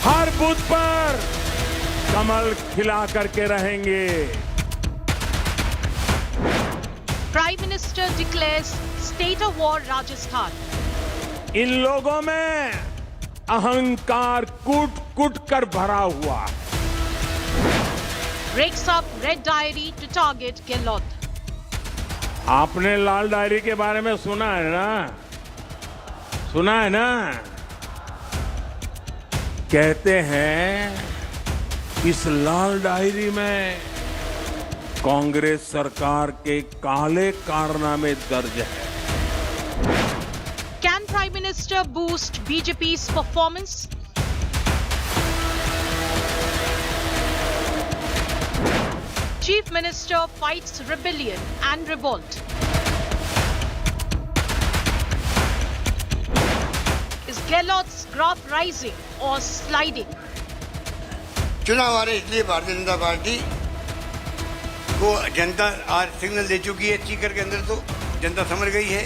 हर booth पर कमल खिला करके रहेंगे। Prime Minister declares state of war Rajasthan. इन लोगों में अहंकार कूट कूट कर भरा हुआ है। Breaks up red diary to target Gehlot. आपने लाल डायरी के बारे में सुना है ना? सुना है ना? कहते हैं इस लाल डायरी में कांग्रेस सरकार के काले कारनामे दर्ज है। Can Prime Minister boost BJP's performance? Chief Minister fights rebellion and revolt. Is Gehlot's graph rising or sliding? चुनाव आ रहे इसलिए भारतीय जनता पार्टी को जनता आज सिग्नल दे चुकी है। चीकर के अंदर तो जनता समझ गई है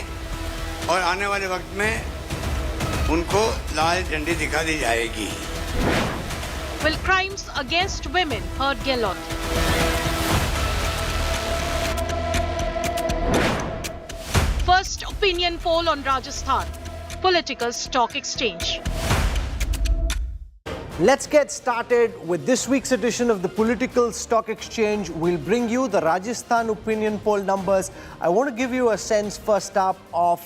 और आने वाले वक्त में उनको लाल झंडी दिखा दी जाएगी। Will crimes against women hurt Gehlot? First opinion poll on Rajasthan. Political stock exchange. Let's get started with this week's edition of the Political Stock Exchange. We'll bring you the Rajasthan opinion poll numbers. I want to give you a sense first up of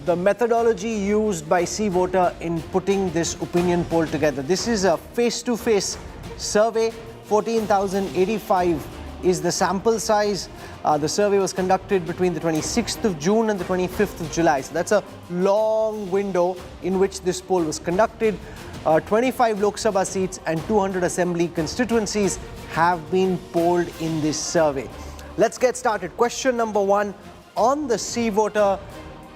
the methodology used by C-Voter in putting this opinion poll together. This is a face-to-face survey. 14,085 is the sample size. The survey was conducted between the 26th of June and the 25th of July. So that's a long window in which this poll was conducted. 25 Lok Sabha seats and 200 assembly constituencies have been polled in this survey. Let's get started. Question number one on the C-Voter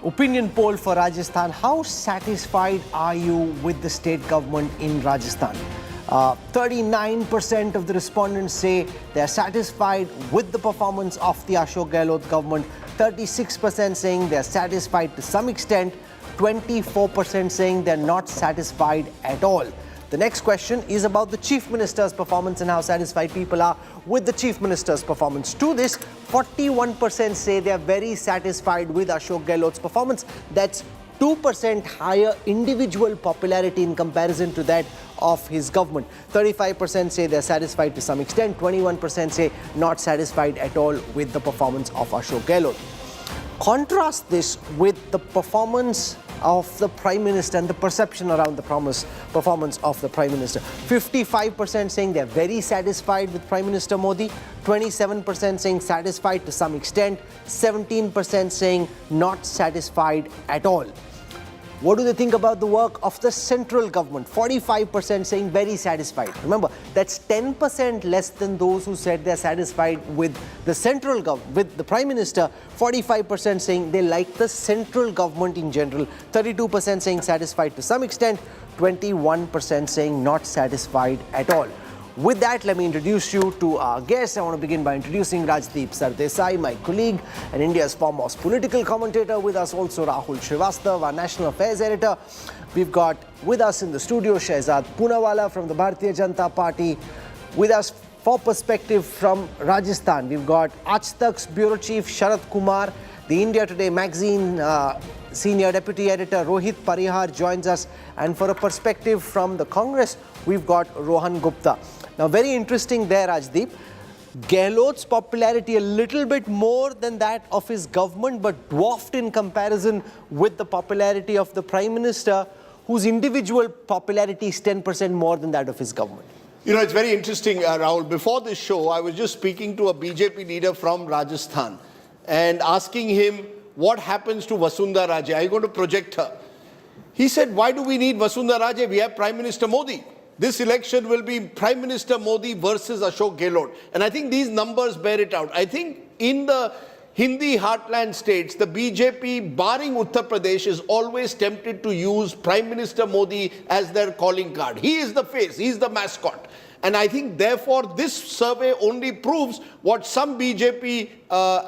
opinion poll for Rajasthan. How satisfied are you with the state government in Rajasthan? 39% of the respondents say they are satisfied with the performance of the Ashok Gehlot government. 36% saying they are satisfied to some extent. 24% saying they're not satisfied at all. The next question is about the Chief Minister's performance and how satisfied people are with the Chief Minister's performance. To this, 41% say they are very satisfied with Ashok Gehlot's performance. That's 2% higher individual popularity in comparison to that of his government. 35% say they're satisfied to some extent. 21% say not satisfied at all with the performance of Ashok Gehlot. Contrast this with the performance of the Prime Minister and the perception around the performance of the Prime Minister. 55% saying they're very satisfied with Prime Minister Modi, 27% saying satisfied to some extent, 17% saying not satisfied at all. What do they think about the work of the central government? 45% saying very satisfied. Remember, that's 10% less than those who said they're satisfied with the central government, with the Prime Minister. 45% saying they like the central government in general. 32% saying satisfied to some extent. 21% saying not satisfied at all. With that, let me introduce you to our guest. I want to begin by introducing Rajdeep Sardesai, my colleague and India's foremost political commentator. With us also Rahul Srivastava, our national affairs editor. We've got with us in the studio Shehzad Poonawala from the Bharatiya Janata Party. With us for perspective from Rajasthan, we've got Aaj Tak's bureau chief Sharad Kumar. The India Today magazine senior deputy editor Rohit Parihar joins us. And for a perspective from the Congress, we've got Rohan Gupta. Now, very interesting there, Rajdeep. Gehlot's popularity a little bit more than that of his government, but dwarfed in comparison with the popularity of the Prime Minister, whose individual popularity is 10% more than that of his government. You know, it's very interesting, Rahul. Before this show, I was just speaking to a BJP leader from Rajasthan and asking him what happens to Vasundhara Raje. Are you going to project her? He said, why do we need Vasundhara Raje? We have Prime Minister Modi. This election will be Prime Minister Modi versus Ashok Gehlot. And I think these numbers bear it out. I think in the Hindi heartland states, the BJP, barring Uttar Pradesh, is always tempted to use Prime Minister Modi as their calling card. He is the face, he is the mascot. And I think, therefore, this survey only proves what some BJP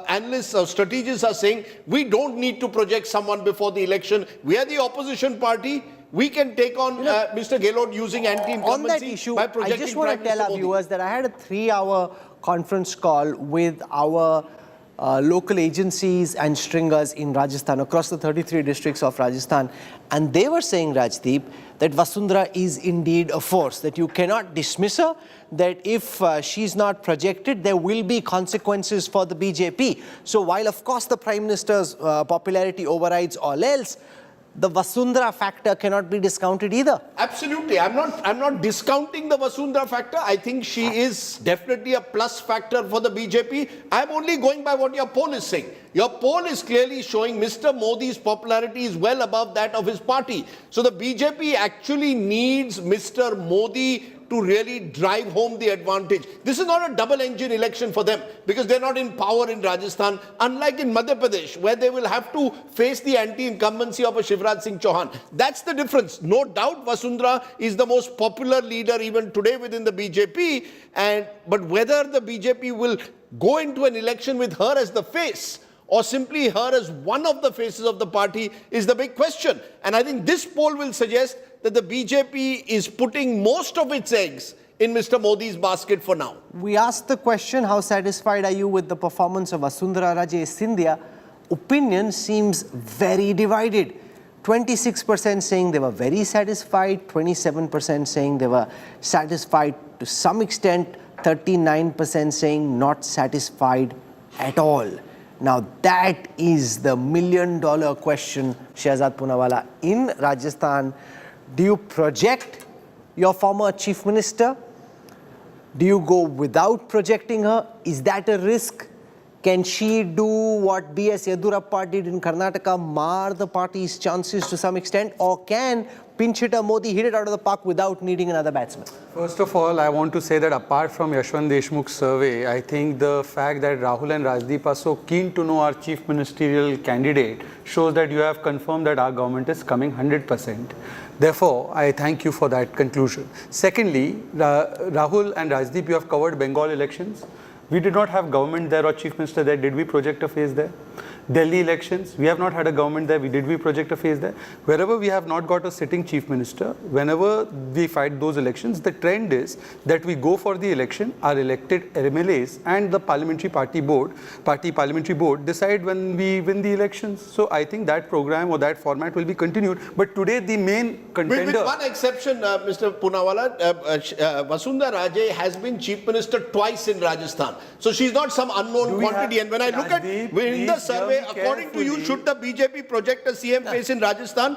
analysts or strategists are saying. We don't need to project someone before the election. We are the opposition party. we can take on Mr. Gehlot using anti-incumbency on that issue, by I projecting just want Prime to tell Minister our Modi. viewers that I had a 3-hour conference call with our local agencies and stringers in Rajasthan, across the 33 districts of Rajasthan. And they were saying, Rajdeep, that Vasundhara is indeed a force, that you cannot dismiss her, that if she's not projected, there will be consequences for the BJP. So while, of course, the Prime Minister's popularity overrides all else, the Vasundhara factor cannot be discounted either. Absolutely. I'm not discounting the Vasundhara factor. I think she is definitely a plus factor for the BJP. I'm only going by what your poll is saying. Your poll is clearly showing Mr. Modi's popularity is well above that of his party. So the BJP actually needs Mr. Modi to really drive home the advantage. This is not a double-engine election for them because they're not in power in Rajasthan, unlike in Madhya Pradesh, where they will have to face the anti-incumbency of a Shivraj Singh Chauhan. That's the difference. No doubt Vasundhara is the most popular leader even today within the BJP, but whether the BJP will go into an election with her as the face or simply her as one of the faces of the party is the big question. And I think this poll will suggest that the BJP is putting most of its eggs in Mr. Modi's basket for now. We asked the question, how satisfied are you with the performance of Vasundhara Raje Scindia? Opinion seems very divided. 26% saying they were very satisfied, 27% saying they were satisfied to some extent, 39% saying not satisfied at all. Now that is the million-dollar question, Shehzad Poonawalla, in Rajasthan. Do you project your former chief minister? Do you go without projecting her? Is that a risk? Can she do what B.S. Yedurappa did in Karnataka, mar the party's chances to some extent? Or can pinch hitter Modi hit it out of the park without needing another batsman? First of all, I want to say that apart from Yashwant Deshmukh's survey, I think the fact that Rahul and Rajdeep are so keen to know our chief ministerial candidate shows that you have confirmed that our government is coming 100%. Therefore, I thank you for that conclusion. Secondly, Rahul and Rajdeep, you have covered Bengal elections. We did not have government there or chief minister there. Did we project a face there? Delhi elections, we have not had a government there. Did we project a face there? Wherever we have not got a sitting chief minister, whenever we fight those elections, the trend is that we go for the election, our elected MLAs and the parliamentary parliamentary board decide when we win the elections. So I think that program or that format will be continued. But today the main contender... With one exception, Mr. Poonawalla, Vasundhara Raje has been chief minister twice in Rajasthan. So she's not some unknown quantity. And when I look at in the survey, according to you, should the BJP project a CM face in Rajasthan?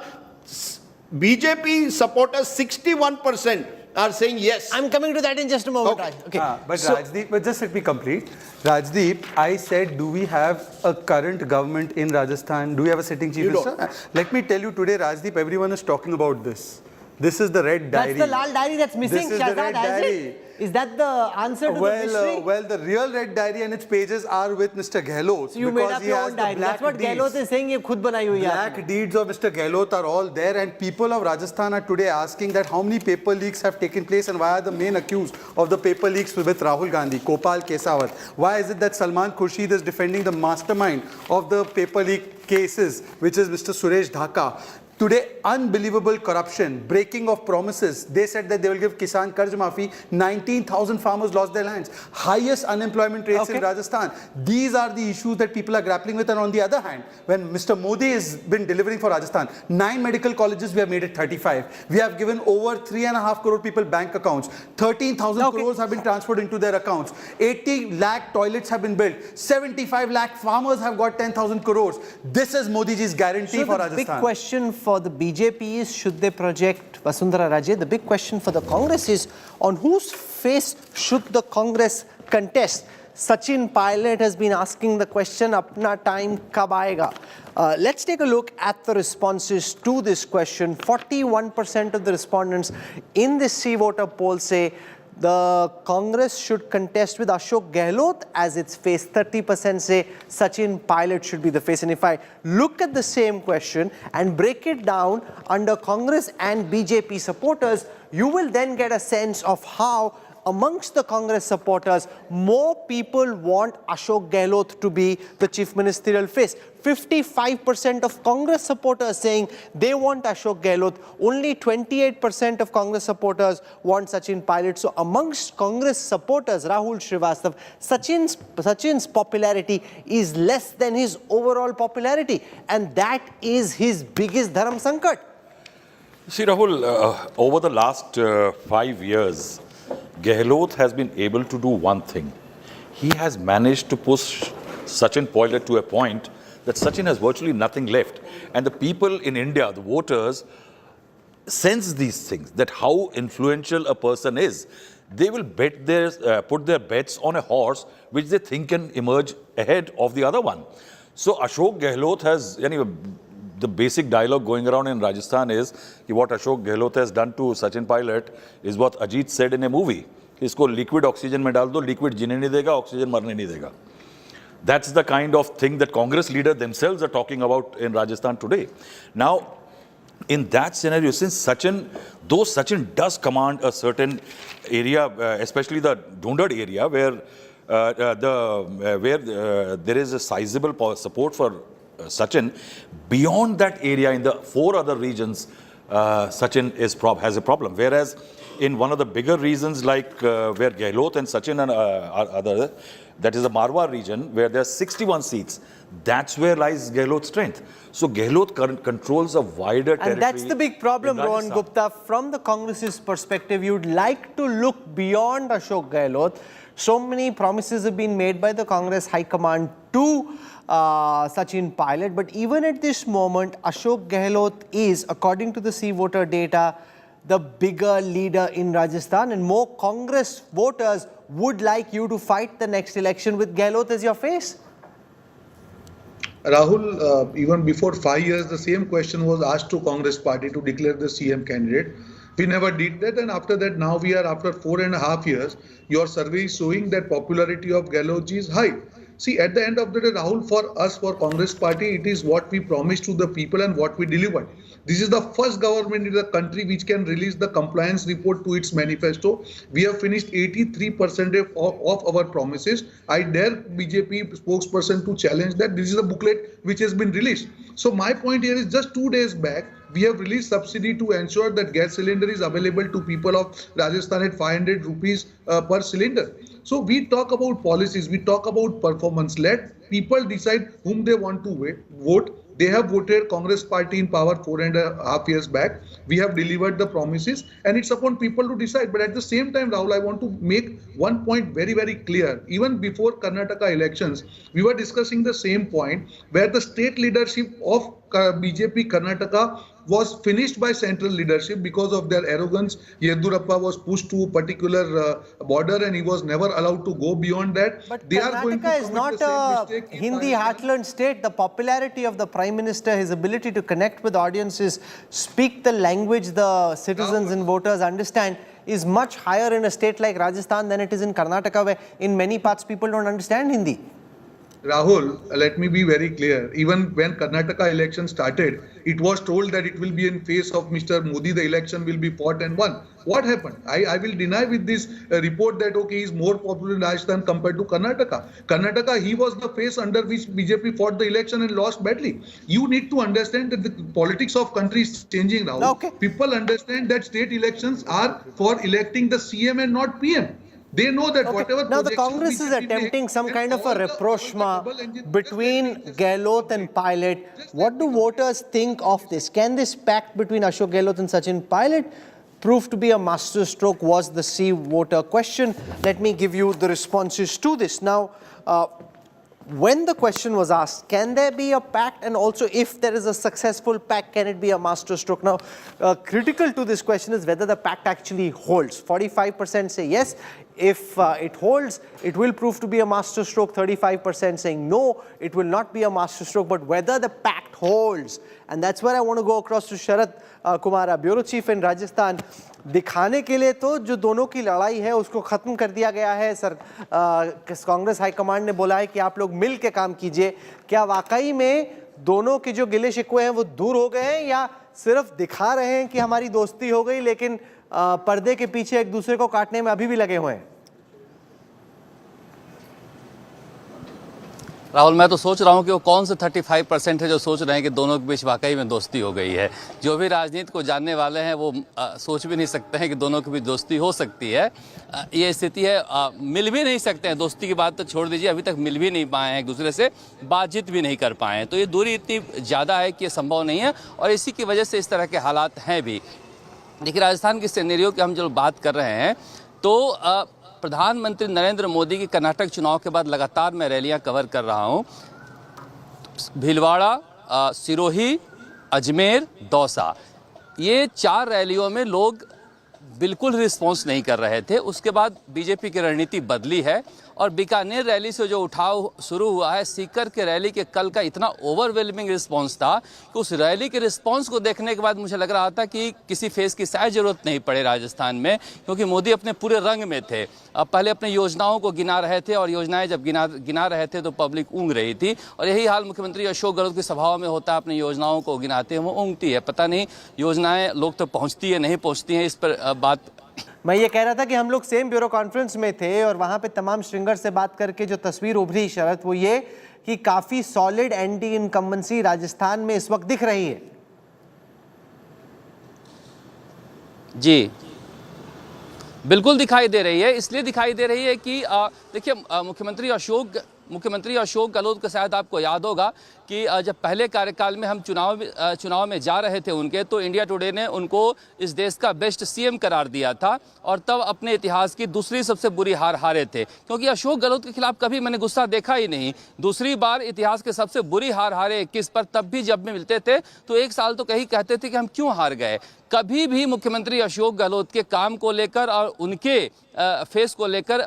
BJP supporters 61% are saying yes. I'm coming to that in just a moment. Okay. But Rajdeep, but just let me complete. Rajdeep, I said, do we have a current government in Rajasthan? Do we have a sitting chief minister? Let me tell you today, Rajdeep, everyone is talking about this. This is the red diary. That's the lal diary that's missing. This is the red diary. Is that the answer to the mystery? Well, the real red diary and its pages are with Mr. Gehlot. So you made up your own diary. That's what Gehlot is saying. Black deeds of Mr. Gehlot are all there, and people of Rajasthan are today asking that how many paper leaks have taken place and why are the main accused of the paper leaks with Rahul Gandhi, Kopal Kesawat? Why is it that Salman Khurshid is defending the mastermind of the paper leak cases, which is Mr. Suresh Dhaka? Today, unbelievable corruption, breaking of promises. They said that they will give Kisan Karz Maafi. 19,000 farmers lost their lands. Highest unemployment rates in Rajasthan. These are the issues that people are grappling with. And on the other hand, when Mr. Modi has been delivering for Rajasthan, 9 medical colleges, we have made it 35. We have given over 3.5 crore people bank accounts. 13,000 crores have been transferred into their accounts. 80 lakh toilets have been built. 75 lakh farmers have got 10,000 crores. This is Modi's guarantee for Rajasthan. So the big question for the BJP is, should they project Vasundhara Raje? The big question for the Congress is, on whose face should the Congress contest? Sachin Pilot has been asking the question, apna time kab aayega? Let's take a look at the responses to this question. 41% of the respondents in this C-voter poll say the Congress should contest with Ashok Gehlot as its face. 30% say Sachin Pilot should be the face. And if I look at the same question and break it down under Congress and BJP supporters, you will then get a sense of how amongst the Congress supporters, more people want Ashok Gehlot to be the chief ministerial face. 55% of Congress supporters saying they want Ashok Gehlot. Only 28% of Congress supporters want Sachin Pilot. So amongst Congress supporters, Rahul Srivastav, Sachin's popularity is less than his overall popularity. And that is his biggest dharam sankat. See, Rahul, over the last 5 years, Gehlot has been able to do one thing. He has managed to push Sachin Pilot to a point that Sachin has virtually nothing left. And the people in India, the voters, sense these things, that how influential a person is. They will put their bets on a horse which they think can emerge ahead of the other one. So Ashok Gehlot has, the basic dialogue going around in Rajasthan is what Ashok Gehlot has done to Sachin Pilot is what Ajit said in a movie. Isko liquid oxygen mein dal do, liquid जीने नहीं देगा, oxygen मरने नहीं देगा. That's the kind of thing that Congress leaders themselves are talking about in Rajasthan today. Now, in that scenario, since though Sachin does command a certain area, especially the Dhundad area, where there is a sizable support for Sachin, beyond that area, in the 4 other regions, Sachin has a problem. Whereas in one of the bigger regions, like where Gehlot and Sachin and other, that is the Marwar region, where there are 61 seats. That's where lies Gehlot's strength. So Gehlot controls a wider territory. And that's the big problem, Rohan Gupta. From the Congress's perspective, you'd like to look beyond Ashok Gehlot. So many promises have been made by the Congress High Command to Sachin Pilot. But even at this moment, Ashok Gehlot is, according to the C voter data, the bigger leader in Rajasthan, and more Congress voters would like you to fight the next election with Gehlot as your face. Rahul, even before 5 years, the same question was asked to Congress party to declare the CM candidate. We never did that, and after that, now we are after 4.5 years. Your survey is showing that popularity of Gehlot is high. See, at the end of the day, Rahul, for us, for Congress party, it is what we promised to the people and what we delivered. This is the first government in the country which can release the compliance report to its manifesto. We have finished 83% of our promises. I dare BJP spokesperson to challenge that. This is a booklet which has been released. So my point here is just 2 days back, we have released subsidy to ensure that gas cylinder is available to people of Rajasthan at 500 rupees per cylinder. So we talk about policies, we talk about performance. Let people decide whom they want to vote. They have voted Congress party in power 4.5 years back. We have delivered the promises, and it's upon people to decide. But at the same time, Rahul, I want to make one point very, very clear. Even before Karnataka elections, we were discussing the same point where the state leadership of BJP Karnataka was finished by central leadership because of their arrogance. Yedurappa was pushed to a particular border and he was never allowed to go beyond that. But Karnataka is not a Hindi heartland state. The popularity of the Prime Minister, his ability to connect with audiences, speak the language the citizens and voters understand, is much higher in a state like Rajasthan than it is in Karnataka, where in many parts people don't understand Hindi. Rahul, let me be very clear. Even when Karnataka election started, it was told that it will be in face of Mr. Modi, the election will be fought and won. What happened? I will deny with this report that, okay, he is more popular in Rajasthan compared to Karnataka. Karnataka, he was the face under which BJP fought the election and lost badly. You need to understand that the politics of country is changing now. Okay. People understand that state elections are for electing the CM and not PM. They know that whatever. Now the Congress is attempting some kind of a rapprochement between Gehlot and Pilot. What do voters think of this? Can this pact between Ashok Gehlot and Sachin Pilot prove to be a masterstroke? Was the C voter question. Let me give you the responses to this. Now, when the question was asked, can there be a pact, and also if there is a successful pact, can it be a masterstroke? Now, critical to this question is whether the pact actually holds. 45% say yes. If it holds, it will prove to be a masterstroke. 35% saying no, it will not be a masterstroke. But whether the pact holds, and that's where I want to go across to Sharad Kumara, Bureau Chief in Rajasthan. दिखाने के लिए तो जो दोनों की लड़ाई है उसको खत्म कर दिया गया है सर। कांग्रेस हाईकमांड ने बोला है कि आप लोग मिल के काम कीजिए। क्या वाकई में दोनों के जो गिले शिकवे हैं वो दूर हो गए हैं, या सिर्फ दिखा रहे हैं कि हमारी दोस्ती हो गई, लेकिन पर्दे के पीछे एक दूसरे को काटने में अभी भी लगे हुए हैं। राहुल, मैं तो सोच रहा हूँ कि वो कौन से 35% है जो सोच रहे हैं कि दोनों के बीच वाकई में दोस्ती हो गई है। जो भी राजनीति को जानने वाले हैं वो सोच भी नहीं सकते हैं कि दोनों के बीच दोस्ती हो सकती है। ये स्थिति है, मिल भी नहीं सकते हैं। दोस्ती की बात तो छोड़ दीजिए, अभी तक मिल भी नहीं पाए हैं, एक दूसरे से बातचीत भी नहीं कर पाए हैं। तो ये दूरी इतनी ज़्यादा है कि ये संभव नहीं है और इसी की वजह से इस तरह के हालात हैं भी। देखिए, राजस्थान की सिनेरियो की हम जो बात कर रहे हैं तो प्रधानमंत्री नरेंद्र मोदी की कर्नाटक चुनाव के बाद लगातार मैं रैलियां कवर कर रहा हूं। भीलवाड़ा, सिरोही, अजमेर, दौसा, ये 4 रैलियों में लोग बिल्कुल रिस्पॉन्स नहीं कर रहे थे। उसके बाद बीजेपी की रणनीति बदली है और बीकानेर रैली से जो उठाव शुरू हुआ है, सीकर के रैली के कल का इतना ओवरवेलमिंग रिस्पांस था कि उस रैली के रिस्पांस को देखने के बाद मुझे लग रहा था कि किसी फेस की शायद जरूरत नहीं पड़े राजस्थान में, क्योंकि मोदी अपने पूरे रंग में थे। अब पहले अपने योजनाओं को गिना रहे थे और योजनाएं जब गिना रहे थे तो पब्लिक ऊँग रही थी और यही हाल मुख्यमंत्री अशोक गहलोत की सभाओं में होता है। अपनी योजनाओं को गिनाते हैं वो ऊँगती है, पता नहीं योजनाएं लोग तक पहुँचती है नहीं पहुँचती हैं, इस पर बात। मैं ये कह रहा था कि हम लोग सेम ब्यूरो कॉन्फ्रेंस में थे और वहां पे तमाम स्ट्रिंगर से बात करके जो तस्वीर उभरी शरद, वो ये कि काफी सॉलिड एंटी इनकम्बेंसी राजस्थान में इस वक्त दिख रही है। जी बिल्कुल दिखाई दे रही है। इसलिए दिखाई दे रही है कि देखिए, मुख्यमंत्री अशोक गहलोत को शायद आपको याद होगा कि जब पहले कार्यकाल में हम चुनाव में जा रहे थे उनके, तो इंडिया टुडे ने उनको इस देश का बेस्ट सीएम करार दिया था और तब अपने इतिहास की दूसरी सबसे बुरी हार हारे थे, क्योंकि अशोक गहलोत के खिलाफ कभी मैंने गुस्सा देखा ही नहीं। दूसरी बार इतिहास के सबसे बुरी हार हारे 21 पर, तब भी जब में मिलते थे तो एक साल तो कहीं कहते थे कि हम क्यों हार गए। कभी भी मुख्यमंत्री अशोक गहलोत के काम को लेकर और उनके फेस को लेकर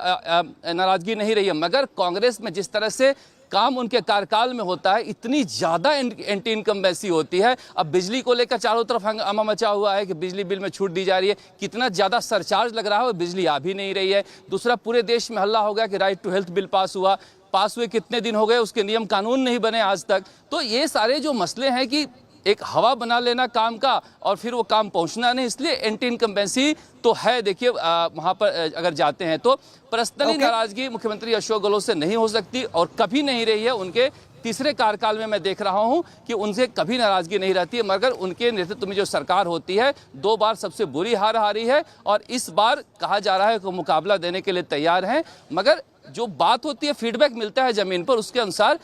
नाराजगी नहीं रही है, मगर कांग्रेस में जिस तरह से काम उनके कार्यकाल में होता है, इतनी ज़्यादा एंटी इनकम्बेंसी होती है। अब बिजली को लेकर चारों तरफ हंगामा मचा हुआ है कि बिजली बिल में छूट दी जा रही है, कितना ज़्यादा सरचार्ज लग रहा है, बिजली आ भी नहीं रही है। दूसरा, पूरे देश में हल्ला हो गया कि right to health bill pass हुए कितने दिन हो गए, उसके नियम कानून नहीं बने आज तक। तो ये सारे जो मसले हैं कि एक हवा बना लेना काम का और फिर वो काम पहुंचना नहीं, इसलिए एंटी इनकम्बेंसी तो है। देखिए, वहां पर अगर जाते हैं तो पर्सनली नाराजगी मुख्यमंत्री अशोक गहलोत से नहीं हो सकती और कभी नहीं रही है। उनके तीसरे कार्यकाल में मैं देख रहा हूं कि उनसे कभी नाराजगी नहीं रहती है, मगर उनके नेतृत्व में जो सरकार होती है 2 बार सबसे बुरी हार हारी है और इस बार कहा जा रहा है कि मुकाबला देने के लिए तैयार हैं। मगर जो बात होती है, फीडबैक मिलता है जमीन पर, उसके अनुसार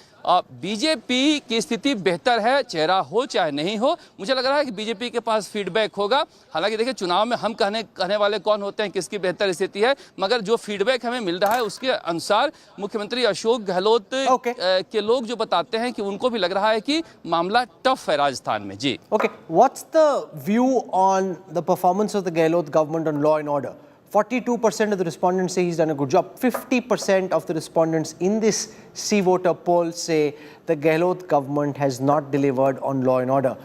बीजेपी की स्थिति बेहतर है, चेहरा हो चाहे नहीं हो। मुझे लग रहा है कि बीजेपी के पास फीडबैक होगा। हालांकि देखिए, चुनाव में हम कहने वाले कौन होते हैं, किसकी बेहतर स्थिति है, मगर जो फीडबैक हमें मिल रहा है उसके अनुसार मुख्यमंत्री अशोक गहलोत के लोग जो बताते हैं कि उनको भी लग रहा है कि मामला टफ है राजस्थान में। जी, okay, what's the view on the performance of the Gehlot government on law and order? 42% of the respondents say he's done a good job. 50% of the respondents in this C-voter poll say the Gehlot government has not delivered on law and order.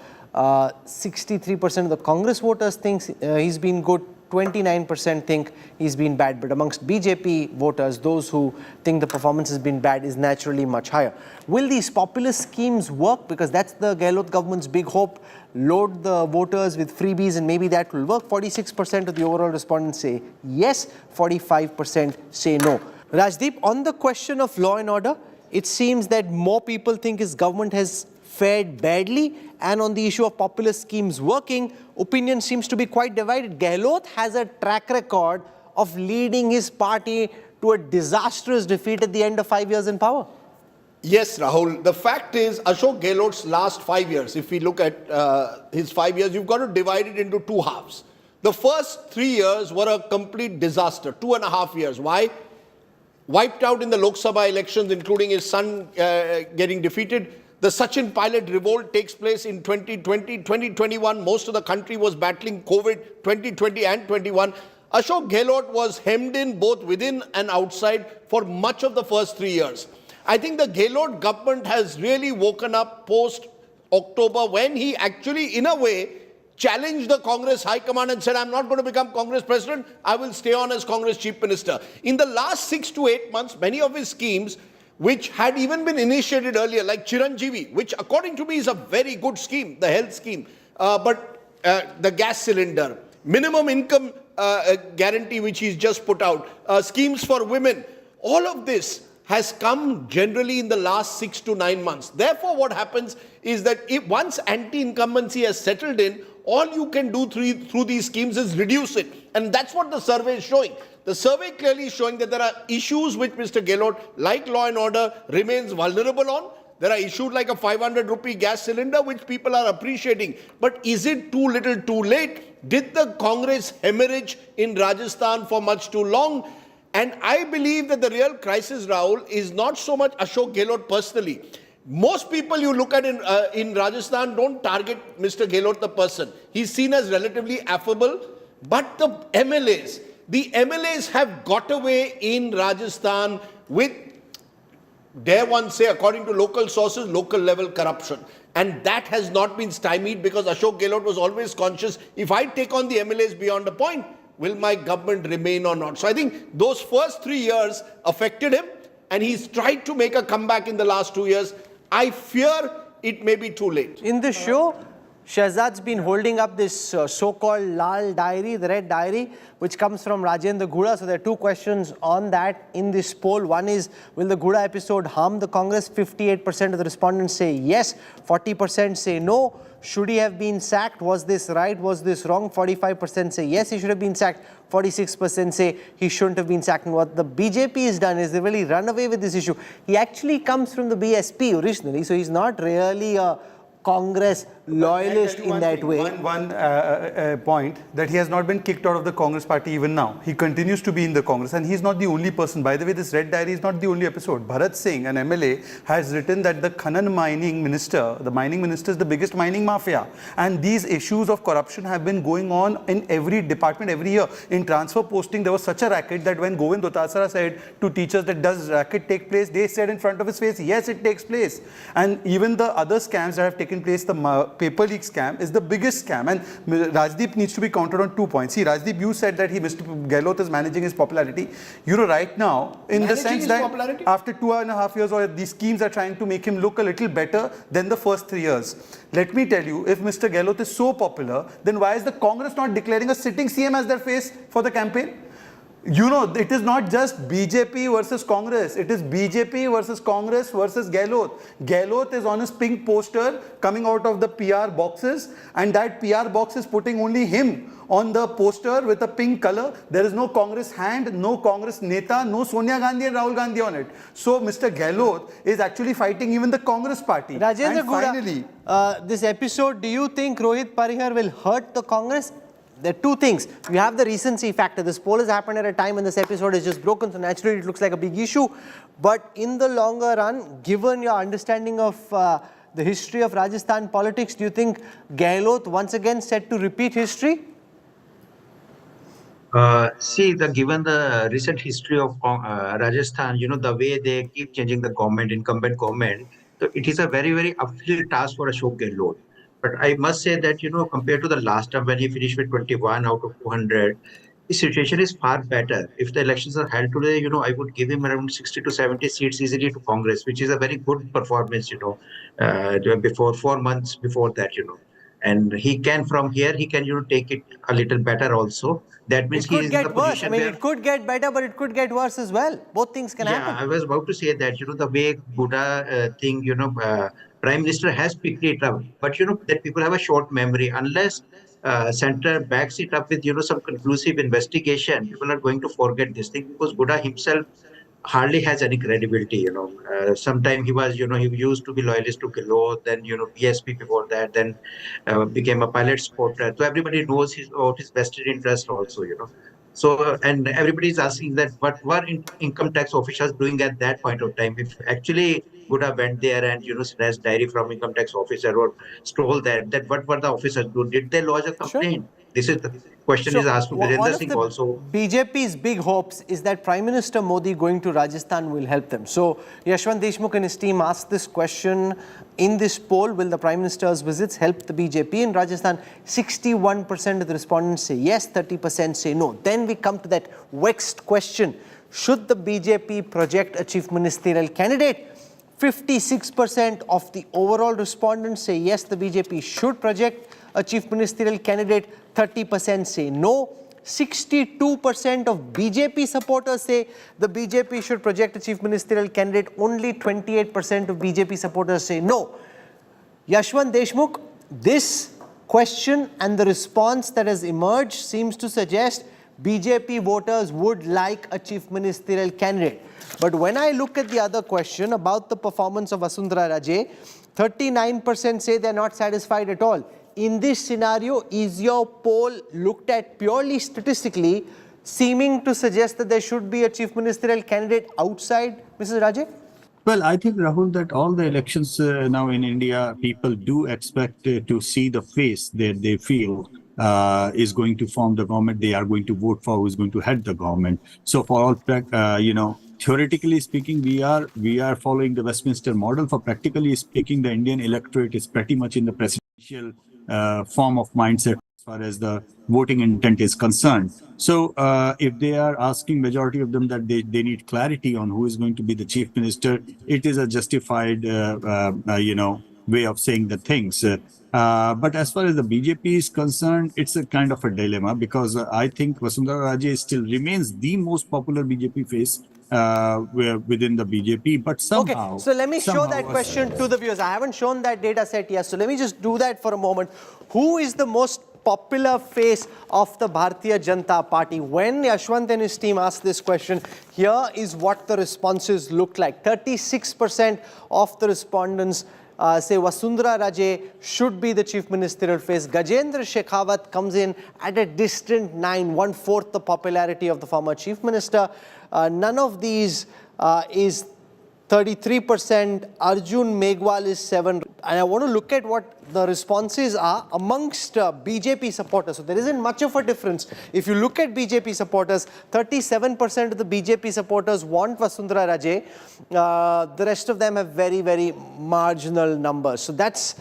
63% of the Congress voters think he's been good. 29% think he's been bad. But amongst BJP voters, those who think the performance has been bad is naturally much higher. Will these populist schemes work? Because that's the Gehlot government's big hope. Load the voters with freebies and maybe that will work. 46% of the overall respondents say yes, 45% say no. Rajdeep, on the question of law and order, it seems that more people think his government has fared badly, and on the issue of populist schemes working, opinion seems to be quite divided. Gehlot has a track record of leading his party to a disastrous defeat at the end of 5 years in power. Yes, Rahul. The fact is, Ashok Gehlot's last 5 years, if we look at his 5 years, you've got to divide it into 2 halves. The first 3 years were a complete disaster, 2.5 years. Why? Wiped out in the Lok Sabha elections, including his son getting defeated. The Sachin pilot revolt takes place in 2020, 2021. Most of the country was battling COVID, 2020 and 21. Ashok Gehlot was hemmed in both within and outside for much of the first 3 years. I think the Gehlot government has really woken up post-October when he actually, in a way, challenged the Congress High Command and said, I'm not going to become Congress president, I will stay on as Congress chief minister. In the last 6 to 8 months, many of his schemes, which had even been initiated earlier, like Chiranjeevi, which according to me is a very good scheme, the health scheme, but the gas cylinder, minimum income guarantee which he's just put out, schemes for women, all of this has come generally in the last 6 to 9 months. Therefore, what happens is that if once anti-incumbency has settled in, all you can do through these schemes is reduce it. And that's what the survey is showing. The survey clearly is showing that there are issues which Mr. Gehlot, like law and order, remains vulnerable on. There are issues like a 500 rupee gas cylinder, which people are appreciating. But is it too little too late? Did the Congress hemorrhage in Rajasthan for much too long? And I believe that the real crisis, Rahul, is not so much Ashok Gehlot personally. Most people you look at in Rajasthan don't target Mr. Gehlot the person. He's seen as relatively affable. But the MLAs have got away in Rajasthan with, dare one say, according to local sources, local level corruption. And that has not been stymied because Ashok Gehlot was always conscious, if I take on the MLAs beyond a point, will my government remain or not? So I think those first 3 years affected him, and he's tried to make a comeback in the last 2 years. I fear it may be too late. In this show, Shehzad's been holding up this so-called Lal diary, the red diary, which comes from Rajendra Gouda. So there are two questions on that in this poll. One is, will the Gouda episode harm the Congress? 58% of the respondents say yes, 40% say no. Should he have been sacked? Was this right? Was this wrong? 45% say yes, he should have been sacked. 46% say he shouldn't have been sacked. And what the BJP has done is they really run away with this issue. He actually comes from the BSP originally, so he's not really a Congress loyalist in that way. One point, that he has not been kicked out of the Congress party even now. He continues to be in the Congress, and he's not the only person. By the way, this red diary is not the only episode. Bharat Singh, an MLA, has written that the Khanan mining minister, the mining minister is the biggest mining mafia. And these issues of corruption have been going on in every department every year. In transfer posting, there was such a racket that when Govind Dotasara said to teachers that does racket take place, they said in front of his face, yes, it takes place. And even the other scams that have taken place, the paper leak scam is the biggest scam, and Rajdeep needs to be counted on 2 points. See, Rajdeep, you said that Mr. Gehlot is managing his popularity. You know, right now, in the sense that after 2.5 years, or these schemes are trying to make him look a little better than the first 3 years. Let me tell you, if Mr. Gehlot is so popular, then why is the Congress not declaring a sitting CM as their face for the campaign? You know, it is not just BJP versus Congress. It is BJP versus Congress versus Gehlot. Gehlot is on his pink poster coming out of the PR boxes, and that PR box is putting only him on the poster with a pink color. There is no Congress hand, no Congress Neta, no Sonia Gandhi and Rahul Gandhi on it. So Mr. Gehlot is actually fighting even the Congress party. Rajendra and Gouda, finally, this episode, do you think Rohit Parihar will hurt the Congress? There are two things. You have the recency factor. This poll has happened at a time when this episode is just broken, so naturally it looks like a big issue. But in the longer run, given your understanding of the history of Rajasthan politics, do you think Gehlot once again set to repeat history? Given the recent history of Rajasthan, you know, the way they keep changing the government, incumbent government, so it is a very, very uphill task for Ashok Gehlot. But I must say that, you know, compared to the last time when he finished with 21 out of 200, the situation is far better. If the elections are held today, you know, I would give him around 60 to 70 seats easily to Congress, which is a very good performance, you know, before 4 months before that, you know. And he can, from here, he can, you know, take it a little better also. That means he is in the position. I mean, it could get better, but it could get worse as well. Both things can happen. Yeah, I was about to say that, you know, the way Gouda thing, you know, Prime Minister has picked it up, but you know that people have a short memory. Unless center backs it up with, you know, some conclusive investigation, people are going to forget this thing, because Gouda himself hardly has any credibility. You know, sometime he was, you know, he used to be loyalist to Gehlot, then, you know, BSP before that, then became a pilot supporter. So everybody knows his vested interest also, you know. So, and everybody is asking that what were income tax officials doing at that point of time? If actually Gouda went there and, you know, snatched diary from income tax officer or stole that what were the officers do? Did they lodge a complaint? Sure. This is the question is asked to Virendra Singh also. BJP's big hopes is that Prime Minister Modi going to Rajasthan will help them. So Yashwant Deshmukh and his team asked this question in this poll: will the Prime Minister's visits help the BJP in Rajasthan? 61% of the respondents say yes, 30% say no. Then we come to that vexed question: should the BJP project a chief ministerial candidate? 56% of the overall respondents say yes, the BJP should project a chief ministerial candidate. 30% say no. 62% of BJP supporters say the BJP should project a chief ministerial candidate. Only 28% of BJP supporters say no. Yashwant Deshmukh, this question and the response that has emerged seems to suggest BJP voters would like a chief ministerial candidate. But when I look at the other question about the performance of Vasundhara Raje, 39% say they're not satisfied at all. In this scenario, is your poll looked at purely statistically, seeming to suggest that there should be a chief ministerial candidate outside Mrs. Raje? Well, I think, Rahul, that all the elections now in India, people do expect to see the face that they feel is going to form the government. They are going to vote for who is going to head the government. So for all, theoretically speaking, we are following the Westminster model. For practically speaking, the Indian electorate is pretty much in the presidential form of mindset as far as the voting intent is concerned. So if they are asking majority of them that they need clarity on who is going to be the chief minister, it is a justified, way of saying the things. But as far as the BJP is concerned, it's a kind of a dilemma because I think Vasundhara Raje still remains the most popular BJP face within the BJP, but somehow... Okay, so let me show that question to the viewers. I haven't shown that data set yet, so let me just do that for a moment. Who is the most popular face of the Bharatiya Janata Party? When Yashwant and his team asked this question, here is what the responses look like. 36% of the respondents say Vasundhara Raje should be the chief ministerial face. Gajendra Shekhawat comes in at a distant 9, 1/4 the popularity of the former chief minister. None of these is 33%. Arjun Meghwal is 7%. And I want to look at what the responses are amongst BJP supporters. So there isn't much of a difference. If you look at BJP supporters, 37% of the BJP supporters want Vasundhara Raje. The rest of them have very, very marginal numbers. So that's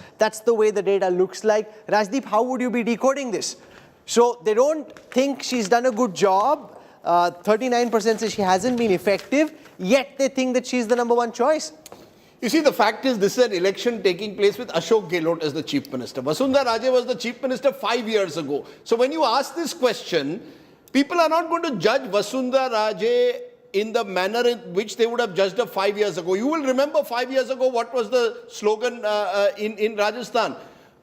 the way the data looks like. Rajdeep, how would you be decoding this? So they don't think she's done a good job. 39% say she hasn't been effective, yet they think that she's the #1 choice. You see, the fact is this is an election taking place with Ashok Gehlot as the chief minister. Vasundhara Raje was the chief minister 5 years ago. So when you ask this question, people are not going to judge Vasundhara Raje in the manner in which they would have judged her 5 years ago. You will remember 5 years ago what was the slogan in Rajasthan.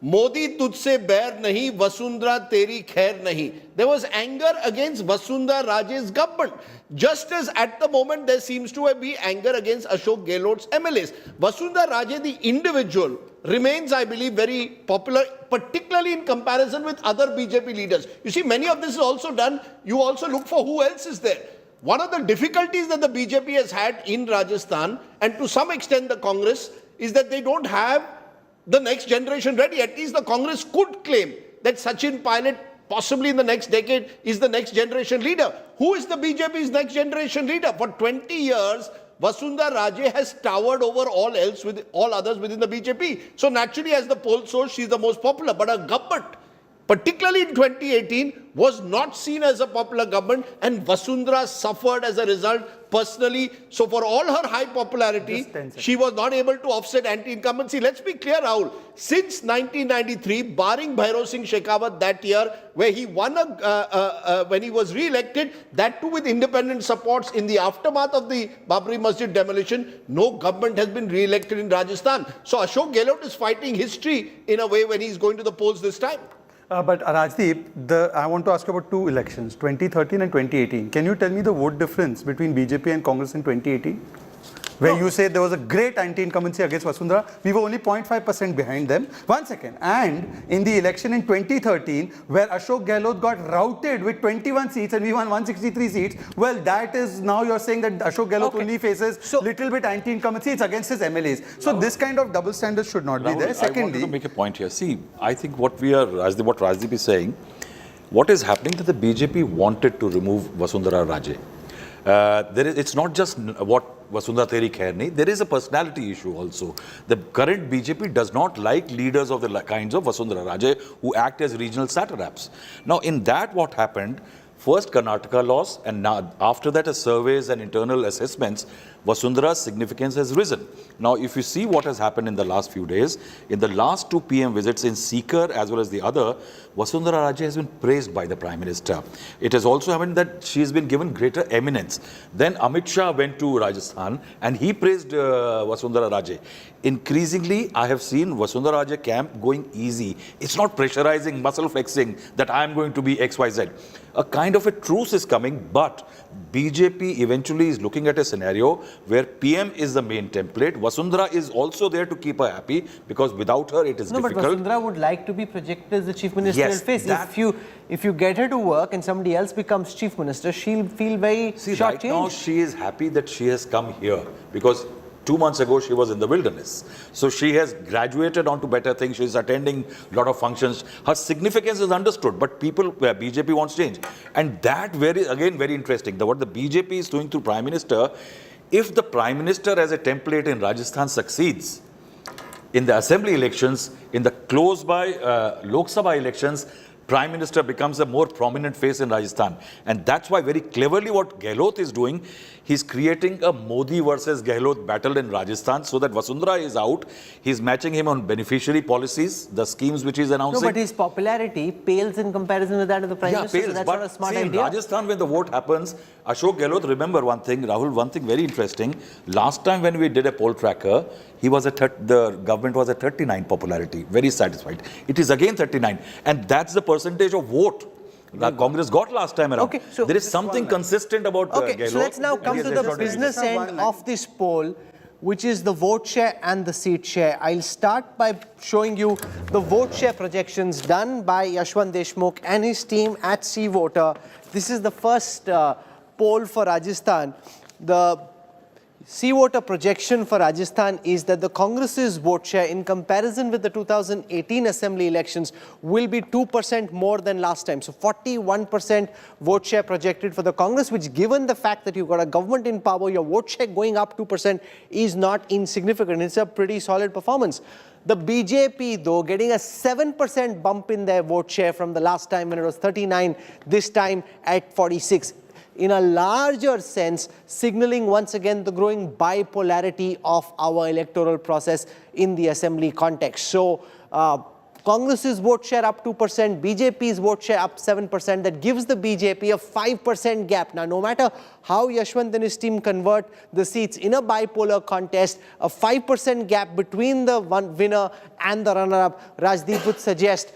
Modi tujhse bair nahi, Vasundhara teri khair nahi. There was anger against Vasundhara Raje's government. Just as at the moment there seems to be anger against Ashok Gehlot's MLAs. Vasundhara Raje, the individual, remains, I believe, very popular, particularly in comparison with other BJP leaders. You see, many of this is also done. You also look for who else is there. One of the difficulties that the BJP has had in Rajasthan, and to some extent the Congress, is that they don't have the next generation ready. At least the Congress could claim that Sachin Pilot, possibly in the next decade, is the next generation leader. Who is the BJP's next generation leader? For 20 years, Vasundhara Raje has towered over all else, with all others within the BJP. So naturally, as the poll shows, she's the most popular. But her government, particularly in 2018, was not seen as a popular government, and Vasundhara suffered as a result personally. So for all her high popularity, she was not able to offset anti-incumbency. Let's be clear, Rahul. Since 1993, barring Bhairav Singh Shekhawat that year, where he won when he was re-elected, that too with independent supports in the aftermath of the Babri Masjid demolition, no government has been re-elected in Rajasthan. So Ashok Gehlot is fighting history in a way when he's going to the polls this time. But Rajdeep, I want to ask about two elections, 2013 and 2018. Can you tell me the vote difference between BJP and Congress in 2018? Where you say there was a great anti-incumbency against Vasundhara. We were only 0.5% behind them. 1 second. And in the election in 2013, where Ashok Gehlot got routed with 21 seats and we won 163 seats, well, that is now you're saying that Ashok Gehlot only faces little bit anti-incumbency. It's against his MLAs. So this kind of double standards should not be there. Secondly, I wanted to make a point here. See, I think what Rajdeep is saying, what is happening that the BJP wanted to remove Vasundhara Raje. It's not just what Vasundhara teri khair nahi, there is a personality issue also. The current BJP does not like leaders of the kinds of Vasundhara Raje who act as regional satraps. Now in that what happened, First, Karnataka loss, and now after that, as surveys and internal assessments, Vasundhara's significance has risen. Now, if you see what has happened in the last few days, in the last 2 PM visits in Sikar as well as the other, Vasundhara Raje has been praised by the Prime Minister. It has also happened that she has been given greater eminence. Then Amit Shah went to Rajasthan and he praised Vasundhara Raje. Increasingly, I have seen Vasundhara Raje camp going easy. It's not pressurizing, muscle flexing that I am going to be XYZ. A kind of a truce is coming, but BJP eventually is looking at a scenario where PM is the main template. Vasundhara is also there to keep her happy because without her it is difficult. But Vasundhara would like to be projected as the chief ministerial face. If you get her to work and somebody else becomes chief minister, she'll feel very shortchanged. Right now she is happy that she has come here because 2 months ago, she was in the wilderness. So she has graduated onto better things. She's attending a lot of functions. Her significance is understood, but BJP wants change. And that very interesting. What the BJP is doing through Prime Minister, if the Prime Minister as a template in Rajasthan succeeds, in the assembly elections, in the close by Lok Sabha elections, Prime Minister becomes a more prominent face in Rajasthan. And that's why very cleverly what Gehlot is doing, he's creating a Modi versus Gehlot battle in Rajasthan so that Vasundhara is out. He's matching him on beneficiary policies, the schemes which he's announcing. No, but his popularity pales in comparison with that of the Prime Minister. Pales, so that's but not a smart in idea. Rajasthan, when the vote happens, Ashok Gehlot, remember one thing, Rahul, one thing very interesting. Last time when we did a poll tracker, he was the government was at 39 popularity, very satisfied. It is again 39. And that's the percentage of vote that Congress got last time around. Okay, so there is something consistent about Gehlot. So let's now come to the business end of this poll, which is the vote share and the seat share. I'll start by showing you the vote share projections done by Yashwant Deshmukh and his team at C Voter. This is the first poll for Rajasthan. The C Voter projection for Rajasthan is that the Congress's vote share in comparison with the 2018 assembly elections will be 2% more than last time. So 41% vote share projected for the Congress, which given the fact that you've got a government in power, your vote share going up 2% is not insignificant. It's a pretty solid performance. The BJP, though, getting a 7% bump in their vote share from the last time when it was 39, this time at 46. In a larger sense, signaling once again the growing bipolarity of our electoral process in the assembly context. So, Congress's vote share up 2%, BJP's vote share up 7%. That gives the BJP a 5% gap. Now, no matter how Yashwant and his team convert the seats in a bipolar contest, a 5% gap between the winner and the runner-up, Rajdeep would suggest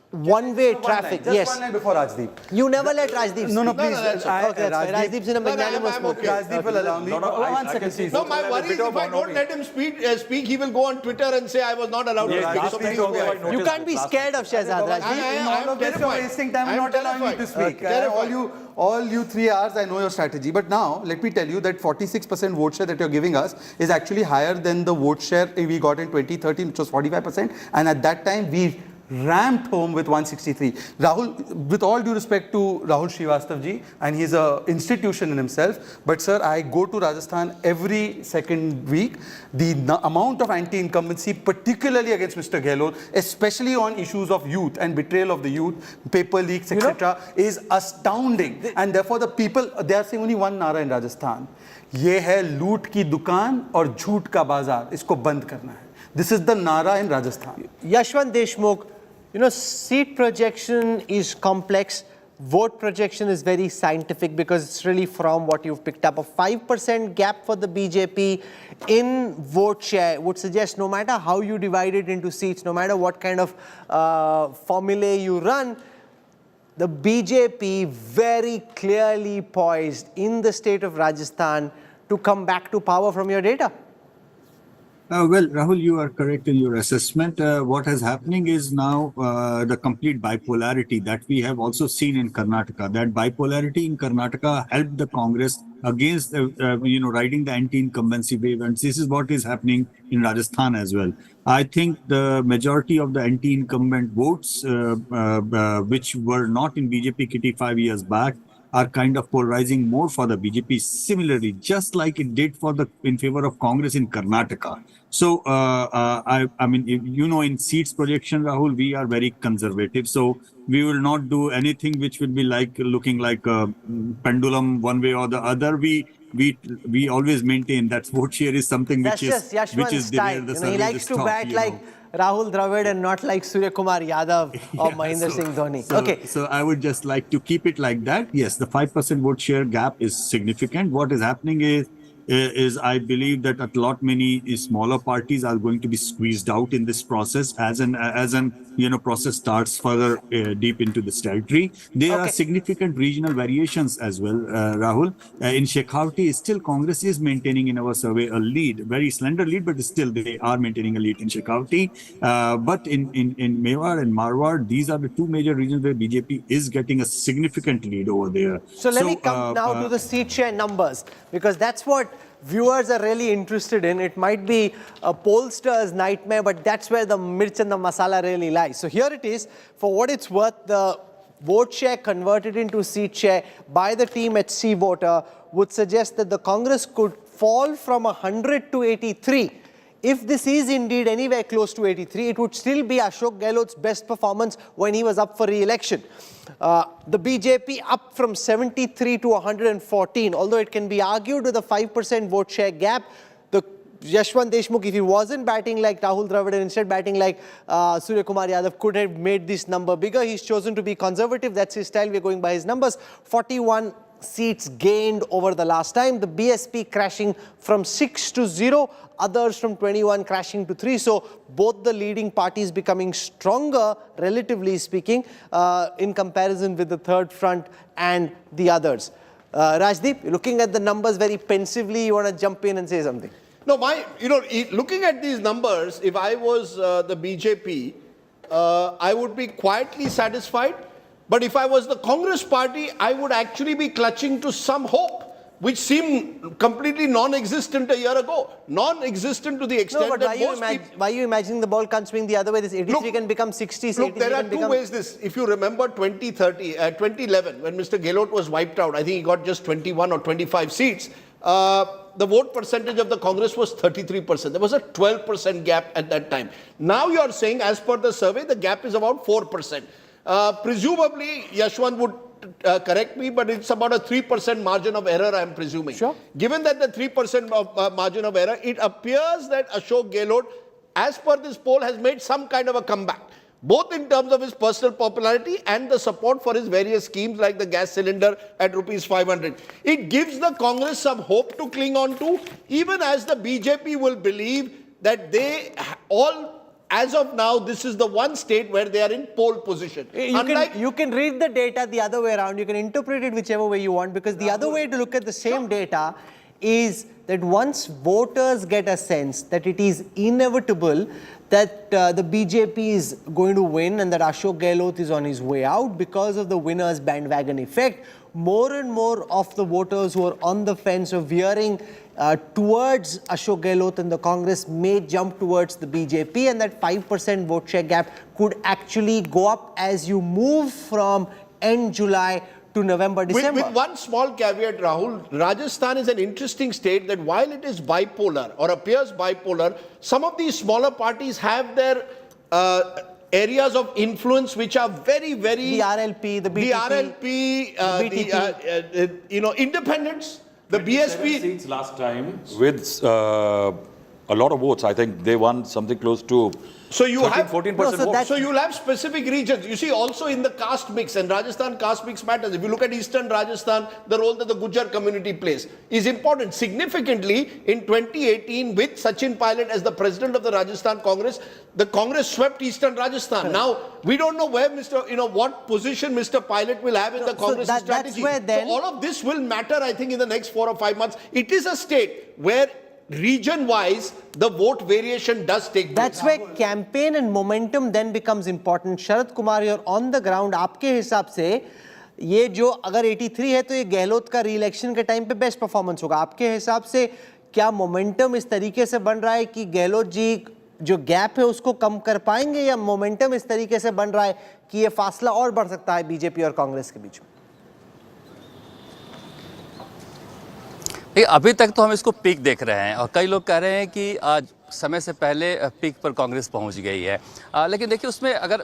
one-way traffic. Just one line before Rajdeep. You never let Rajdeep speak. No, please. Rajdeep's in a magnanimous mood. Rajdeep will allow me. One second, please. No, my worry is if I don't let him speak, he will go on Twitter and say I was not allowed to speak. You can't be scared of Shehzad Rajdeep. I am terrified. Wasting time and not allowing me to speak. All you 3 hours, I know your strategy. But now, let me tell you that 46% vote share that you're giving us is actually higher than the vote share we got in 2013, which was 45%. And at that time, we ramped home with 163. Rahul, with all due respect to Rahul Srivastav ji, and he's an institution in himself, but sir, I go to Rajasthan every second week. The amount of anti-incumbency, particularly against Mr. Gehlot, especially on issues of youth and betrayal of the youth, paper leaks, etc., is astounding. And therefore the people, they are saying only one nara in Rajasthan. ये है लूट की दुकान और झूठ का बाजार, इसको बंद करना है. This is the nara in Rajasthan. Yashwant Deshmukh, seat projection is complex. Vote projection is very scientific because it's really from what you've picked up. A 5% gap for the BJP in vote share would suggest no matter how you divide it into seats, no matter what kind of formulae you run, the BJP very clearly poised in the state of Rajasthan to come back to power from your data. Well, Rahul, you are correct in your assessment. What is happening is now the complete bipolarity that we have also seen in Karnataka. That bipolarity in Karnataka helped the Congress against, riding the anti-incumbency wave. And this is what is happening in Rajasthan as well. I think the majority of the anti-incumbent votes, which were not in BJP kitty 5 years back, are kind of polarizing more for the BJP similarly, just like it did in favor of Congress in Karnataka. So, I mean, in seats projection, Rahul, we are very conservative. So we will not do anything which will be looking like a pendulum one way or the other. We always maintain that vote share is something That's just Yashwant's style. He likes to bat like Rahul Dravid and not like Surya Kumar Yadav or Mahendra Singh Dhoni. So I would just like to keep it like that. Yes, the 5% vote share gap is significant. What is happening is I believe that a lot many smaller parties are going to be squeezed out in this process as an process starts further deep into this territory. There are significant regional variations as well, Rahul. In Shekhawati, still Congress is maintaining in our survey a lead, very slender lead, but still they are maintaining a lead in Shekhawati. But in Mewar and Marwar, these are the two major regions where BJP is getting a significant lead over there. So let me come now to the seat share numbers, because that's what viewers are really interested in. It might be a pollster's nightmare, but that's where the mirch and the masala really lies. So here it is. For what it's worth, the vote share converted into seat share by the team at C Voter would suggest that the Congress could fall from 100 to 83. If this is indeed anywhere close to 83, it would still be Ashok Gehlot's best performance when he was up for re-election. The BJP up from 73 to 114, although it can be argued with a 5% vote share gap. The Yashwant Deshmukh, if he wasn't batting like Rahul Dravid and instead batting like Surya Kumar Yadav, could have made this number bigger. He's chosen to be conservative. That's his style. We're going by his numbers. 41 seats gained over the last time. The BSP crashing from 6 to 0, others from 21 crashing to 3. So both the leading parties becoming stronger, relatively speaking, in comparison with the third front and the others. Rajdeep, looking at the numbers very pensively, you want to jump in and say something? No, looking at these numbers, if I was the BJP, I would be quietly satisfied. But if I was the Congress party, I would actually be clutching to some hope, which seemed completely non-existent a year ago. Non-existent to the extent that why are you imagining the ball can't swing the other way? This 83 can become 60. Look, there are two ways this. If you remember 2011, when Mr. Gehlot was wiped out, I think he got just 21 or 25 seats. The vote percentage of the Congress was 33%. There was a 12% gap at that time. Now you are saying, as per the survey, the gap is about 4%. Presumably, Yashwant would correct me, but it's about a 3% margin of error, I am presuming. Sure. Given that the 3% of margin of error, it appears that Ashok Gehlot, as per this poll, has made some kind of a comeback, both in terms of his personal popularity and the support for his various schemes like the gas cylinder at rupees 500. It gives the Congress some hope to cling on to, even as the BJP will believe that they all, as of now, this is the one state where they are in pole position. You can read the data the other way around. You can interpret it whichever way you want, because the other way to look at the same data is that once voters get a sense that it is inevitable that the BJP is going to win and that Ashok Gehlot is on his way out because of the winner's bandwagon effect, more and more of the voters who are on the fence or veering towards Ashok Gehlot and the Congress may jump towards the BJP, and that 5% vote share gap could actually go up as you move from end July to November, December. With one small caveat, Rahul, Rajasthan is an interesting state that while it is bipolar or appears bipolar, some of these smaller parties have their areas of influence which are very, very... The RLP, the BTP, the independents. The BSP seats last time with a lot of votes. I think they won something close to 14% votes. So you'll have specific regions. You see, also in the caste mix, and Rajasthan caste mix matters. If you look at Eastern Rajasthan, the role that the Gujar community plays is important. Significantly, in 2018, with Sachin Pilot as the president of the Rajasthan Congress, the Congress swept Eastern Rajasthan. Now, we don't know where what position Mr. Pilot will have in the Congress strategy. So all of this will matter, I think, in the next 4 or 5 months. It is a state where region-wise, the vote variation does take place. That's where campaign and momentum then becomes important. Sharad Kumar, you're on the ground. आपके हिसाब से ये जो अगर 83 है तो ये गहलोत का री-इलेक्शन के टाइम पे बेस्ट परफॉर्मेंस होगा. आपके हिसाब से क्या मोमेंटम इस तरीके से बन रहा है कि गहलोत जी जो गैप है उसको कम कर पाएंगे, या मोमेंटम इस तरीके से बन रहा है कि ये फासला और बढ़ सकता है बीजेपी और कांग्रेस के बीच में? अभी तक तो हम इसको पीक देख रहे हैं और कई लोग कह रहे हैं कि समय से पहले पीक पर कांग्रेस पहुंच गई है। लेकिन देखिए उसमें अगर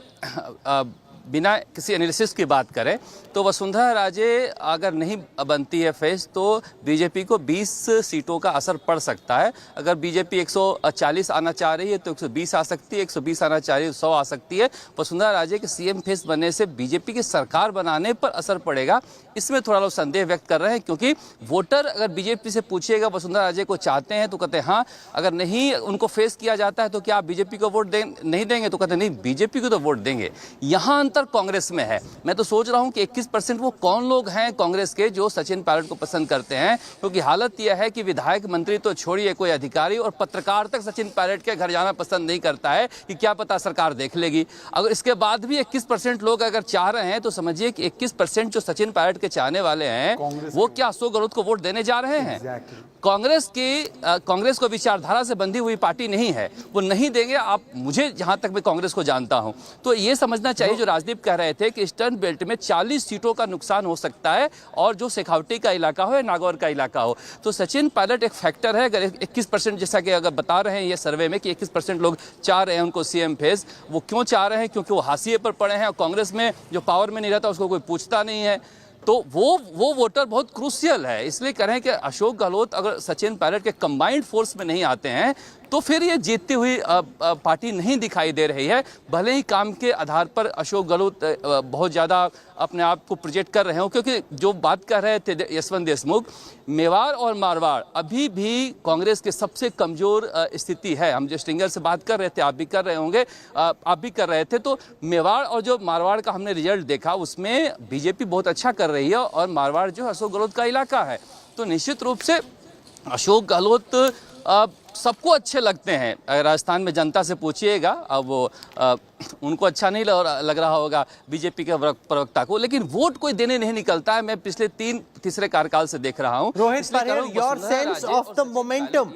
बिना किसी एनालिसिस की बात करें तो वसुंधरा राजे अगर नहीं बनती है फेस तो बीजेपी को 20 सीटों का असर पड़ सकता है। अगर बीजेपी 140 आना चाह रही है तो 120 आ सकती है, 120 आना चाह रही है तो 100 आ सकती है। वसुंधरा राजे के सीएम फेस बनने से बीजेपी की सरकार बनाने पर असर पड़ेगा, इसमें थोड़ा लोग संदेह व्यक्त कर रहे हैं, क्योंकि वोटर अगर बीजेपी से पूछिएगा वसुंधरा राजे को चाहते हैं तो कहते हैं हाँ, अगर नहीं उनको फेस किया जाता है तो क्या आप बीजेपी को वोट नहीं देंगे, तो कहते हैं नहीं, बीजेपी को तो वोट देंगे। यहाँ अंतर कांग्रेस में है। मैं तो सोच रहा हूँ कि 21% वो कौन लोग हैं कांग्रेस के जो सचिन पायलट को पसंद करते हैं, क्योंकि हालत यह है कि विधायक मंत्री तो छोड़िए, कोई अधिकारी और पत्रकार तक सचिन पायलट के घर जाना पसंद नहीं करता है कि क्या पता सरकार देख लेगी। अगर इसके बाद भी 21% लोग अगर चाह रहे हैं तो समझिए कि 21% जो सचिन पायलट के चाहने वाले हैं वो क्या अशोक गहलोत को वोट देने जा रहे हैं। कांग्रेस को विचारधारा से बंधी हुई पार्टी नहीं है, वो नहीं देंगे। आप मुझे जहां तक मैं कांग्रेस को जानता हूं तो ये समझना चाहिए जो राजदीप कह रहे थे कि ईस्टर्न बेल्ट में 40 सीटों का नुकसान हो सकता है, और जो शेखावटी का इलाका हो या नागौर का इलाका हो, तो सचिन पायलट एक फैक्टर है। अगर 21% जैसा कि अगर बता रहे हैं ये सर्वे में कि 21% लोग चाह रहे हैं उनको सीएम फेस, वो क्यों चाह रहे हैं? क्योंकि वो हाशिए पर पड़े हैं और कांग्रेस में जो पावर में नहीं रहता उसको कोई पूछता नहीं है, तो वो वोटर बहुत क्रूशियल है। इसलिए कह रहे हैं कि अशोक गहलोत अगर सचिन पायलट के कंबाइंड फोर्स में नहीं आते हैं तो फिर ये जीतती हुई पार्टी नहीं दिखाई दे रही है। भले ही काम के आधार पर अशोक गहलोत बहुत ज़्यादा अपने आप को प्रोजेक्ट कर रहे हो, क्योंकि जो बात कर रहे थे यशवंत देशमुख, मेवाड़ और मारवाड़ अभी भी कांग्रेस के सबसे कमज़ोर स्थिति है। हम जो स्टिंगर से बात कर रहे थे, आप भी कर रहे होंगे, आप भी कर रहे थे, तो मेवाड़ और जो मारवाड़ का हमने रिजल्ट देखा उसमें बीजेपी बहुत अच्छा कर रही है और मारवाड़ जो अशोक गहलोत का इलाका है। तो निश्चित रूप से अशोक गहलोत सबको अच्छे लगते हैं। राजस्थान में जनता से पूछिएगा, अब वो उनको अच्छा नहीं लग रहा होगा बीजेपी के प्रवक्ता को, लेकिन वोट कोई देने नहीं निकलता है। मैं पिछले तीसरे कार्यकाल से देख रहा हूँ। रोहित परेर, your sense of the momentum,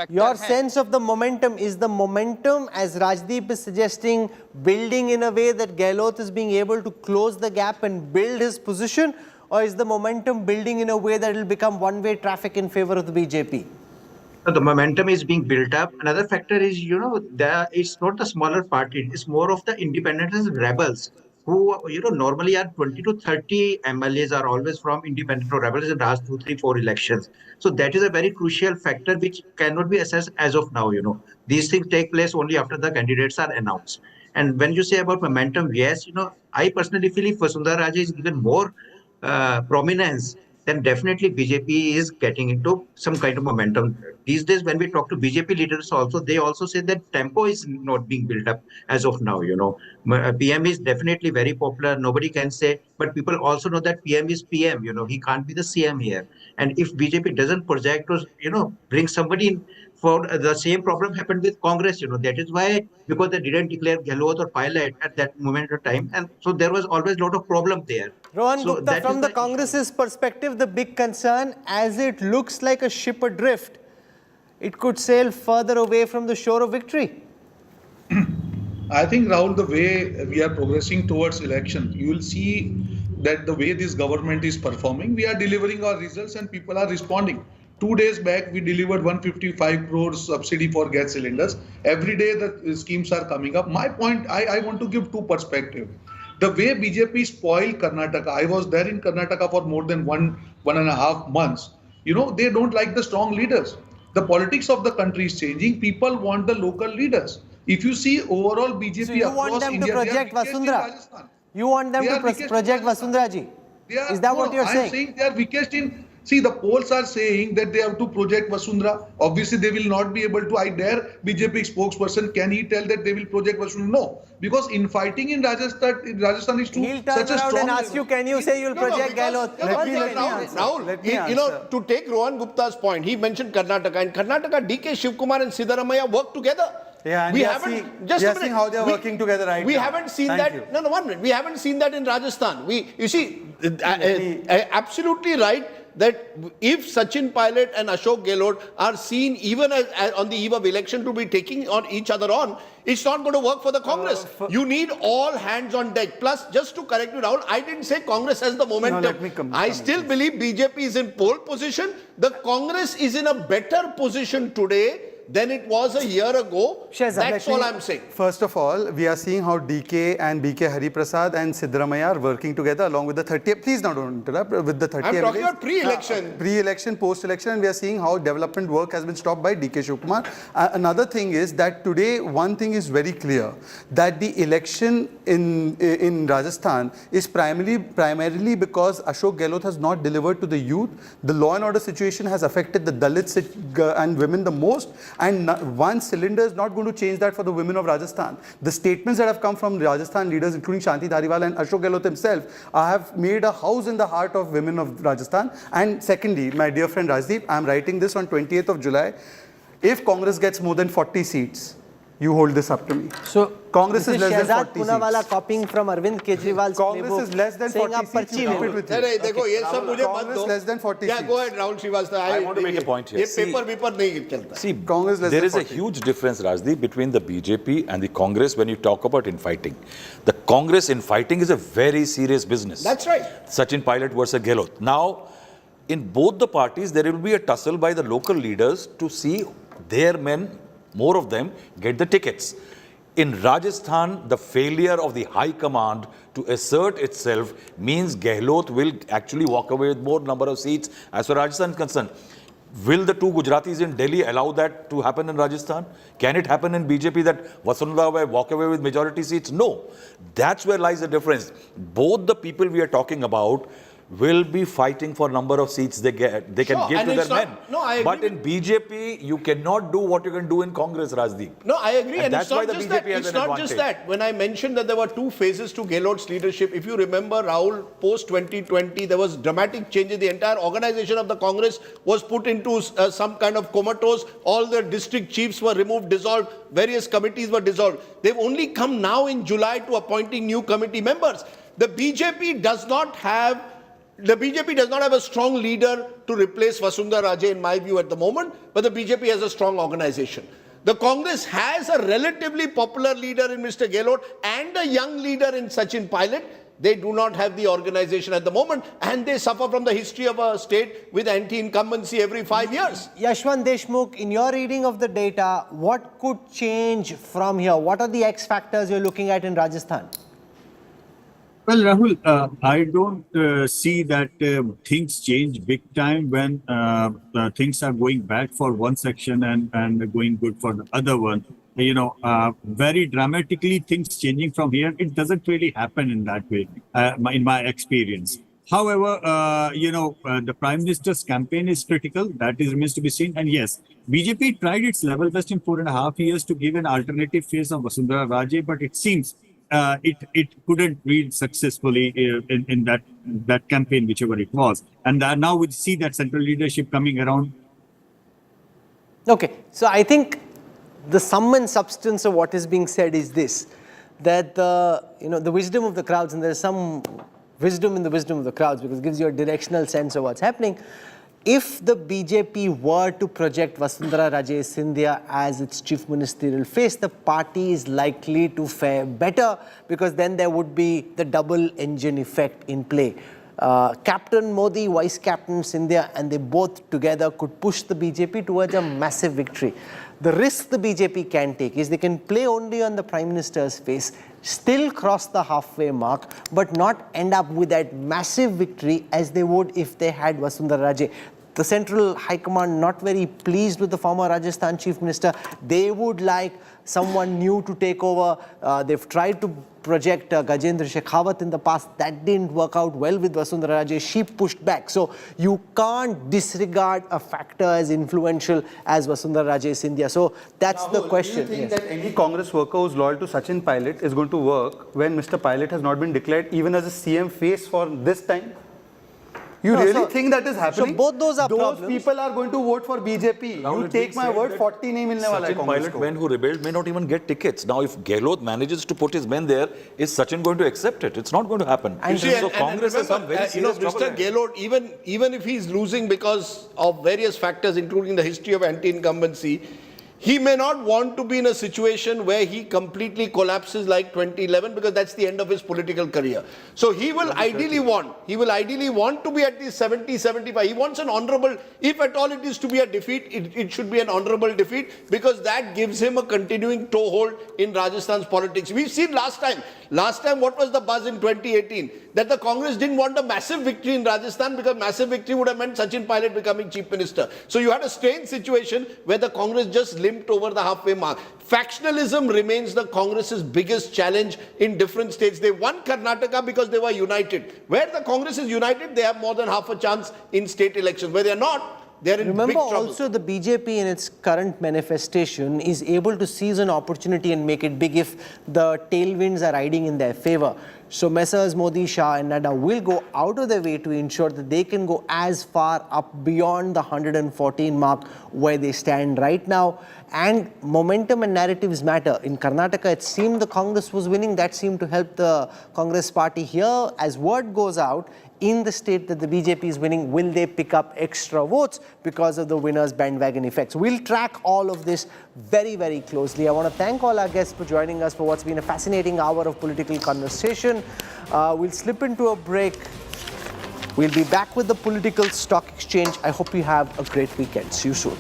your sense of the momentum, is the momentum, as Rajdeep is suggesting, building in a way that Gehlot is being able to close the gap and build his position, or is the momentum building in a way that it will become one-way traffic in favor of the BJP? So the momentum is being built up. Another factor is, it's not the smaller party. It's more of the independents and rebels who, normally are 20 to 30 MLAs are always from independent or rebels in the last 2, 3, 4 elections. So that is a very crucial factor which cannot be assessed as of now. These things take place only after the candidates are announced. And when you say about momentum, yes, I personally feel if Vasundhara Raje is given more prominence, then definitely BJP is getting into some kind of momentum. These days, when we talk to BJP leaders also, they also say that tempo is not being built up as of now. PM is definitely very popular. Nobody can say, but people also know that PM is PM. He can't be the CM here. And if BJP doesn't project or, bring somebody in, for the same problem happened with Congress, that is why, because they didn't declare Gehlot or Pilot at that moment of time. And so there was always a lot of problem there. Rohan Gupta, from the Congress's perspective, the big concern, as it looks like a ship adrift, it could sail further away from the shore of victory. I think, Rahul, the way we are progressing towards election, you will see that the way this government is performing, we are delivering our results and people are responding. 2 days back, we delivered 155 crores subsidy for gas cylinders. Every day the schemes are coming up. My point, I want to give two perspectives. The way BJP spoiled Karnataka, I was there in Karnataka for more than one and a half months. They don't like the strong leaders. The politics of the country is changing. People want the local leaders. If you see overall BJP So you across want them India, to project Vasundhara? You want them to project Vasundhara ji? Is that what you're saying? I'm saying they are weakest in. See, the polls are saying that they have to project Vasundhara. Obviously, they will not be able to. I dare BJP spokesperson, can he tell that they will project Vasundhara? No, because infighting in Rajasthan is too He'll turn such a around strong and ask you, can you say you'll project Gehlot? Rahul, to take Rohan Gupta's point, he mentioned Karnataka. In Karnataka, DK Shivkumar and Siddaramaiah work together. Yeah, and we haven't just seeing how they are working together right now. We haven't seen that. No, 1 minute. We haven't seen that in Rajasthan. You see, absolutely right. that if Sachin Pilot and Ashok Gehlot are seen even as on the eve of election to be taking on each other on, it's not going to work for the Congress. You need all hands on deck. Plus, just to correct you, Rahul, I didn't say Congress has the momentum. I still believe BJP is in pole position. The Congress is in a better position today than it was a year ago. That's all I'm saying. First of all, we are seeing how DK and BK Hariprasad and Siddaramaiah are working together along with the 30. Please now don't interrupt. With the 30. I'm talking about pre-election. Pre-election, post-election, and we are seeing how development work has been stopped by DK Shivkumar. Another thing is that today, one thing is very clear, that the election in Rajasthan is primarily because Ashok Gehlot has not delivered to the youth. The law and order situation has affected the Dalits and women the most. And one cylinder is not going to change that for the women of Rajasthan. The statements that have come from Rajasthan leaders, including Shanti Dhariwal and Ashok Gehlot himself, have made a house in the heart of women of Rajasthan. And secondly, my dear friend Rajdeep, I am writing this on 28th of July. If Congress gets more than 40 seats, you hold this up to me. So Congress is less than 40 Punawala seats. copying from Arvind Kejriwal's Congress playbook, is less than 40 seats. Congress less than 40 seats. Yeah, go ahead, Rahul Srivastava. I want to make a point here. See, Congress less there than is a 40. huge difference, Rajdeep, between the BJP and the Congress when you talk about infighting. The Congress infighting is a very serious business. That's right. Sachin Pilot versus Gehlot. Now, in both the parties, there will be a tussle by the local leaders to see their men, more of them, get the tickets. In Rajasthan, the failure of the High Command to assert itself means Gehlot will actually walk away with more number of seats as far as Rajasthan is concerned. Will the two Gujaratis in Delhi allow that to happen in Rajasthan? Can it happen in BJP that Vasundhara will walk away with majority seats? No. That's where lies the difference. Both the people we are talking about will be fighting for number of seats they get. They can give to their men. No, I agree. But in BJP, you cannot do what you can do in Congress, Rajdeep. No, I agree. And that's why the BJP has it's an not just that. When I mentioned that there were two phases to Gehlot's leadership, if you remember, Rahul, post-2020, there was dramatic change in the entire organization of the Congress was put into some kind of comatose. All the district chiefs were removed, dissolved. Various committees were dissolved. They've only come now in July to appointing new committee members. The BJP does not have a strong leader to replace Vasundhara Raje, in my view, at the moment, but the BJP has a strong organization. The Congress has a relatively popular leader in Mr. Gehlot and a young leader in Sachin Pilot. They do not have the organization at the moment, and they suffer from the history of a state with anti-incumbency every 5 years. Yashwant Deshmukh, in your reading of the data, what could change from here? What are the X factors you're looking at in Rajasthan? Well, Rahul, I don't see that things change big time when things are going bad for one section and going good for the other one. You know, very dramatically things changing from here, it doesn't really happen in that way, in my experience. However, the Prime Minister's campaign is critical. That remains to be seen. And yes, BJP tried its level best in 4.5 years to give an alternative face of Vasundhara Raje, but it seems it couldn't read successfully in that campaign, whichever it was. And now we see that central leadership coming around. Okay, so I think the sum and substance of what is being said is this, that the wisdom of the crowds, and there is some wisdom in the wisdom of the crowds because it gives you a directional sense of what's happening. If the BJP were to project Vasundhara Raje Scindia as its chief ministerial face, the party is likely to fare better because then there would be the double engine effect in play. Captain Modi, Vice Captain Scindia, and they both together could push the BJP towards a massive victory. The risk the BJP can take is they can play only on the Prime Minister's face, still cross the halfway mark, but not end up with that massive victory as they would if they had Vasundhara Raje. The Central High Command not very pleased with the former Rajasthan Chief Minister. They would like someone new to take over. They've tried to project Gajendra Shekhawat in the past. That didn't work out well with Vasundhara Raje. She pushed back. So you can't disregard a factor as influential as Vasundhara Raje Scindia. So that's Rahul, the question. Do you think that any Congress worker who's loyal to Sachin Pilot is going to work when Mr. Pilot has not been declared even as a CM face for this time? You No, really so- think that is happening? So both those are problems. people are going to vote for BJP. Rahul, You it take being my said word, that 40 nahi milne wala hai Sachin Congress pilot ko. men who rebelled may not even get tickets. Now, if Gehlot manages to put his men there, is Sachin going to accept it? It's not going to happen. And You see, so Congress has some very serious trouble Mr. ahead. Gehlot, even if he's losing because of various factors, including the history of anti-incumbency, he may not want to be in a situation where he completely collapses like 2011, because that's the end of his political career. So he will ideally want to be at the 70, 75. He wants an honorable, if at all it is to be a defeat, it should be an honorable defeat, because that gives him a continuing toehold in Rajasthan's politics. We've seen last time what was the buzz in 2018? That the Congress didn't want a massive victory in Rajasthan, because massive victory would have meant Sachin Pilot becoming chief minister. So you had a strange situation where the Congress just limped over the halfway mark. Factionalism remains the Congress's biggest challenge in different states. They won Karnataka because they were united. Where the Congress is united, they have more than half a chance in state elections. Where they are not, they are in Remember big trouble. also the BJP in its current manifestation is able to seize an opportunity and make it big if the tailwinds are riding in their favor. So Messrs. Modi, Shah and Nadda will go out of their way to ensure that they can go as far up beyond the 114 mark where they stand right now. And momentum and narratives matter. In Karnataka, it seemed the Congress was winning. That seemed to help the Congress party here. As word goes out, in the state that the BJP is winning, will they pick up extra votes because of the winner's bandwagon effects? We'll track all of this very, very closely. I want to thank all our guests for joining us for what's been a fascinating hour of political conversation. We'll slip into a break. We'll be back with the political stock exchange. I hope you have a great weekend. See you soon.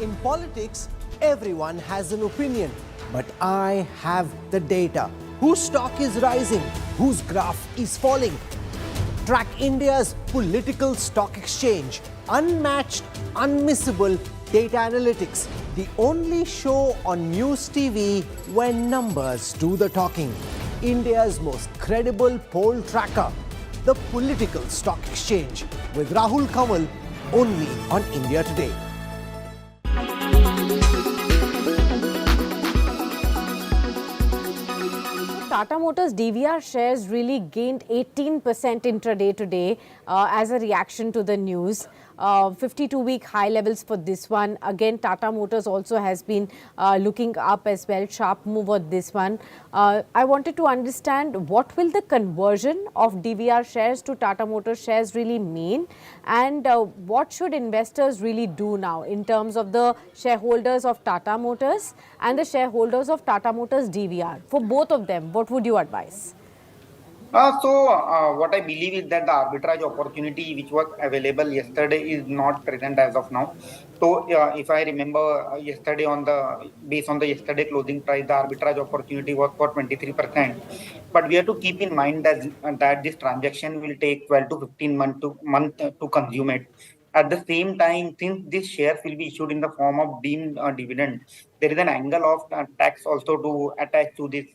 In politics, everyone has an opinion, but I have the data. Whose stock is rising? Whose graph is falling? Track India's political stock exchange. Unmatched, unmissable data analytics. The only show on News TV where numbers do the talking. India's most credible poll tracker. The political stock exchange with Rahul Kamal, only on India Today. Tata Motors DVR shares really gained 18% intraday today as a reaction to the news. 52-week high levels for this one. Again, Tata Motors also has been looking up as well. Sharp move on this one. I wanted to understand what will the conversion of DVR shares to Tata Motors shares really mean, and what should investors really do now in terms of the shareholders of Tata Motors and the shareholders of Tata Motors DVR. For both of them, what would you advise? What I believe is that the arbitrage opportunity which was available yesterday is not present as of now. So if I remember yesterday based on the yesterday closing price, the arbitrage opportunity was for 23%. But we have to keep in mind that this transaction will take 12 to 15 months to consume it. At the same time, since this shares will be issued in the form of deemed dividend, there is an angle of tax also to attach to this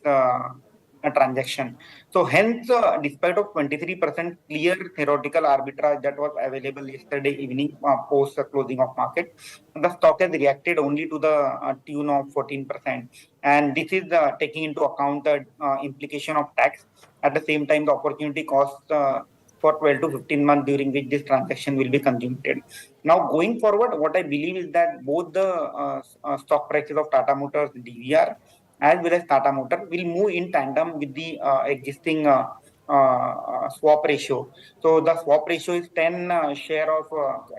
transaction. So hence, despite of 23% clear theoretical arbitrage that was available yesterday evening post the closing of market, the stock has reacted only to the tune of 14%. And this is taking into account the implication of tax. At the same time, the opportunity cost for 12 to 15 months during which this transaction will be consummated. Now, going forward, what I believe is that both the stock prices of Tata Motors DVR as well as Tata Motor will move in tandem with the existing swap ratio. So the swap ratio is 10 share of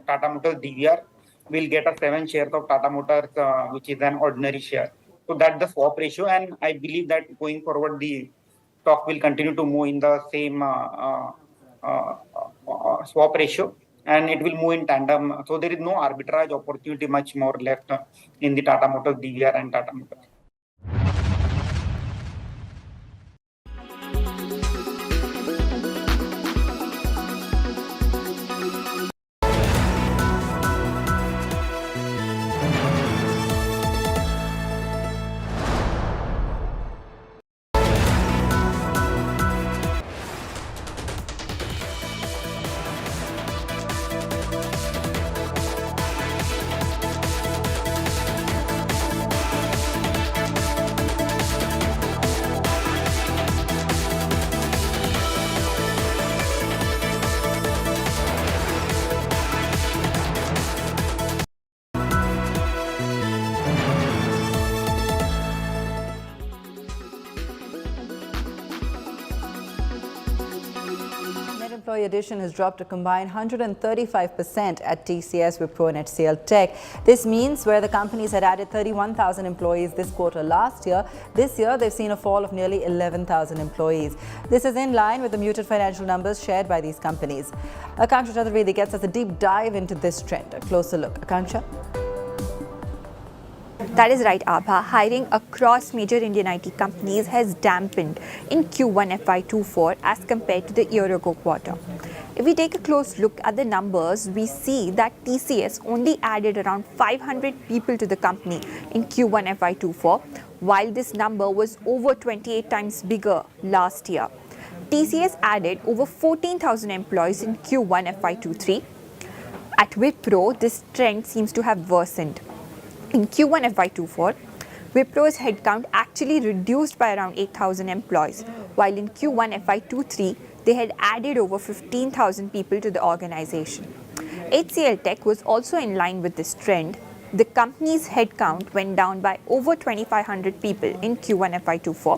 Tata Motors DVR will get a 7 shares of Tata Motors, which is an ordinary share. So that's the swap ratio, and I believe that going forward the stock will continue to move in the same swap ratio, and it will move in tandem. So there is no arbitrage opportunity much more left in the Tata Motors DVR and Tata Motors. employee addition has dropped a combined 135% at TCS, Wipro and HCL Tech. This means where the companies had added 31,000 employees this quarter last year, this year they've seen a fall of nearly 11,000 employees. This is in line with the muted financial numbers shared by these companies. Akanksha Chaturvedi gets us a deep dive into this trend. A closer look. Akanksha? That is right, Abha. Hiring across major Indian IT companies has dampened in Q1 FY24 as compared to the year-ago quarter. If we take a close look at the numbers, we see that TCS only added around 500 people to the company in Q1 FY24, while this number was over 28 times bigger last year. TCS added over 14,000 employees in Q1 FY23. At Wipro, this trend seems to have worsened. In Q1 FY24, Wipro's headcount actually reduced by around 8,000 employees, while in Q1 FY23, they had added over 15,000 people to the organization. HCL Tech was also in line with this trend. The company's headcount went down by over 2,500 people in Q1 FY24,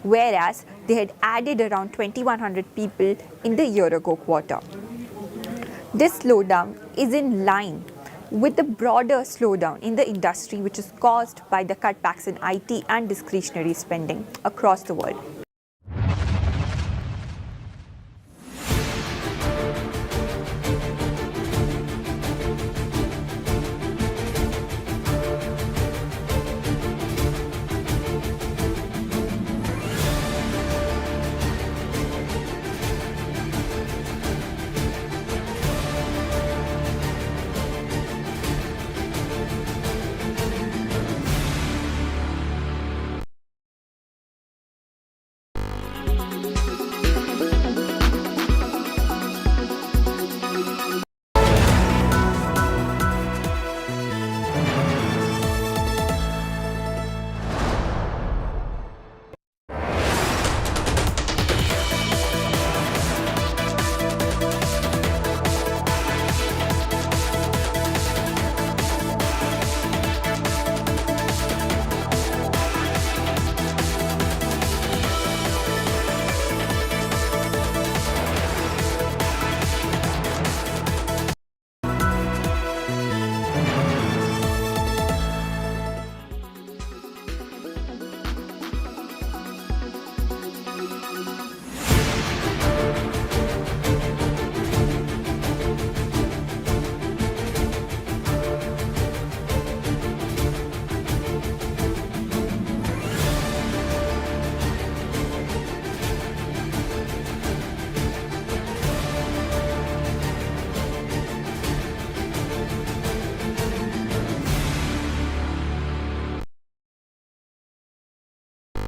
whereas they had added around 2,100 people in the year-ago quarter. This slowdown is in line with the broader slowdown in the industry, which is caused by the cutbacks in IT and discretionary spending across the world.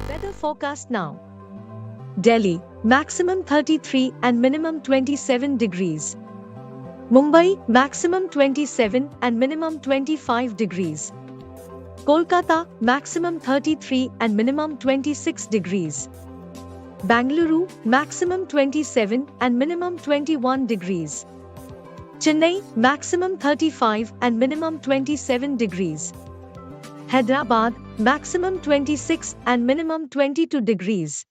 Weather forecast now. Delhi, maximum 33 and minimum 27 degrees. Mumbai, maximum 27 and minimum 25 degrees. Kolkata, maximum 33 and minimum 26 degrees. Bangalore, maximum 27 and minimum 21 degrees. Chennai, maximum 35 and minimum 27 degrees. Hyderabad, maximum 26 and minimum 22 degrees.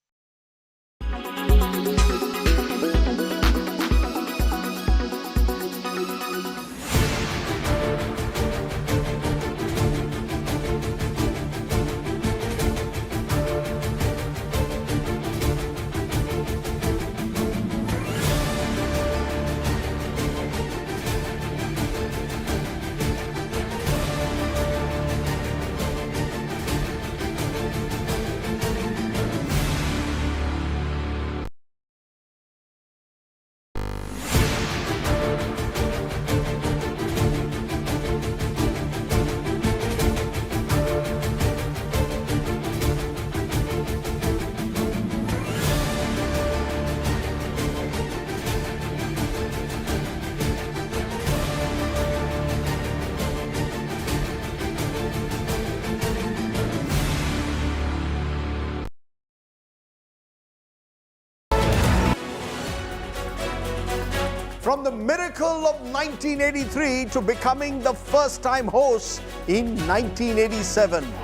From the miracle of 1983 to becoming the first-time host in 1987. Skipped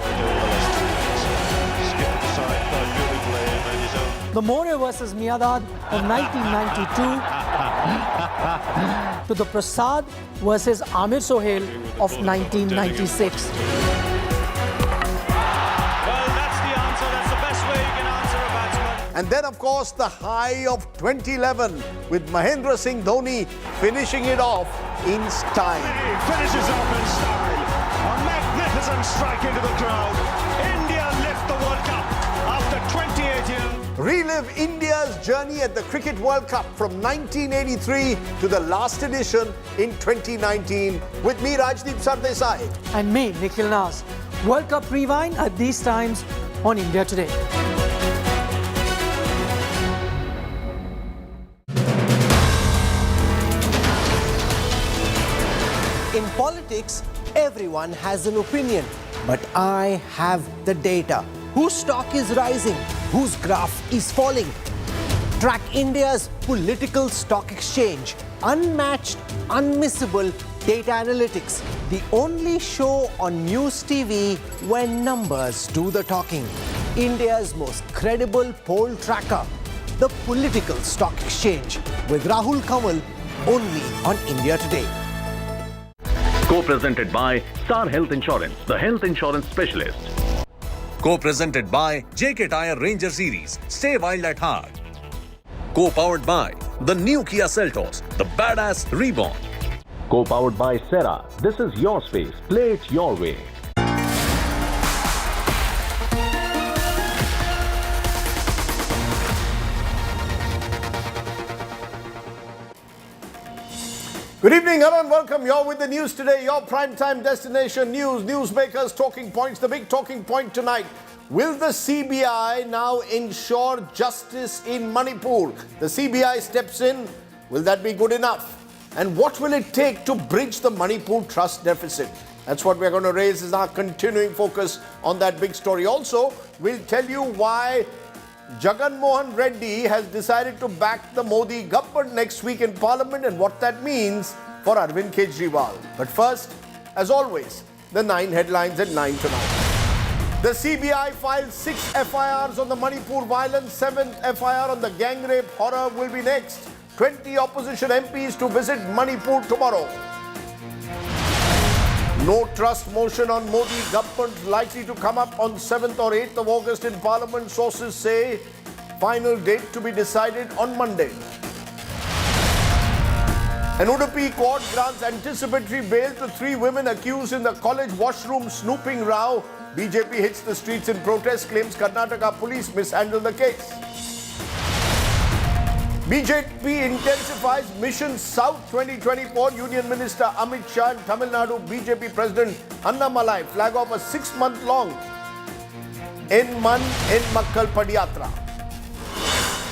aside by Billy Blaine and his own the More versus Miadad of 1992 to the Prasad versus Amir Sohail of 1996. And then, of course, the high of 2011 with Mahendra Singh Dhoni finishing it off in style. Finishes off in style. A magnificent strike into the crowd. India lift the World Cup after 28 years. Relive India's journey at the Cricket World Cup from 1983 to the last edition in 2019 with me, Rajdeep Sardesai. And me, Nikhil Nas. World Cup Rewind at these times on India Today. In politics, everyone has an opinion, but I have the data. Whose stock is rising? Whose graph is falling? Track India's political stock exchange. Unmatched, unmissable data analytics. The only show on News TV where numbers do the talking. India's most credible poll tracker. The Political Stock Exchange with Rahul Kamal only on India Today. Co-presented by Star Health Insurance, the health insurance specialist. Co-presented by JK Tyre Ranger Series, stay wild at heart. Co-powered by the new Kia Seltos, the badass reborn. Co-powered by Sera, this is your space, play it your way. Good evening, hello and welcome. You're with the news today, your primetime destination news, newsmakers, talking points. The big talking point tonight. Will the CBI now ensure justice in Manipur? The CBI steps in. Will that be good enough? And what will it take to bridge the Manipur trust deficit? That's what we're going to raise as our continuing focus on that big story. Also, we'll tell you why Jagan Mohan Reddy has decided to back the Modi government next week in Parliament and what that means for Arvind Kejriwal. But first, as always, the 9 headlines at 9 tonight. The CBI filed 6 FIRs on the Manipur violence, 7th FIR on the gang rape horror will be next. 20 opposition MPs to visit Manipur tomorrow. No trust motion on Modi government likely to come up on 7th or 8th of August in Parliament. Sources say final date to be decided on Monday. An Udupi court grants anticipatory bail to 3 women accused in the college washroom snooping row. BJP hits the streets in protest, claims Karnataka police mishandled the case. BJP intensifies Mission South 2024. Union Minister Amit Shah and Tamil Nadu BJP President Annamalai flag off a 6-month-long En Makkal Padiyatra.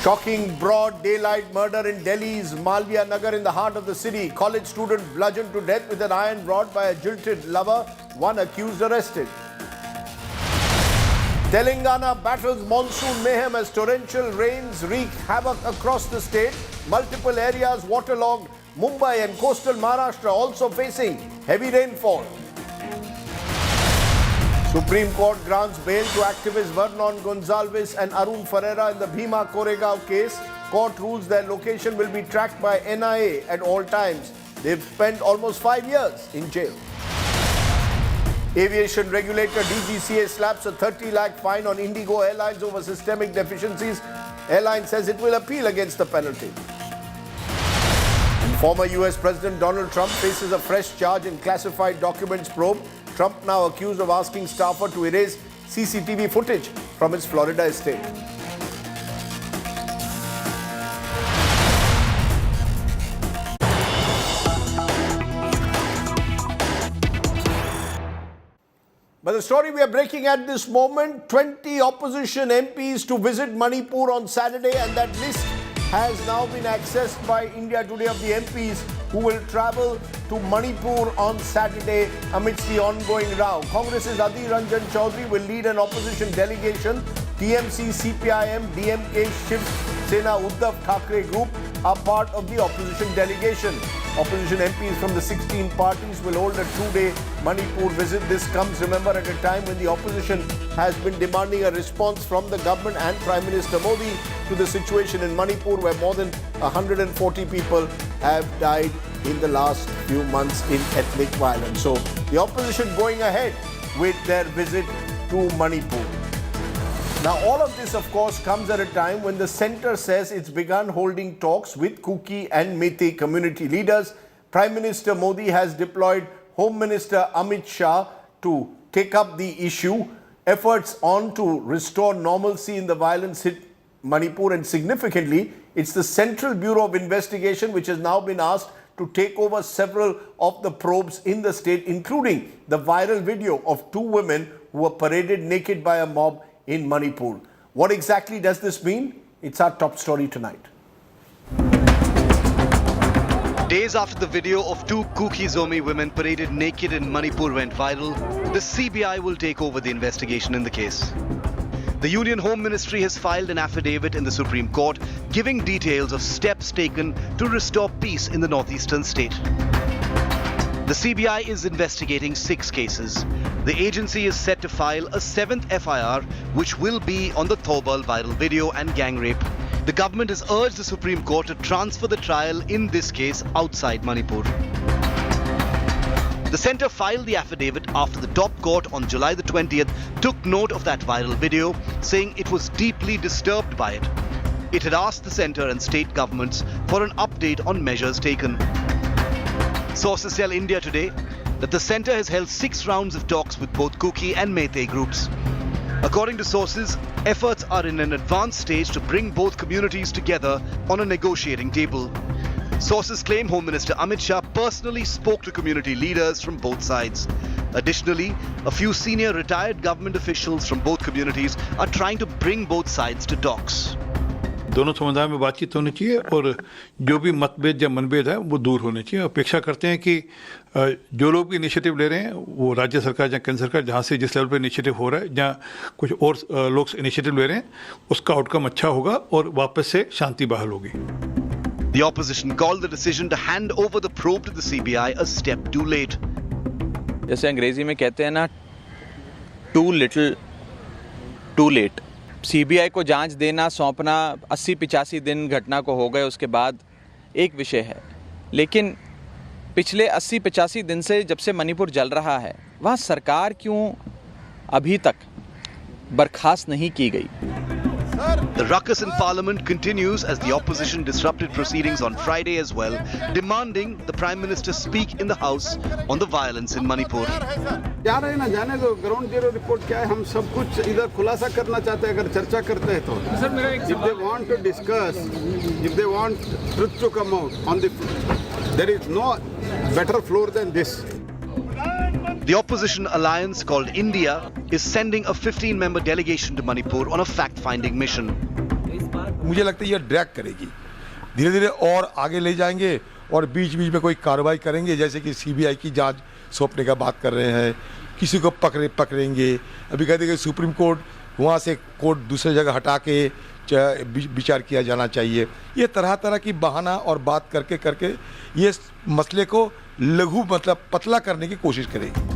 Shocking broad daylight murder in Delhi's Malviya Nagar in the heart of the city. College student bludgeoned to death with an iron rod by a jilted lover. 1 accused arrested. Telangana battles monsoon mayhem as torrential rains wreak havoc across the state. Multiple areas waterlogged. Mumbai and coastal Maharashtra also facing heavy rainfall. Supreme Court grants bail to activists Vernon Gonzalez and Arun Ferreira in the Bhima Koregaon case. Court rules their location will be tracked by NIA at all times. They've spent almost 5 years in jail. Aviation regulator DGCA slaps a 30 lakh fine on Indigo Airlines over systemic deficiencies. Airline says it will appeal against the penalty. And former US President Donald Trump faces a fresh charge in classified documents probe. Trump now accused of asking staffer to erase CCTV footage from his Florida estate. But the story we are breaking at this moment, 20 opposition MPs to visit Manipur on Saturday, and that list has now been accessed by India Today of the MPs who will travel to Manipur on Saturday amidst the ongoing row. Congress's Adhir Ranjan Chaudhary will lead an opposition delegation. TMC, CPIM, DMK, Shiv Sena Uddhav Thackeray group are part of the opposition delegation. Opposition MPs from the 16 parties will hold a 2-day Manipur visit. This comes, remember, at a time when the opposition has been demanding a response from the government and Prime Minister Modi to the situation in Manipur, where more than 140 people have died in the last few months in ethnic violence. So the opposition going ahead with their visit to Manipur. Now, all of this, of course, comes at a time when the centre says it's begun holding talks with Kuki and Meitei community leaders. Prime Minister Modi has deployed Home Minister Amit Shah to take up the issue. Efforts on to restore normalcy in the violence hit Manipur, and significantly, it's the Central Bureau of Investigation which has now been asked to take over several of the probes in the state, including the viral video of two women who were paraded naked by a mob in Manipur. What exactly does this mean? It's our top story tonight. Days after the video of two Kuki Zomi women paraded naked in Manipur went viral, the CBI will take over the investigation in the case. The Union Home Ministry has filed an affidavit in the Supreme Court giving details of steps taken to restore peace in the northeastern state. The CBI is investigating 6 cases. The agency is set to file a 7th FIR, which will be on the Thobal viral video and gang rape. The government has urged the Supreme Court to transfer the trial in this case outside Manipur. The centre filed the affidavit after the top court on July the 20th took note of that viral video, saying it was deeply disturbed by it. It had asked the centre and state governments for an update on measures taken. Sources tell India Today that the centre has held 6 rounds of talks with both Kuki and Meitei groups. According to sources, efforts are in an advanced stage to bring both communities together on a negotiating table. Sources claim Home Minister Amit Shah personally spoke to community leaders from both sides. Additionally, a few senior retired government officials from both communities are trying to bring both sides to talks. दोनों समुदाय में बातचीत होनी चाहिए और जो भी मतभेद या मनभेद है वो दूर होने चाहिए। अपेक्षा करते हैं कि जो लोग भी इनिशिएटिव ले रहे हैं वो राज्य सरकार या केंद्र सरकार जहां से जिस लेवल पे इनिशिएटिव हो रहा है या कुछ और लोग इनिशिएटिव ले रहे हैं उसका आउटकम अच्छा होगा और वापस से शांति बहाल होगी। The opposition called the decision to hand over the probe to the CBI a step too late. जैसे अंग्रेजी में कहते हैं ना, too little, too late. CBI को जांच देना, सौंपना 80-85 दिन घटना को हो गए उसके बाद एक विषय है, लेकिन पिछले 80-85 दिन से जब से मणिपुर जल रहा है वहाँ सरकार क्यों अभी तक बर्खास्त नहीं की गई? The ruckus in Parliament continues as the opposition disrupted proceedings on Friday as well, demanding the Prime Minister speak in the House on the violence in Manipur. जा रहे ना जाने दो, ग्राउंड जीरो रिपोर्ट क्या है, हम सब कुछ इधर खुलासा करना चाहते हैं, अगर चर्चा करते हैं तो। If they want to discuss, if they want truth to come out on the, there is no better floor than this. The opposition alliance called India is sending a 15-member delegation to Manipur on a fact-finding mission. मुझे लगता है ये drag करेगी, धीरे-धीरे और आगे ले जाएंगे और बीच-बीच में कोई कार्रवाई करेंगे, जैसे कि सीबीआई की जांच सौंपने का बात कर रहे हैं, किसी को पकड़ेंगे। अभी कहते हैं कि सुप्रीम कोर्ट वहाँ से कोर्ट दूसरी जगह हटा के विचार किया जाना चाहिए। ये तरह-तरह की बहाना और बात करके ये मसले को लघु मतलब पतला करने की कोशिश करेगी।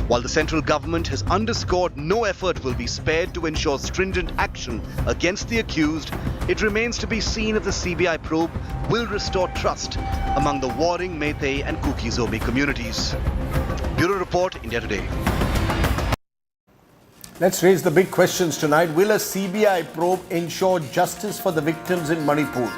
While the central government has underscored no effort will be spared to ensure stringent action against the accused, it remains to be seen if the CBI probe will restore trust among the warring Meitei and Kuki Zomi communities. Bureau Report, India Today. Let's raise the big questions tonight. Will a CBI probe ensure justice for the victims in Manipur?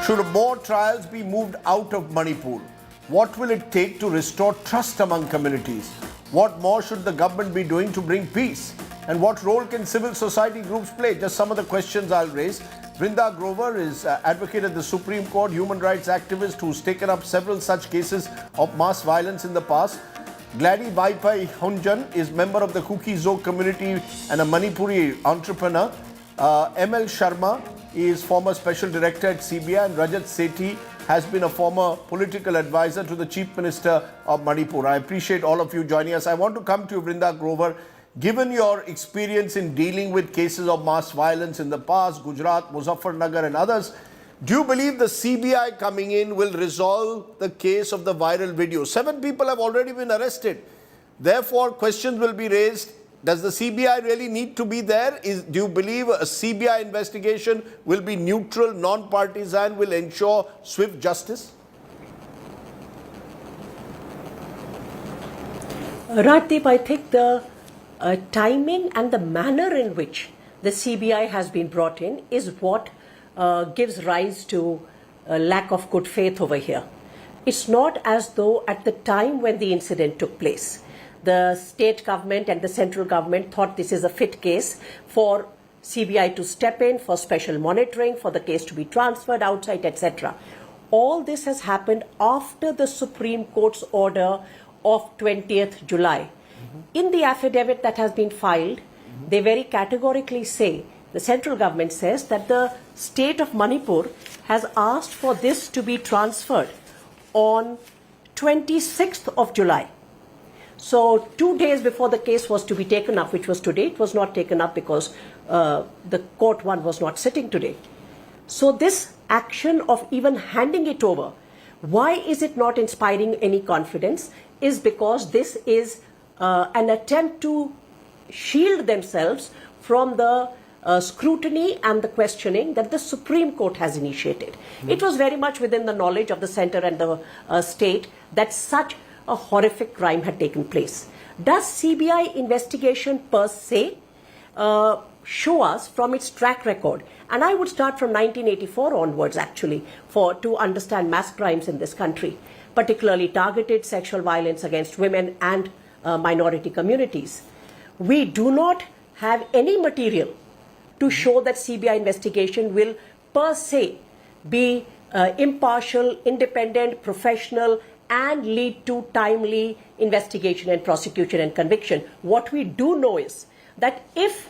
Should more trials be moved out of Manipur? What will it take to restore trust among communities? What more should the government be doing to bring peace? And what role can civil society groups play? Just some of the questions I'll raise. Vrinda Grover is advocate at the Supreme Court, human rights activist who's taken up several such cases of mass violence in the past. Gladi Vaipai Hunjan is member of the Kuki Zo community and a Manipuri entrepreneur. ML Sharma is former special director at CBI, and Rajat Sethi has been a former political advisor to the Chief Minister of Manipur. I appreciate all of you joining us. I want to come to you, Vrinda Grover. Given your experience in dealing with cases of mass violence in the past, Gujarat, Muzaffarnagar and others, do you believe the CBI coming in will resolve the case of the viral video? 7 people have already been arrested. Therefore, questions will be raised. Does the CBI really need to be there? Do you believe a CBI investigation will be neutral, non-partisan, will ensure swift justice? Rajdeep, I think the timing and the manner in which the CBI has been brought in is what gives rise to a lack of good faith over here. It's not as though at the time when the incident took place, the state government and the central government thought this is a fit case for CBI to step in, for special monitoring, for the case to be transferred outside, etc. All this has happened after the Supreme Court's order of 20th July. In the affidavit that has been filed, they very categorically say, the central government says that the state of Manipur has asked for this to be transferred on 26th of July. So 2 days before the case was to be taken up, which was today, it was not taken up because the court one was not sitting today. So this action of even handing it over, why is it not inspiring any confidence, is because this is an attempt to shield themselves from the scrutiny and the questioning that the Supreme Court has initiated. It was very much within the knowledge of the centre and the state that such a horrific crime had taken place. Does CBI investigation per se show us from its track record? And I would start from 1984 onwards actually to understand mass crimes in this country, particularly targeted sexual violence against women and minority communities. We do not have any material to show that CBI investigation will per se be impartial, independent, professional, and lead to timely investigation and prosecution and conviction. What we do know is that if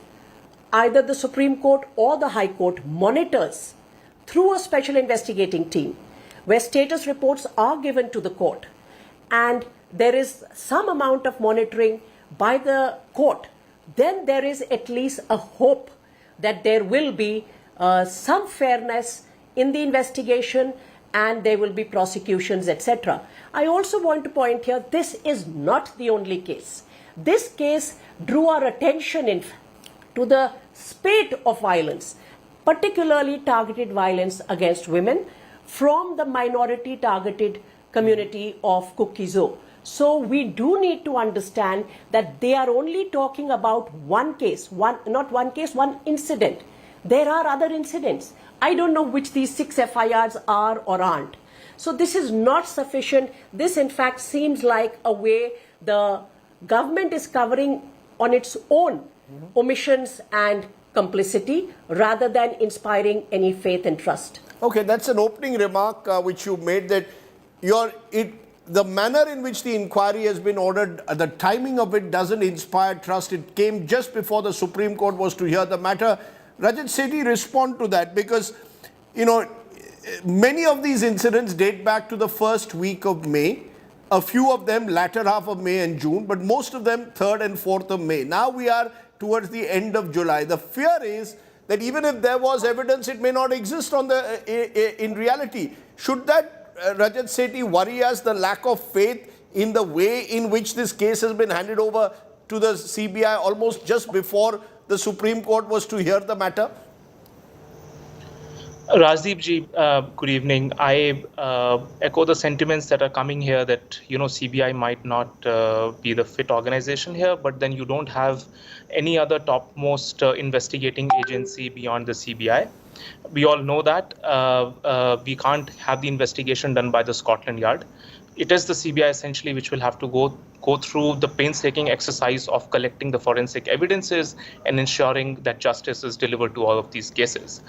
either the Supreme Court or the High Court monitors through a special investigating team, where status reports are given to the court, and there is some amount of monitoring by the court, then there is at least a hope that there will be some fairness in the investigation and there will be prosecutions, etc. I also want to point here, this is not the only case. This case drew our attention to the spate of violence, particularly targeted violence against women from the minority targeted community of Kuki-Zo. So we do need to understand that they are only talking about one case, one incident. There are other incidents. I don't know which these 6 FIRs are or aren't. So this is not sufficient. This in fact seems like a way the government is covering on its own omissions and complicity rather than inspiring any faith and trust. Okay, that's an opening remark which you made, that the manner in which the inquiry has been ordered, the timing of it doesn't inspire trust. It came just before the Supreme Court was to hear the matter. Rajat Sethi, respond to that, because, you know, many of these incidents date back to the first week of May, a few of them latter half of May and June, but most of them 3rd and 4th of May. Now we are towards the end of July. The fear is that even if there was evidence, it may not exist in reality. Should that, Rajat Sethi, worry us, the lack of faith in the way in which this case has been handed over to the CBI almost just before the Supreme Court was to hear the matter? Rajdeep ji, good evening. I echo the sentiments that are coming here that, you know, CBI might not be the fit organization here, but then you don't have any other topmost investigating agency beyond the CBI. We all know that we can't have the investigation done by the Scotland Yard. It is the CBI essentially which will have to go through the painstaking exercise of collecting the forensic evidences and ensuring that justice is delivered to all of these cases.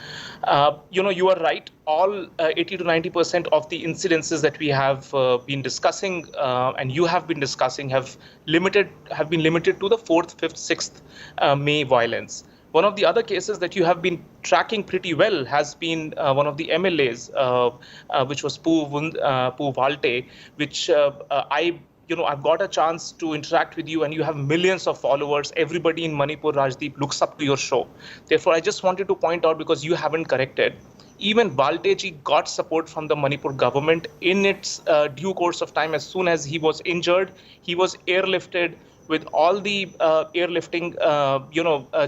You know, you are right. All 80 to 90% of the incidences that we have been discussing and you have been discussing have been limited to the 4th, 5th, 6th May violence. One of the other cases that you have been tracking pretty well has been one of the MLAs, which was Poo Valte, which I've got a chance to interact with you, and you have millions of followers. Everybody in Manipur, Rajdeep, looks up to your show. Therefore, I just wanted to point out, because you haven't corrected, even Valteji got support from the Manipur government in its due course of time. As soon as he was injured, he was airlifted with all the airlifting,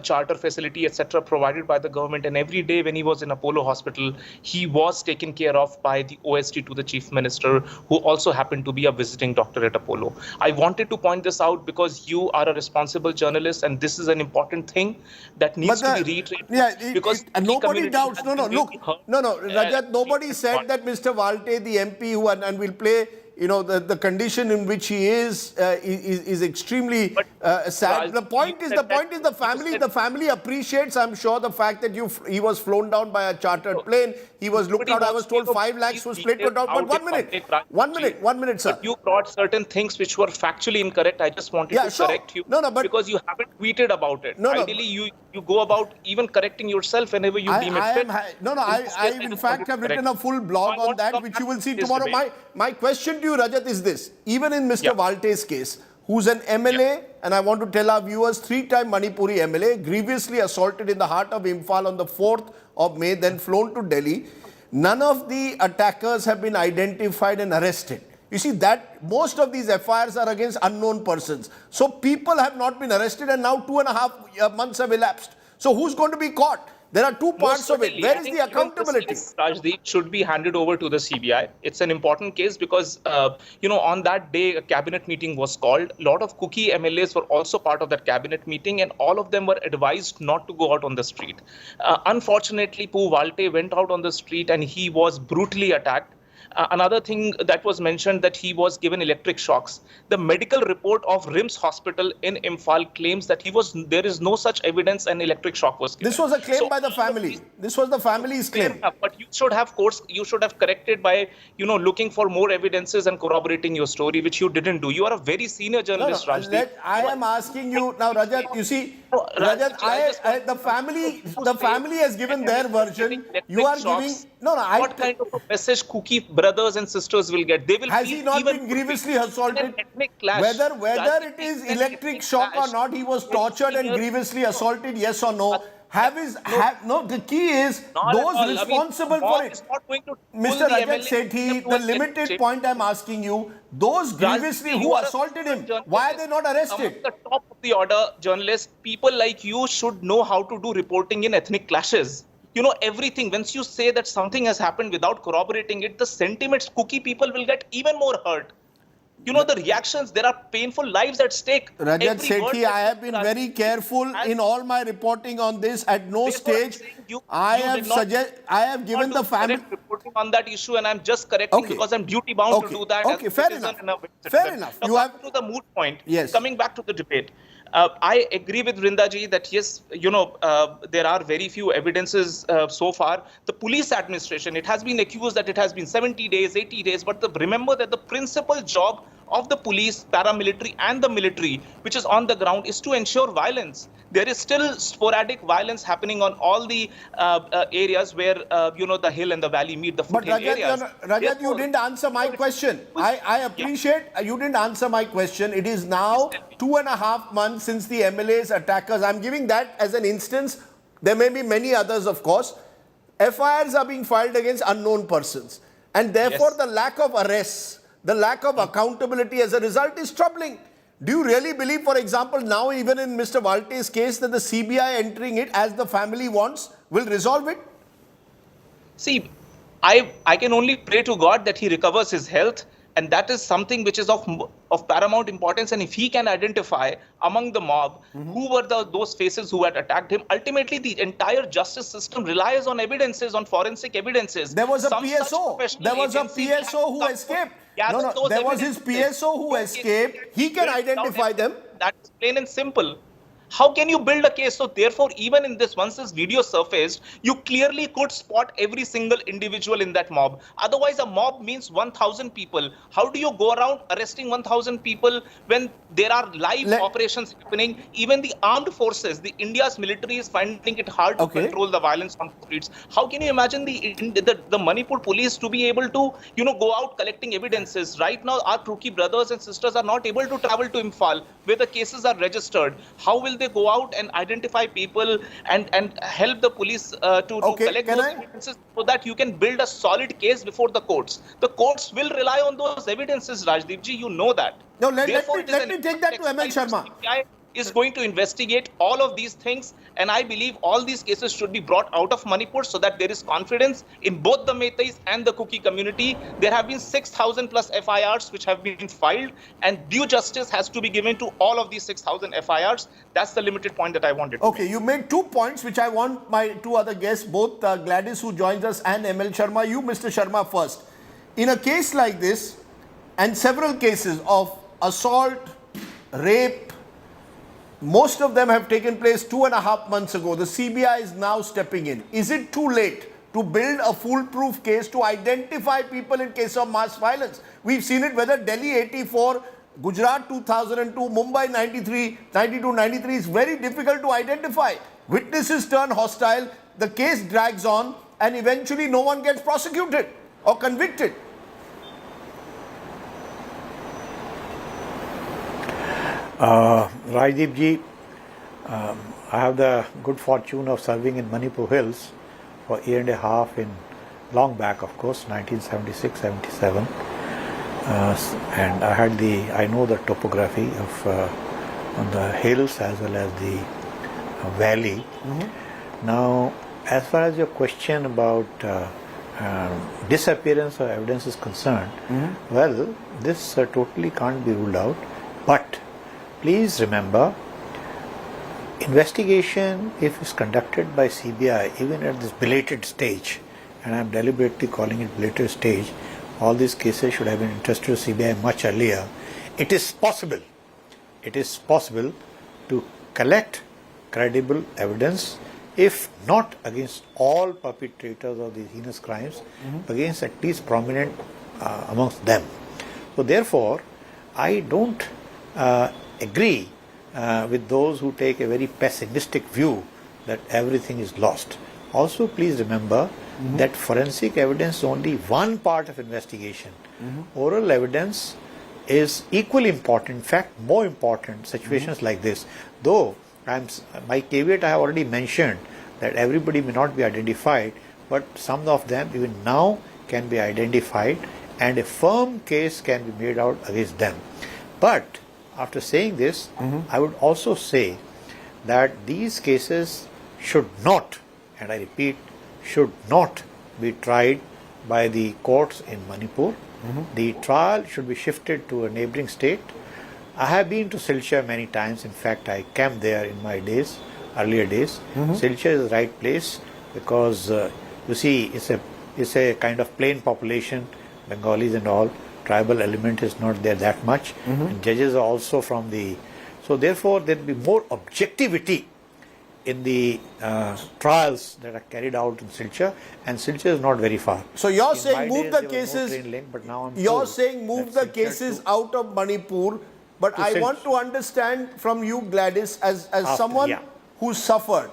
charter facility, etc., provided by the government. And every day when he was in Apollo Hospital, he was taken care of by the OST to the Chief Minister, who also happened to be a visiting doctor at Apollo. I wanted to point this out because you are a responsible journalist, and this is an important thing that needs to be reiterated. Because nobody doubts. Rajat, nobody said that Mr. Walte, the MP, who and will play, the condition in which he is extremely sad. The point is the family appreciates, I'm sure, the fact that he was flown down by a chartered plane. He was looked out. I was told 5 lakhs was paid for. But 1 minute, sir. But you brought certain things which were factually incorrect. I just wanted to correct you. Because you haven't tweeted about it. Ideally, you go about even correcting yourself whenever you deem it fit. I in fact have written a full blog on that, which you will see tomorrow. My question to you, Rajat, is this. Even in Mr. Walte's case, who's an MLA, and I want to tell our viewers, 3-time Manipuri MLA, grievously assaulted in the heart of Imphal on the 4th of May, then flown to Delhi. None of the attackers have been identified and arrested. You see that most of these FIRs are against unknown persons. So people have not been arrested, and now 2.5 months have elapsed. So who's going to be caught? There are two parts of it. Where is the accountability? Rajdeep should be handed over to the CBI. It's an important case because, on that day, a cabinet meeting was called. A lot of cookie MLAs were also part of that cabinet meeting, and all of them were advised not to go out on the street. Unfortunately, Pu Walte went out on the street and he was brutally attacked. Another thing that was mentioned, that he was given electric shocks. The medical report of RIMS Hospital in Imphal claims that there is no such evidence an electric shock was given. This was a claim by the family. This was the family's claim. But you should have corrected by, looking for more evidences and corroborating your story, which you didn't do. You are a very senior journalist, Rajdeep. I am asking you now, Rajat. You see, Rajat, the family has given their version. You are giving what kind of a message cookie brothers and sisters will get? They will. Has he not been grievously assaulted? Whether it is electric shock or not, he was tortured and grievously assaulted. Yes or no? The key is those responsible for it. Mr. Rajat Sethi, the limited point I'm asking you, those grievously who assaulted him, why are they not arrested? The top of the order journalists, people like you should know how to do reporting in ethnic clashes. Everything. Once you say that something has happened without corroborating it, the sentiments cookie people will get even more hurt. The reactions, there are painful lives at stake. Rajat Sethi, I have been very careful in all my reporting on this. At no stage, I have given the family reporting on that issue, and I'm just correcting because I'm duty bound to do that. Okay, fair enough. You have to the moot point. Yes. Coming back to the debate. I agree with Vrindaji that yes, there are very few evidences so far. The police administration, it has been accused that it has been 70 days, 80 days, but remember that the principal job of the police, paramilitary and the military, which is on the ground, is to ensure violence. There is still sporadic violence happening on all the areas where, the hill and the valley meet, the foothill areas. Rajat, you didn't answer my question. I appreciate you didn't answer my question. It is now 2.5 months since the MLA's attackers. I'm giving that as an instance. There may be many others, of course. FIRs are being filed against unknown persons. And therefore, the lack of arrests, the lack of accountability as a result is troubling. Do you really believe, for example, now even in Mr. Walte's case, that the CBI entering it as the family wants will resolve it? See, I can only pray to God that he recovers his health, and that is something which is of paramount importance. And if he can identify among the mob who were those faces who had attacked him, ultimately the entire justice system relies on evidences, on forensic evidences. There was a PSO. There was a PSO who escaped. There was his PSO who escaped. He can identify them. That's plain and simple. How can you build a case? So therefore, even in this, once this video surfaced, you clearly could spot every single individual in that mob. Otherwise, a mob means 1,000 people. How do you go around arresting 1,000 people when there are live operations happening? Even the armed forces, the India's military is finding it hard to control the violence on the streets. How can you imagine the Manipur police to be able to, go out collecting evidences? Right now, our Kruki brothers and sisters are not able to travel to Imphal, where the cases are registered. How will they go out and identify people and help the police to collect those evidences so that you can build a solid case before the courts? The courts will rely on those evidences, Rajdeep ji, you know that. No, let me take that to ML Sharma. CBI is going to investigate all of these things, and I believe all these cases should be brought out of Manipur so that there is confidence in both the Meiteis and the Kuki community. There have been 6,000 plus FIRs which have been filed, and due justice has to be given to all of these 6,000 FIRs. That's the limited point that I wanted to make. You made 2 points which I want my 2 other guests, both Gladys who joins us and ML Sharma. You, Mr. Sharma, first. In a case like this, and several cases of assault, rape, most of them have taken place 2.5 months ago. The CBI is now stepping in. Is it too late to build a foolproof case to identify people in case of mass violence? We've seen it, whether Delhi 84, Gujarat 2002, Mumbai 93, 92, 93 is very difficult to identify. Witnesses turn hostile, the case drags on, and eventually no one gets prosecuted or convicted. Rajdeep ji, I have the good fortune of serving in Manipur Hills for a year and a half in long back, of course, 1976, 77. And I know the topography of on the hills as well as the valley. Now, as far as your question about disappearance of evidence is concerned, well, this totally can't be ruled out, but please remember, investigation, if it's conducted by CBI, even at this belated stage, and I'm deliberately calling it belated stage, all these cases should have been entrusted to CBI much earlier. It is possible to collect credible evidence, if not against all perpetrators of these heinous crimes, against at least prominent amongst them. So therefore, I don't agree with those who take a very pessimistic view that everything is lost. Also, please remember that forensic evidence is only one part of investigation. Oral evidence is equally important, in fact more important in situations like this. Though my caveat I have already mentioned that everybody may not be identified, but some of them even now can be identified and a firm case can be made out against them. But after saying this, I would also say that these cases should not, and I repeat, should not be tried by the courts in Manipur. The trial should be shifted to a neighboring state. I have been to Silchar many times. In fact, I camped there in my days, earlier days. Silchar is the right place because you see, it's a kind of plain population, Bengalis and all. Tribal element is not there that much, and judges are also from the. So therefore, there will be more objectivity in the trials that are carried out in Silchar, and Silchar is not very far. So you're in saying move the cases. No train link, but now you're saying move the cases out of Manipur, but I want to understand from you, Gladys, as someone who suffered.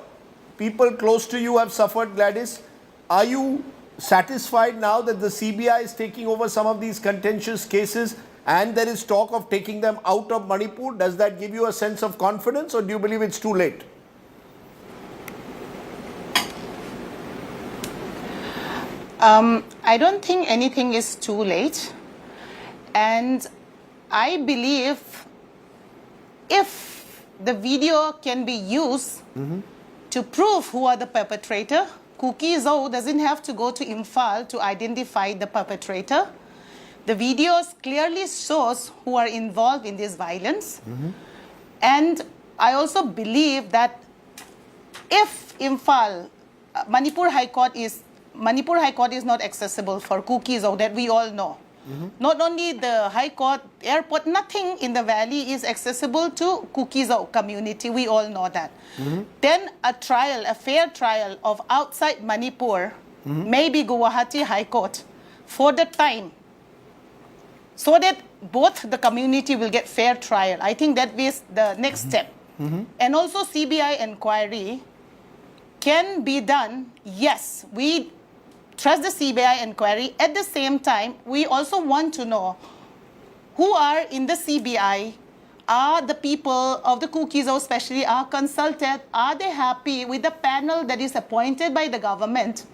People close to you have suffered, Gladys. Are you satisfied now that the CBI is taking over some of these contentious cases and there is talk of taking them out of Manipur? Does that give you a sense of confidence, or do you believe it's too late? I don't think anything is too late, and I believe if the video can be used to prove who are the perpetrator, Kuki Zhou doesn't have to go to Imphal to identify the perpetrator. The videos clearly shows who are involved in this violence. And I also believe that if Imphal, Manipur High Court is not accessible for Kuki Zhou, that we all know. Not only the High Court, airport, nothing in the valley is accessible to Kuki Zhou community. We all know that. Then a trial, a fair trial of outside Manipur, maybe Guwahati High Court, for the time, so that both the community will get fair trial. I think that is the next step. And also CBI inquiry can be done. Yes, we trust the CBI inquiry. At the same time, we also want to know who are in the CBI are the people of the cookies, especially, are consulted? Are they happy with the panel that is appointed by the government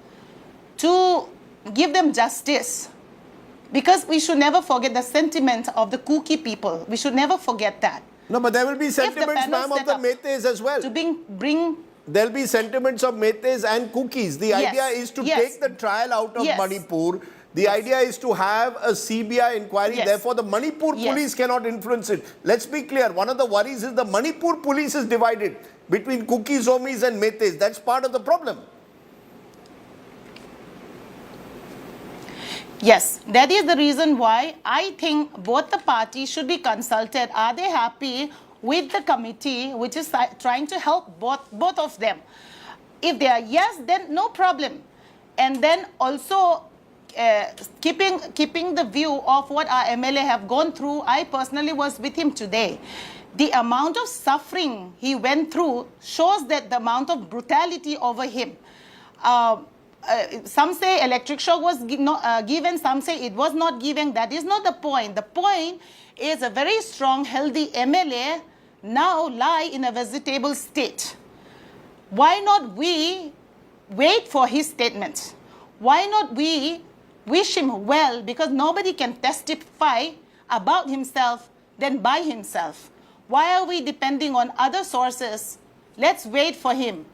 to give them justice? Because we should never forget the sentiment of the cookie people. We should never forget that. No, but there will be sentiments, ma'am, of the Metes as well. To bring There'll be sentiments of Metes and cookies. The Yes, idea is to yes. take the trial out of Yes. Manipur. The idea is to have a CBI inquiry. Yes. Therefore, the Manipur Yes. police cannot influence it. Let's be clear. One of the worries is the Manipur police is divided between cookie zomies and Metes. That's part of the problem. Yes, that is the reason why I think both the parties should be consulted. Are they happy with the committee which is trying to help both of them? If they are yes, then no problem. And then also keeping the view of what our MLA have gone through. I personally was with him today. The amount of suffering he went through shows that the amount of brutality over him. Some say electric shock was given, some say it was not given. That is not the point. The point is a very strong, healthy MLA now lie in a vegetable state. Why not we wait for his statement? Why not we wish him well? Because nobody can testify about himself than by himself. Why are we depending on other sources? Let's wait for him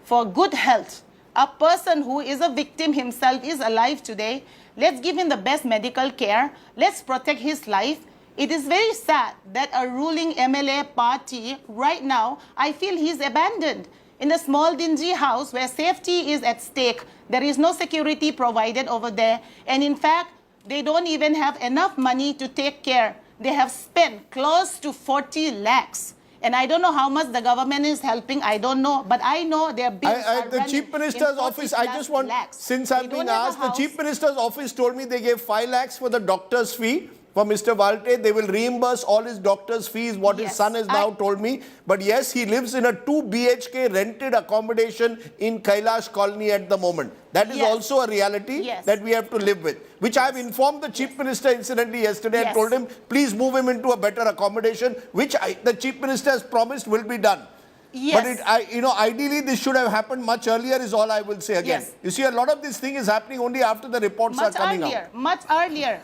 for good health. A person who is a victim himself is alive today. Let's give him the best medical care. Let's protect his life. It is very sad that a ruling MLA party right now, I feel he's abandoned in a small dingy house where safety is at stake. There is no security provided over there. And in fact, they don't even have enough money to take care. They have spent close to 40 lakhs. And I don't know how much the government is helping. I don't know. But I know their bills are The running Chief Minister's in office, 40 I just want, lakhs. since They I've been don't have a asked, the house. Chief Minister's office told me they gave 5 lakhs for the doctor's fee. For Mr. Valte, they will reimburse all his doctor's fees, what his son has now told me. But yes, he lives in a 2 BHK rented accommodation in Kailash Colony at the moment. That is also a reality that we have to live with. Which I have informed the Chief Minister incidentally yesterday. I told him, please move him into a better accommodation, which the Chief Minister has promised will be done. Yes. But ideally this should have happened much earlier is all I will say again. Yes. You see, a lot of this thing is happening only after the reports are coming out. Much earlier.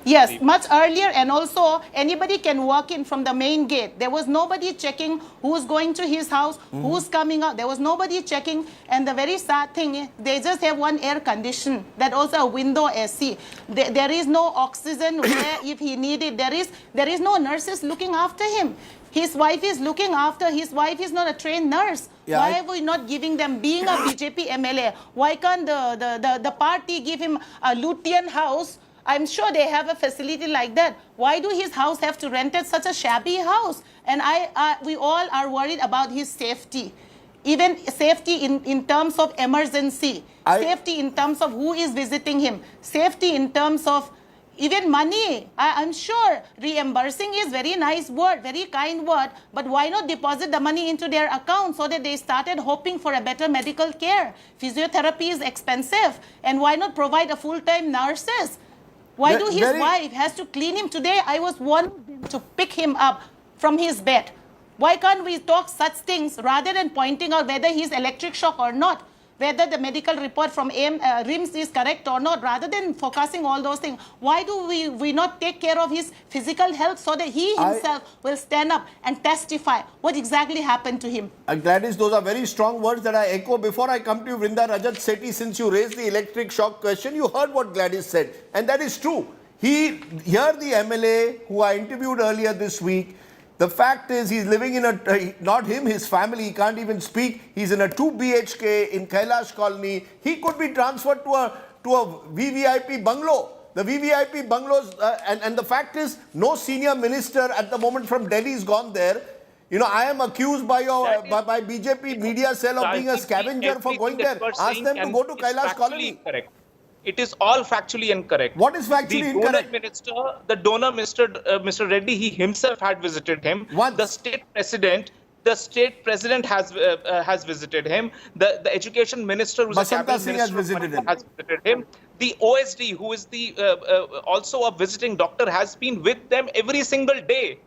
Yes, much earlier, and also anybody can walk in from the main gate. There was nobody checking who's going to his house, who's coming out. There was nobody checking, and the very sad thing is they just have one air condition, that also a window AC. There is no oxygen where if he needed, there is no nurses looking after him. His wife is looking after, his wife is not a trained nurse. Why are we not giving them, being a BJP MLA, why can't the party give him a Lutean house? I'm sure they have a facility like that. Why do his house have to rent such a shabby house? And we all are worried about his safety. Even safety in terms of emergency. Safety in terms of who is visiting him. Safety in terms of even money. I'm sure reimbursing is very nice word, very kind word. But why not deposit the money into their account so that they started hoping for a better medical care? Physiotherapy is expensive. And why not provide a full-time nurses? Why do his wife has to clean him? Today, I was wanting to pick him up from his bed. Why can't we talk such things rather than pointing out whether he's electric shock or not, whether the medical report from RIMS is correct or not, rather than focusing all those things? Why do we not take care of his physical health so that he himself will stand up and testify what exactly happened to him? Gladys, those are very strong words that I echo. Before I come to you, Vrinda Rajat Sethi, since you raised the electric shock question, you heard what Gladys said. And that is true. Here the MLA who I interviewed earlier this week, the fact is he's living in not him, his family, he can't even speak. He's in a 2 BHK in Kailash Colony. He could be transferred to a VVIP bungalow. The VVIP bungalows, and the fact is no senior minister at the moment from Delhi has gone there. I am accused by BJP media cell of being a scavenger for going there. Ask them to go to Kailash Colony. Correct. It is all factually incorrect. What is factually incorrect? The donor, Mr. Reddy, he himself had visited him. The state president The state president has visited him. The education minister, who's a cabinet minister, has visited him. The OSD, who is the also a visiting doctor, has been with them every single day.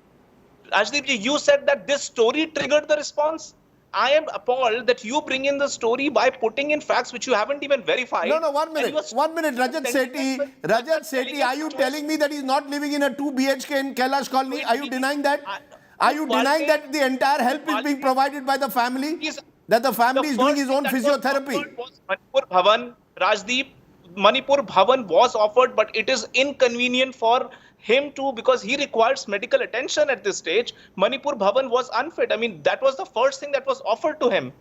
Rajdeep ji, you said that this story triggered the response. I am appalled that you bring in the story by putting in facts which you haven't even verified. No, 1 minute. 1 minute. Rajat Sethi, are you telling me that he's not living in a 2 BHK in Kailash Colony? Are you denying that? Are you denying that the entire help is being provided by the family? That the family is doing his own physiotherapy? Manipur Bhavan, Rajdeep, Manipur Bhavan was offered, but it is inconvenient for him too because he requires medical attention at this stage. Manipur Bhavan was unfit. I mean, that was the first thing that was offered to him.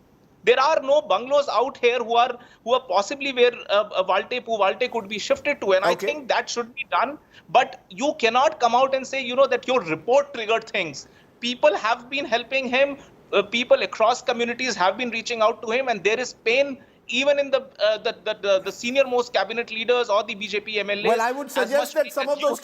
There are no bungalows out here who are possibly where Valte could be shifted to, and I think that should be done. But you cannot come out and say, that your report triggered things. People have been helping him. People across communities have been reaching out to him, and there is pain even in the senior most cabinet leaders or the BJP MLAs. Well, I would suggest that some of those...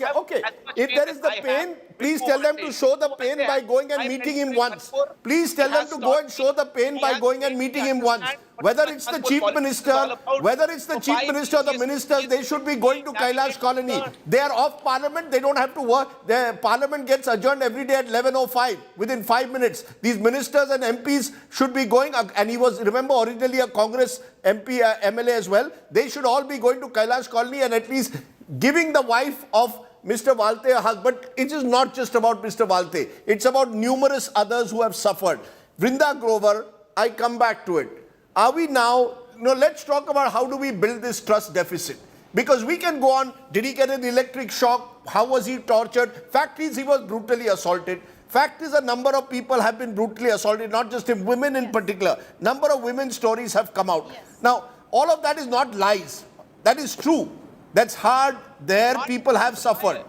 if there is the pain, please tell them to show the pain by going and meeting him once. Please tell them to go and show the pain by going and meeting him once. Whether it's the chief minister, or the ministers, they should be going to Kailash Colony. They are off parliament, they don't have to work. The parliament gets adjourned every day at 11:05, within 5 minutes. These ministers and MPs should be going, and he was, remember, originally a Congress MP, MLA as well. They should all be going to Kailash Colony and at least giving the wife of Mr. Valte a hug. But it is not just about Mr. Valte. It's about numerous others who have suffered. Vrinda Grover, I come back to it. Are we now, let's talk about how do we build this trust deficit. Because we can go on, did he get an electric shock? How was he tortured? Fact is, he was brutally assaulted. Fact is, a number of people have been brutally assaulted, not just him, women in particular. Number of women's stories have come out. Now, all of that is not lies. That is true. That's hard. There, people have suffered.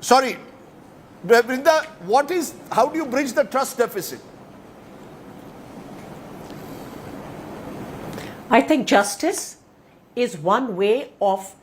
Sorry, Vrinda, how do you bridge the trust deficit? I think justice is one way of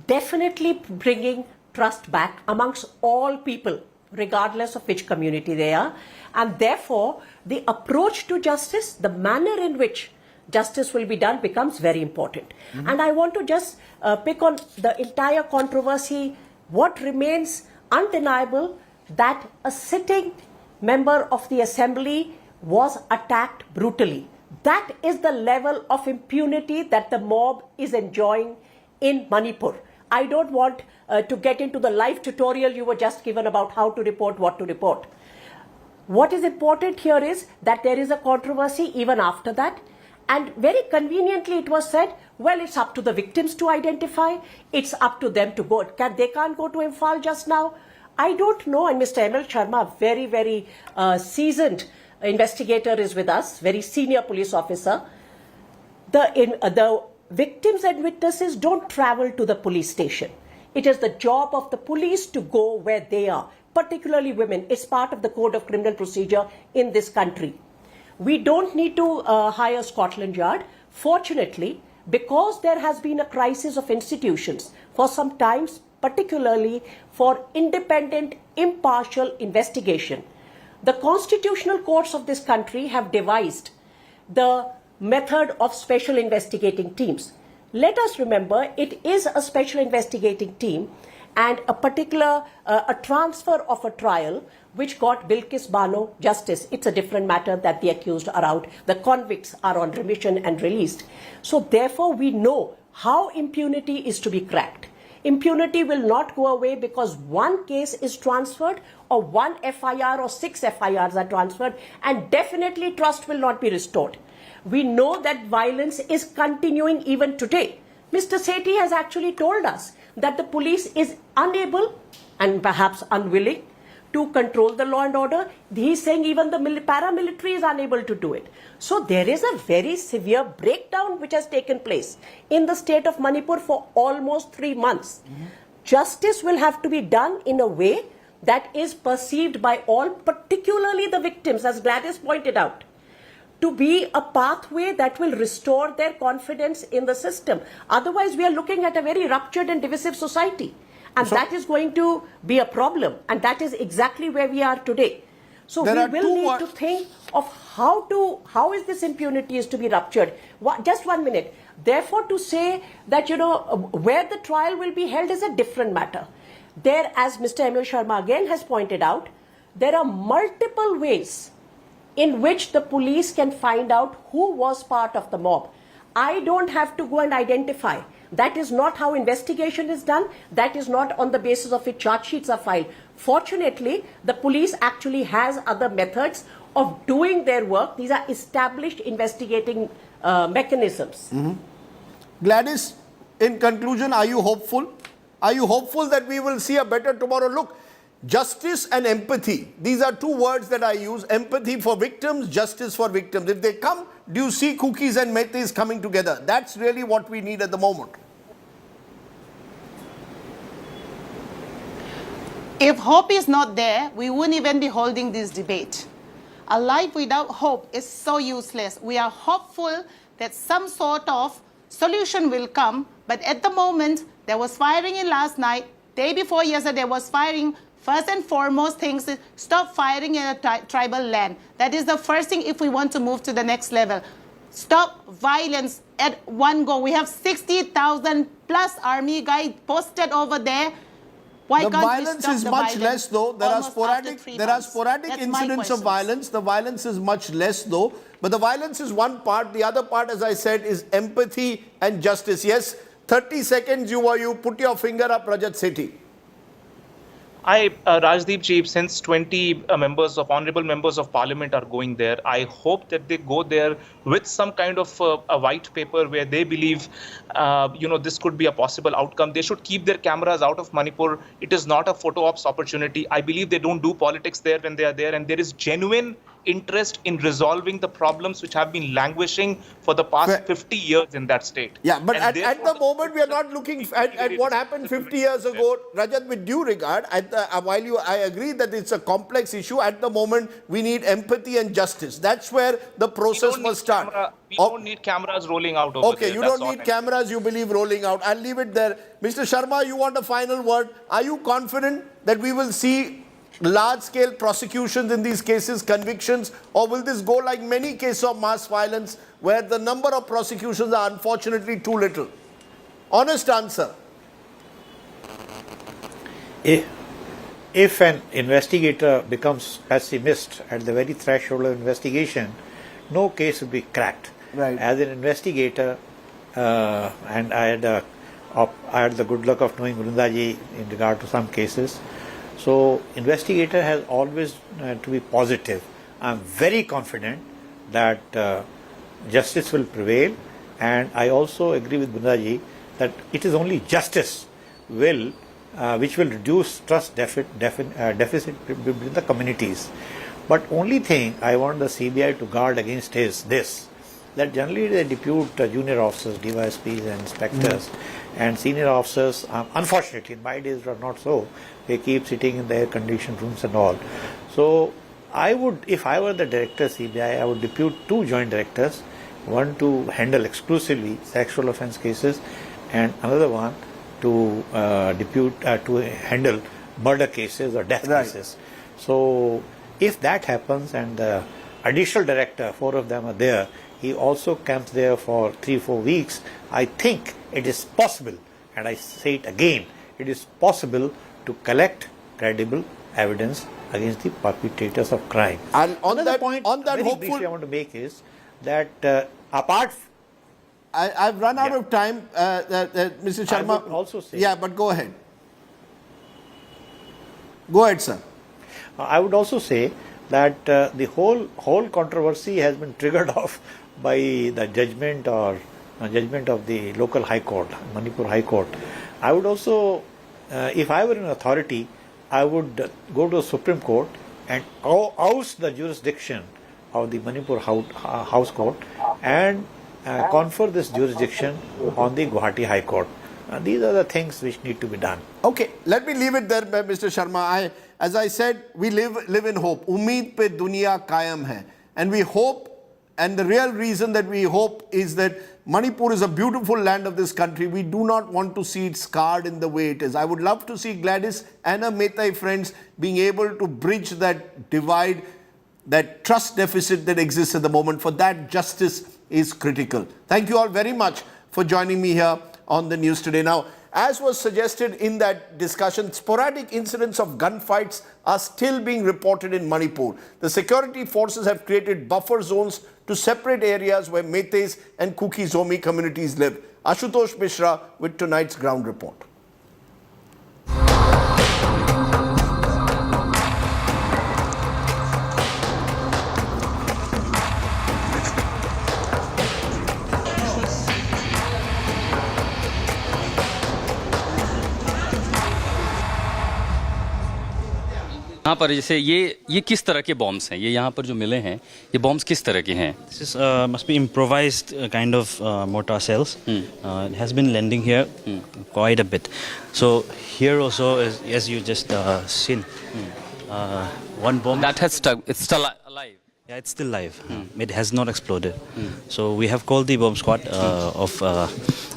definitely bringing trust back amongst all people, regardless of which community they are. And therefore, the approach to justice, the manner in which justice will be done becomes very important. And I want to just pick on the entire controversy. What remains undeniable that a sitting member of the assembly was attacked brutally. That is the level of impunity that the mob is enjoying in Manipur. I don't want to get into the live tutorial you were just given about how to report, what to report. What is important here is that there is a controversy even after that. And very conveniently it was said, well, it's up to the victims to identify. It's up to them to go. They can't go to Imphal just now. I don't know. And Mr. M.L. Sharma, very, very seasoned investigator is with us, very senior police officer. The victims and witnesses don't travel to the police station. It is the job of the police to go where they are, particularly women. It's part of the code of criminal procedure in this country. We don't need to hire Scotland Yard. Fortunately, because there has been a crisis of institutions for some time, particularly for independent, impartial investigation, the constitutional courts of this country have devised the method of special investigating teams. Let us remember, it is a special investigating team and a particular a transfer of a trial which got Bilkis Bano justice. It's a different matter that the accused are out. The convicts are on remission and released. So therefore, we know how impunity is to be cracked. Impunity will not go away because one case is transferred or one FIR or 6 FIRs are transferred, and definitely trust will not be restored. We know that violence is continuing even today. Mr. Sethi has actually told us that the police is unable and perhaps unwilling to control the law and order. He's saying even the paramilitary is unable to do it. So there is a very severe breakdown which has taken place in the state of Manipur for almost 3 months. Justice will have to be done in a way that is perceived by all, particularly the victims, as Gladys pointed out, to be a pathway that will restore their confidence in the system. Otherwise, we are looking at a very ruptured and divisive society. And that is going to be a problem. And that is exactly where we are today. So There we are will two need to think of how is this impunity is to be ruptured. Just 1 minute. Therefore, to say that, where the trial will be held is a different matter. There, as Mr. M.L. Sharma again has pointed out, there are multiple ways in which the police can find out who was part of the mob. I don't have to go and identify. That is not how investigation is done. That is not on the basis of which charge sheets are filed. Fortunately, the police actually has other methods of doing their work. These are established investigating mechanisms. Gladys, in conclusion, are you hopeful? Are you hopeful that we will see a better tomorrow? Look, justice and empathy, these are two words that I use. Empathy for victims, justice for victims. If they come, do you see cookies and metis coming together? That's really what we need at the moment. If hope is not there, we wouldn't even be holding this debate. A life without hope is so useless. We are hopeful that some sort of solution will come, but at the moment, there was firing in last night, day before yesterday, there was firing. First and foremost things is stop firing in a tribal land. That is the first thing if we want to move to the next level. Stop violence at one go. We have 60,000 plus army guys posted over there. Why the can't violence we stop is the much violence less though. There are sporadic That's my incidents of questions. violence. The violence is much less though. But the violence is one part. The other part, as I said, is empathy and justice. Yes, 30 seconds you put your finger up, Rajat Sethi. Rajdeep ji, since 20 honorable members of parliament are going there, I hope that they go there with some kind of a white paper where they believe, this could be a possible outcome. They should keep their cameras out of Manipur. It is not a photo ops opportunity. I believe they don't do politics there when they are there, and there is genuine interest in resolving the problems which have been languishing for the past 50 years in that state. Yeah, but at the moment we are not looking at what happened 50 years ago. Rajat, with due regard, while I agree that it's a complex issue, at the moment we need empathy and justice. That's where the process must start. We don't need cameras rolling out over there. Okay, you don't need cameras, you believe, rolling out. I'll leave it there. Mr. Sharma, you want a final word? Are you confident that we will see large-scale prosecutions in these cases, convictions, or will this go like many cases of mass violence where the number of prosecutions are unfortunately too little? Honest answer. If an investigator becomes pessimist at the very threshold of investigation, no case will be cracked. Right. As an investigator, and I had the good luck of knowing Vrindaji in regard to some cases. So, investigator has always to be positive. I am very confident that justice will prevail, and I also agree with Vrindaji that it is only justice which will reduce trust deficit between the communities. But only thing I want the CBI to guard against is this, that generally they depute junior officers, DYSPs and inspectors, and senior officers, unfortunately in my days it was not so, they keep sitting in the air-conditioned rooms and all. So I would, if I were the director CBI, I would depute 2 joint directors, one to handle exclusively sexual offence cases and another one to to handle murder cases or death cases. So if that happens and the additional director, 4 of them are there, he also camps there for 3-4 weeks, I think it is possible, and I say it again, it is possible to collect credible evidence against the perpetrators of crime. And on Another that point, very hopeful, briefly I want to make is that I've run out of time, Mr. Sharma. I would also say, yeah, but go ahead. Go ahead, sir. I would also say that the whole controversy has been triggered off by the judgment of the local High Court, Manipur High Court. I would also, if I were an authority, I would go to the Supreme Court and oust the jurisdiction of the Manipur House Court and confer this jurisdiction on the Guwahati High Court. These are the things which need to be done. Okay, let me leave it there, Mr. Sharma. As I said, we live in hope. Umeed pe duniya kayam hai. And we hope, and the real reason that we hope is that Manipur is a beautiful land of this country. We do not want to see it scarred in the way it is. I would love to see Gladys and her Metai friends being able to bridge that divide that trust deficit that exists at the moment. For that, justice is critical. Thank you all very much for joining me here on the news today. Now, as was suggested in that discussion, sporadic incidents of gunfights are still being reported in Manipur. The security forces have created buffer zones to separate areas where Meiteis and Kuki-Zomi communities live. Ashutosh Mishra with tonight's ground report. यहाँ पर जैसे ये किस तरह के bombs हैं? ये यहाँ पर जो मिले हैं, ये बॉम्ब्स किस तरह के हैं? This is must be improvised kind of mortar cells. It has been landing here quite a bit. So here also, as you just seen, one bomb that has stuck. It's still alive. Yeah, it's still live. It has not exploded. So we have called the bomb squad of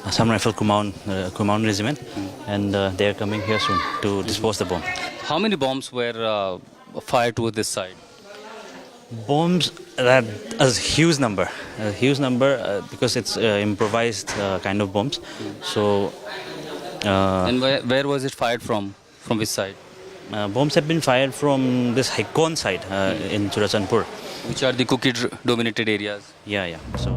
Assam Rifle Kumaon Regiment, and they are coming here soon to dispose the bomb. How many bombs were fired toward this side? Bombs, a huge number. Because it's improvised kind of bombs. So. And where was it fired from? From which side? Bombs have been fired from this Haikon side in Churachandpur. Which are the Kuki-dominated areas? Yeah. So.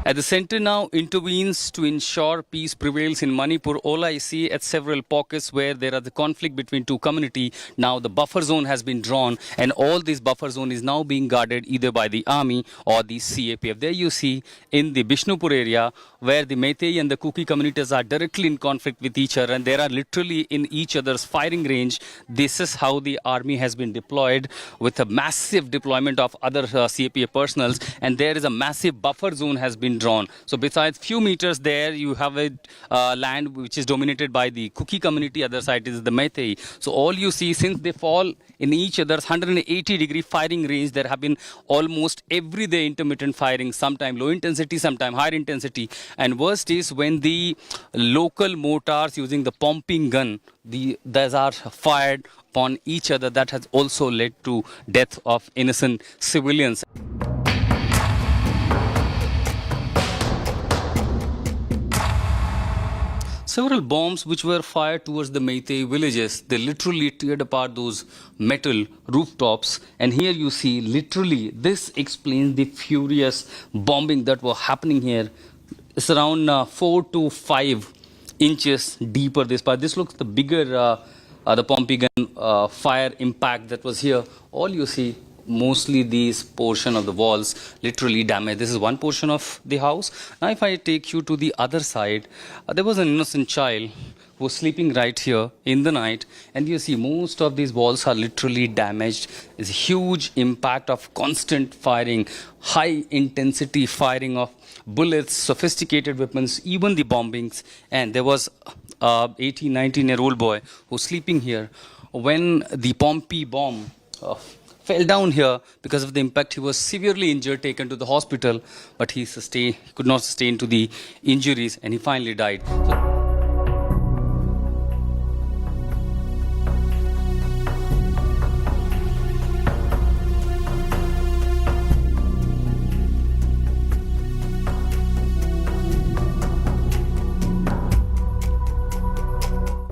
As the centre now intervenes to ensure peace prevails in Manipur, all I see at several pockets where there are the conflict between two communities. Now the buffer zone has been drawn, and all this buffer zone is now being guarded either by the army or the CAPF. There you see in the Bishnupur area where the Meitei and the Kuki communities are directly in conflict with each other, and they are literally in each other's firing range. This is how the army has been deployed, with a massive deployment of other CAPF personals, and there is a massive buffer zone has been drawn. So besides few meters there, you have a land which is dominated by the Kuki community, other side is the Meitei. So all you see, since they fall in each other's 180-degree firing range, there have been almost everyday intermittent firing, sometime low intensity, sometime higher intensity. And worst is when the local mortars using the pumping gun, those are fired upon each other. That has also led to death of innocent civilians. Several bombs which were fired towards the Meitei villages, they literally teared apart those metal rooftops. And here you see, literally, this explains the furious bombing that was happening here. It's around 4 to 5 inches deeper this part. This looks the bigger, the pumping gun fire impact that was here. All you see, mostly these portion of the walls literally damaged. This is one portion of the house. Now if I take you to the other side, there was an innocent child who was sleeping right here in the night, and you see most of these walls are literally damaged. It's a huge impact of constant firing, high intensity firing of bullets, sophisticated weapons, even the bombings. And there was a 18, 19-year-old boy who was sleeping here. When the Pompi bomb fell down here, because of the impact, he was severely injured, taken to the hospital, but he could not sustain to the injuries, and he finally died.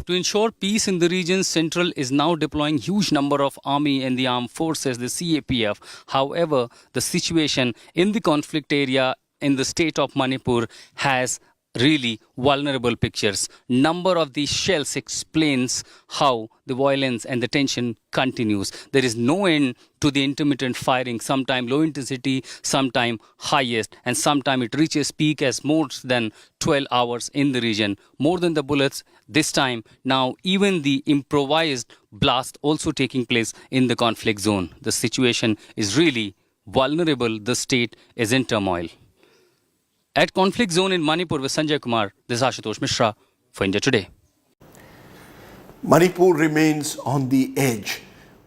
To ensure peace in the region, Central is now deploying huge number of army and the armed forces, the CAPF. However, the situation in the conflict area in the state of Manipur has really vulnerable pictures. Number of these shells explains how the violence and the tension continues. There is no end to the intermittent firing, sometime low intensity, sometime highest, and sometime it reaches peak as more than 12 hours in the region. More than the bullets this time. Now even the improvised blast also taking place in the conflict zone. The situation is really vulnerable. The state is in turmoil. At conflict zone in Manipur with Sanjay Kumar, this is Ashutosh Mishra for India Today. Manipur remains on the edge.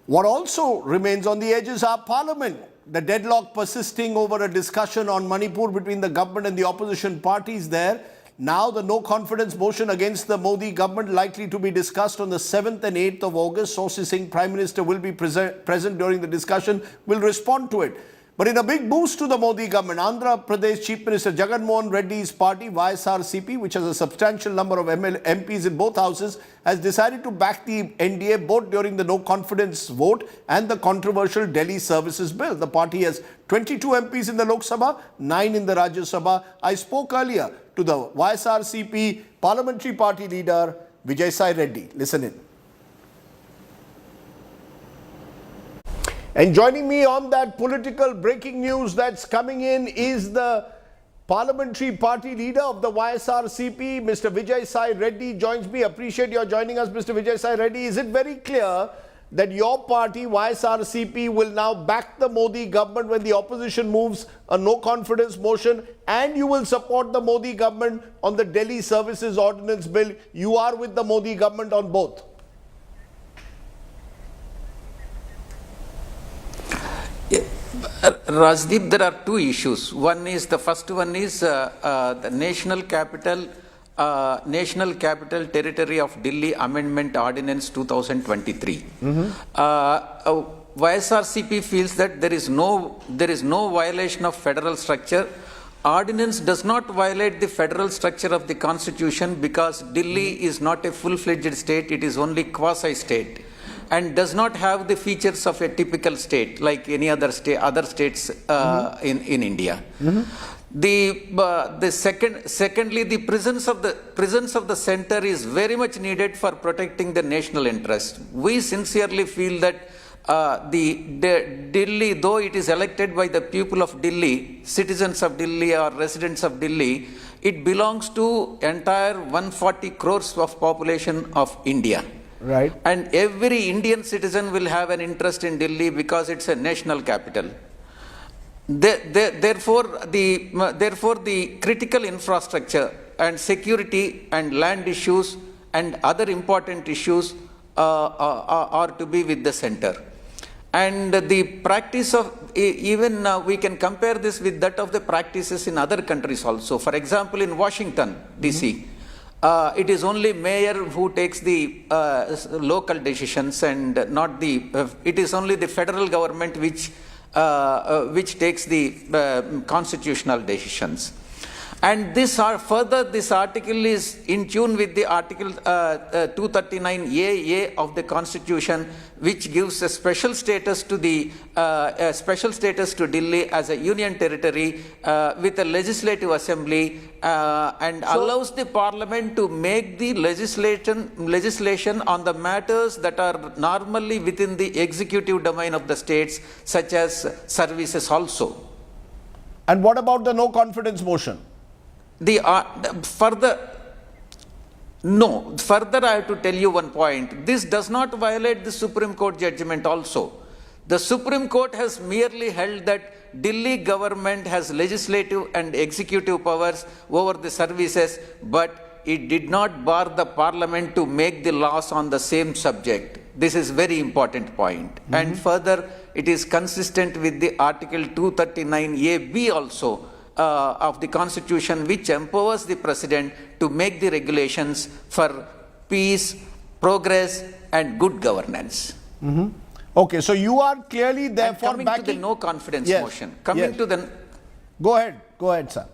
What also remains on the edge is our parliament. The deadlock persisting over a discussion on Manipur between the government and the opposition parties there Now the no confidence motion against the Modi government likely to be discussed on the 7th and 8th of August. Sources saying Prime Minister will be present during the discussion, will respond to it. But in a big boost to the Modi government, Andhra Pradesh Chief Minister Jagan Mohan Reddy's party, YSRCP, which has a substantial number of MPs in both houses, has decided to back the NDA both during the no confidence vote and the controversial Delhi Services Bill. The party has 22 MPs in the Lok Sabha, 9 in the Rajya Sabha. I spoke earlier to the YSRCP Parliamentary Party leader Vijay Sai Reddy. Listen in. And joining me on that political breaking news that's coming in is the Parliamentary Party leader of the YSRCP, Mr. Vijay Sai Reddy joins me. Appreciate your joining us, Mr. Vijay Sai Reddy. Is it very clear that your party, YSRCP, will now back the Modi government when the opposition moves a no confidence motion, and you will support the Modi government on the Delhi Services Ordinance Bill? You are with the Modi government on both. Rajdeep, there are two issues. The first one is the National Capital Territory of Delhi Amendment Ordinance 2023. YSRCP feels that there is no violation of federal structure. Ordinance does not violate the federal structure of the constitution because Delhi is not a full-fledged state; it is only quasi-state, and does not have the features of a typical state like any other states in India. Secondly, the presence of the center is very much needed for protecting the national interest. We sincerely feel that Delhi, though it is elected by the people of Delhi, citizens of Delhi or residents of Delhi, it belongs to entire 140 crores of population of India. Right. And every Indian citizen will have an interest in Delhi because it's a national capital. Therefore, the critical infrastructure and security and land issues and other important issues are to be with the center. And the practice of, even we can compare this with that of the practices in other countries also. For example, in Washington, D.C., it is only mayor who takes the local decisions and not it is only the federal government which takes the constitutional decisions. And this article is in tune with the Article 239AA of the Constitution, which gives a special status to Delhi as a union territory with a legislative assembly and allows the parliament to make the legislation on the matters that are normally within the executive domain of the states, such as services also. And what about the no confidence motion? Further, I have to tell you one point. This does not violate the Supreme Court judgment also. The Supreme Court has merely held that Delhi government has legislative and executive powers over the services, but it did not bar the parliament to make the laws on the same subject. This is very important point. And further, it is consistent with the Article 239AB also of the Constitution, which empowers the President to make the regulations for peace, progress and good governance. Okay, so you are clearly therefore coming backing... to the no confidence motion. Go ahead, sir.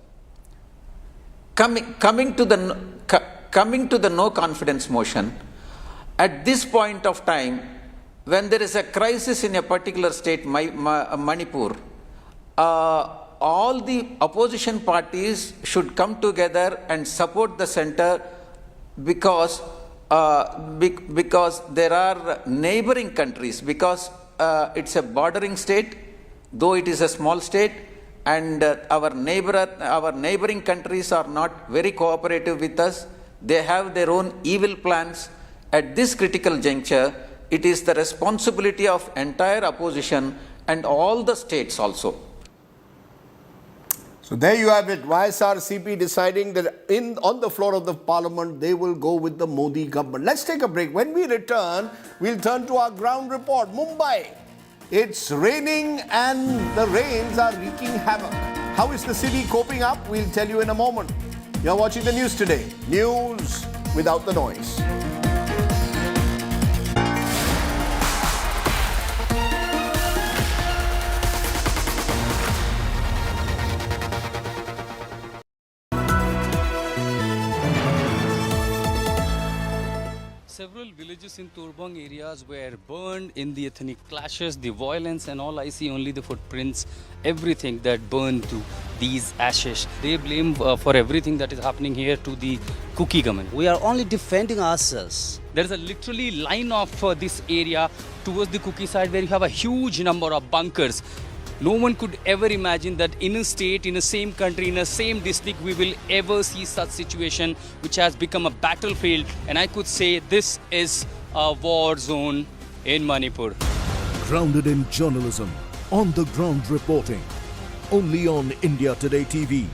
Coming to the no confidence motion, at this point of time, when there is a crisis in a particular state, Manipur, all the opposition parties should come together and support the center because there are neighboring countries, because it's a bordering state, though it is a small state, and our neighboring countries are not very cooperative with us. They have their own evil plans. At this critical juncture, it is the responsibility of entire opposition and all the states also. So there you have it, YSRCP deciding that on the floor of the parliament, they will go with the Modi government. Let's take a break. When we return, we'll turn to our ground report. Mumbai, it's raining and the rains are wreaking havoc. How is the city coping up? We'll tell you in a moment. You're watching the news today. News without the noise. Several villages in Turbang areas were burned in the ethnic clashes, the violence and all. I see only the footprints, everything that burned to these ashes. They blame for everything that is happening here to the Kuki government. We are only defending ourselves. There is a literally line of this area towards the Kuki side where you have a huge number of bunkers. No one could ever imagine that in a state, in the same country, in the same district, we will ever see such situation which has become a battlefield. And I could say this is a war zone in Manipur. Grounded in journalism, on the ground reporting. Only on India Today TV.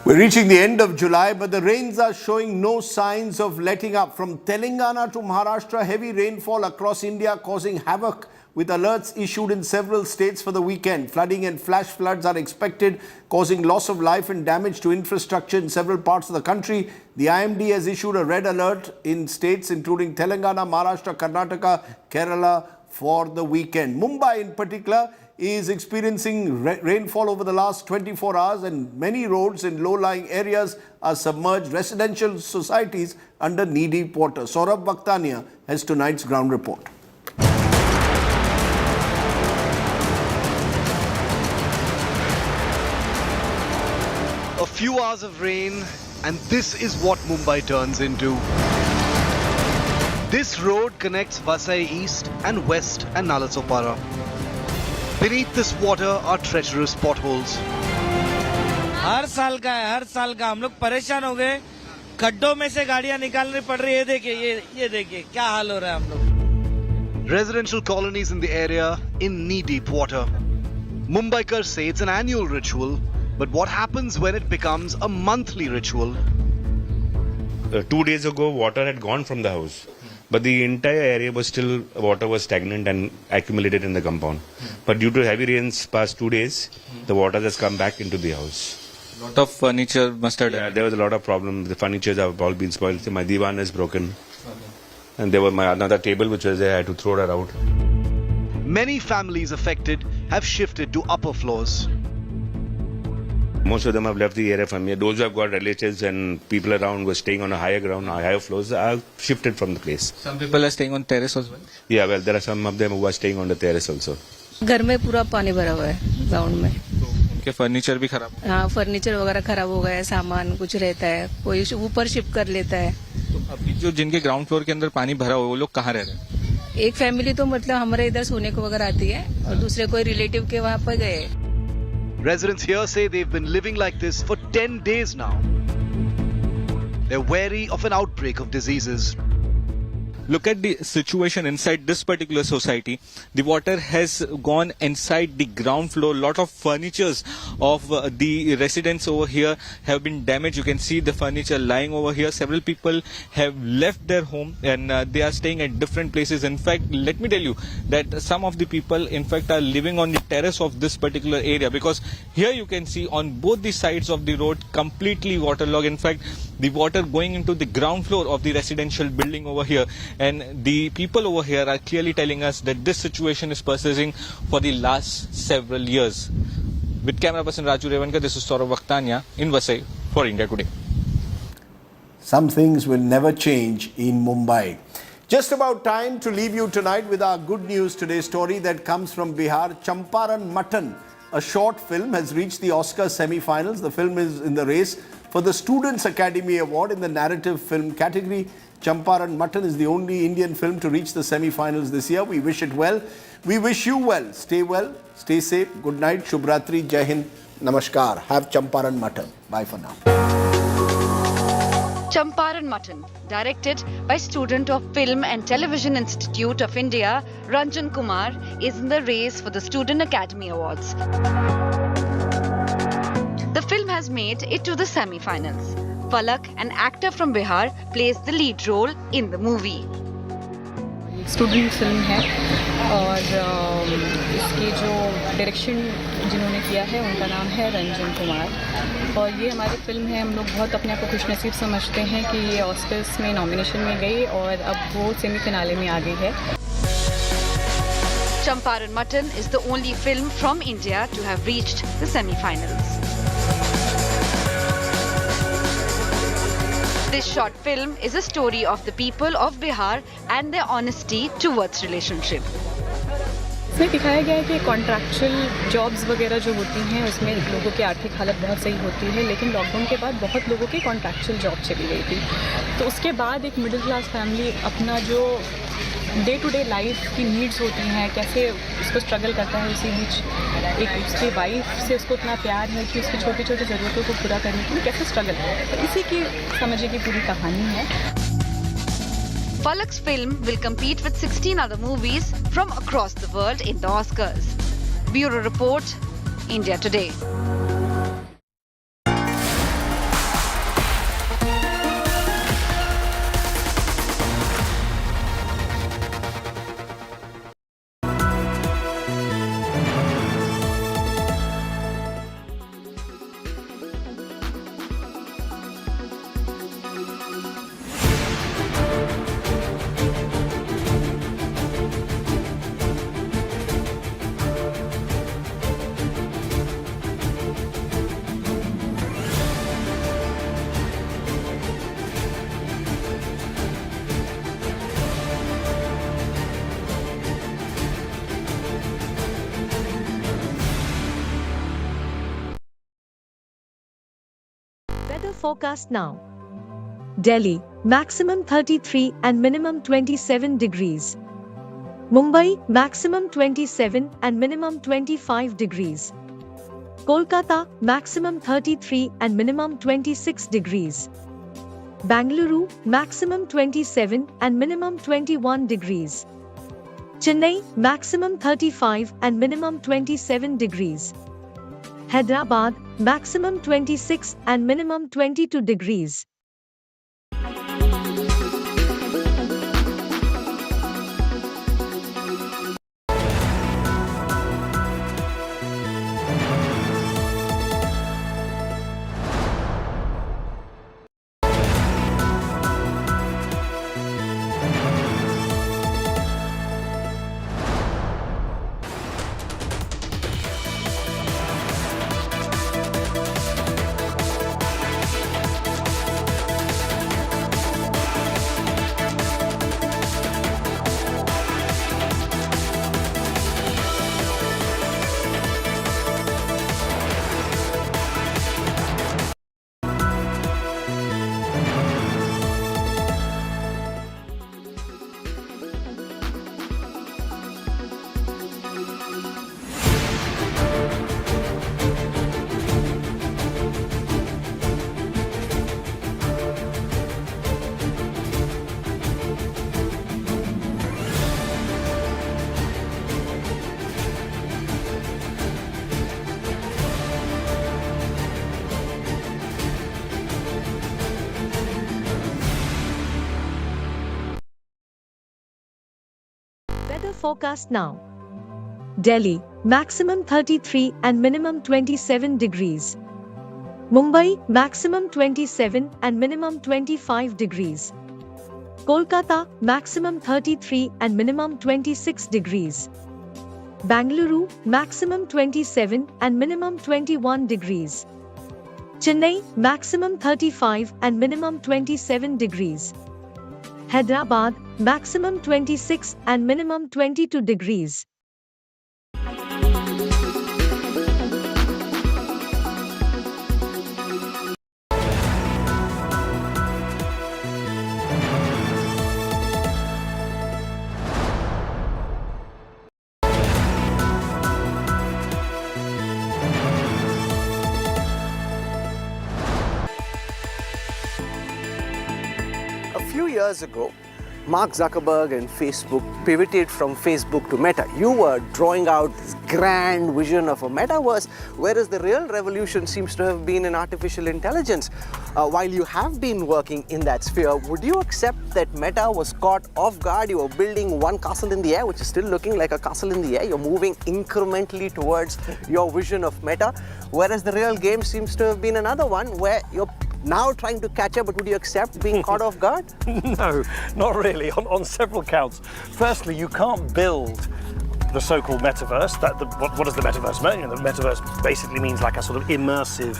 We're reaching the end of July, but the rains are showing no signs of letting up. From Telangana to Maharashtra, heavy rainfall across India causing havoc, with alerts issued in several states for the weekend. Flooding and flash floods are expected, causing loss of life and damage to infrastructure in several parts of the country. The IMD has issued a red alert in states including Telangana, Maharashtra, Karnataka, Kerala for the weekend. Mumbai in particular is experiencing rainfall over the last 24 hours, and many roads in low-lying areas are submerged. Residential societies under knee-deep water. Saurabh Vakhtania has tonight's ground report. A few hours of rain, and this is what Mumbai turns into. This road connects Vasai East and West and Nalasopara. Beneath this water are treacherous potholes. हर साल का हम लोग परेशान हो गए खड्डों में से गाड़ियां निकालनी पड़ रही है ये देखिए क्या हाल हो रहा है हम लोग Residential colonies in the area in knee-deep water. Mumbaikars say it's an annual ritual, but what happens when it becomes a monthly ritual? 2 days ago, water had gone from the house. But the entire area was still, water was stagnant and accumulated in the compound. But due to heavy rains past 2 days, the water has come back into the house. Lot of furniture must have Yeah, there was a lot of problems. The furniture have all been spoiled. My divan is broken. And there was another table which was there. I had to throw that out. Many families affected have shifted to upper floors. Most of them have left the area from here. Those who have got relatives and people around were staying on a higher ground, higher floors, have shifted from the place. Some people are staying on terrace as well? Yeah, well, there are some of them who are staying on the terrace also. घर में पूरा पानी भरा हुआ है ground में. उनके furniture भी खराब? हाँ, फर्नीचर वगैरह खराब हो गया है, सामान कुछ रहता है, कोई ऊपर शिफ्ट कर लेता है. तो अभी जो जिनके ग्राउंड फ्लोर के अंदर पानी भरा हुआ है वो लोग कहाँ रह रहे हैं? एक फैमिली तो मतलब हमारे इधर सोने को वगैरह आती है और दूसरे कोई रिलेटिव के वहाँ पर गए. Residents here say they've been living like this for 10 days now. They're wary of an outbreak of diseases. Look at the situation inside this particular society. The water has gone inside the ground floor. Lot of furnitures of the residents over here have been damaged. You can see the furniture lying over here. Several people have left their home and they are staying at different places. In fact, let me tell you that some of the people in fact are living on the terrace of this particular area, because here you can see on both the sides of the road completely waterlogged. In fact, the water going into the ground floor of the residential building over here. And the people over here are clearly telling us that this situation is persisting for the last several years. With camera person Raju Revanka, this is Saurabh Vakhtania in Vasai for India Today. Some things will never change in Mumbai. Just about time to leave you tonight with our good news today story that comes from Bihar. Champaran Mutton, a short film, has reached the Oscar semi-finals. The film is in the race for the Students' Academy Award in the narrative film category. Champaran Mutton is the only Indian film to reach the semi-finals this year. We wish it well. We wish you well. Stay safe. Good night. Shubhratri. Jai Hind. Namaskar. Have Champaran Mutton. Bye for now. Champaran Mutton, directed by student of Film and Television Institute of India, Ranjan Kumar, is in the race for the Student Academy Awards. The film has made it to the semi-finals. Palak, an actor from Bihar, plays the lead role in the movie. Student film है और इसकी जो direction जिन्होंने किया है उनका नाम है रंजन कुमार और ये हमारी फिल्म है। हम लोग बहुत अपने आप को खुशनसीब समझते हैं कि ये ऑस्कर्स में नॉमिनेशन में गई और अब वो सेमीफिनाले में आ गई है। Champaran Mutton is the only film from India to have reached the semi-finals. This short film is a story of the people of Bihar and their honesty towards relationship. इसमें दिखाया गया है कि कॉन्ट्रैक्चुअल जॉब्स वगैरह जो होती हैं उसमें लोगों की आर्थिक हालत बहुत सही होती है, लेकिन लॉकडाउन के बाद बहुत लोगों की कॉन्ट्रैक्चुअल जॉब चली गई थी। तो उसके बाद एक मिडिल क्लास फैमिली अपना जो डे टू डे लाइफ की नीड्स होती हैं कैसे उसको स्ट्रगल करता है, उसी बीच एक उसकी वाइफ से उसको इतना प्यार है कि उसकी छोटी छोटी ज़रूरतों को पूरा करने के लिए कैसे स्ट्रगल करता है, तो इसी की समझिए की पूरी कहानी है। Palak's film will compete with 16 other movies from across the world in the Oscars. Bureau Report, India Today. Weather forecast now. Delhi, maximum 33 and minimum 27 degrees. Mumbai, maximum 27 and minimum 25 degrees. Kolkata, maximum 33 and minimum 26 degrees. Bangalore, maximum 27 and minimum 21 degrees. Chennai, maximum 35 and minimum 27 degrees. Hyderabad, maximum 26 and minimum 22 degrees. Weather forecast now. Delhi, maximum 33 and minimum 27 degrees. Mumbai, maximum 27 and minimum 25 degrees. Kolkata, maximum 33 and minimum 26 degrees. Bangalore, maximum 27 and minimum 21 degrees. Chennai, maximum 35 and minimum 27 degrees. Hyderabad, maximum 26 and minimum 22 degrees. years ago, Mark Zuckerberg and Facebook pivoted from Facebook to Meta. You were drawing out this grand vision of a metaverse, whereas the real revolution seems to have been in artificial intelligence. While you have been working in that sphere, would you accept that Meta was caught off guard? You were building one castle in the air, which is still looking like a castle in the air. You're moving incrementally towards your vision of Meta, whereas the real game seems to have been another one where you're now trying to catch up, but would you accept being caught off guard? No, not really, on several counts. Firstly, you can't build the so-called metaverse. What does the metaverse mean? The metaverse basically means like a sort of immersive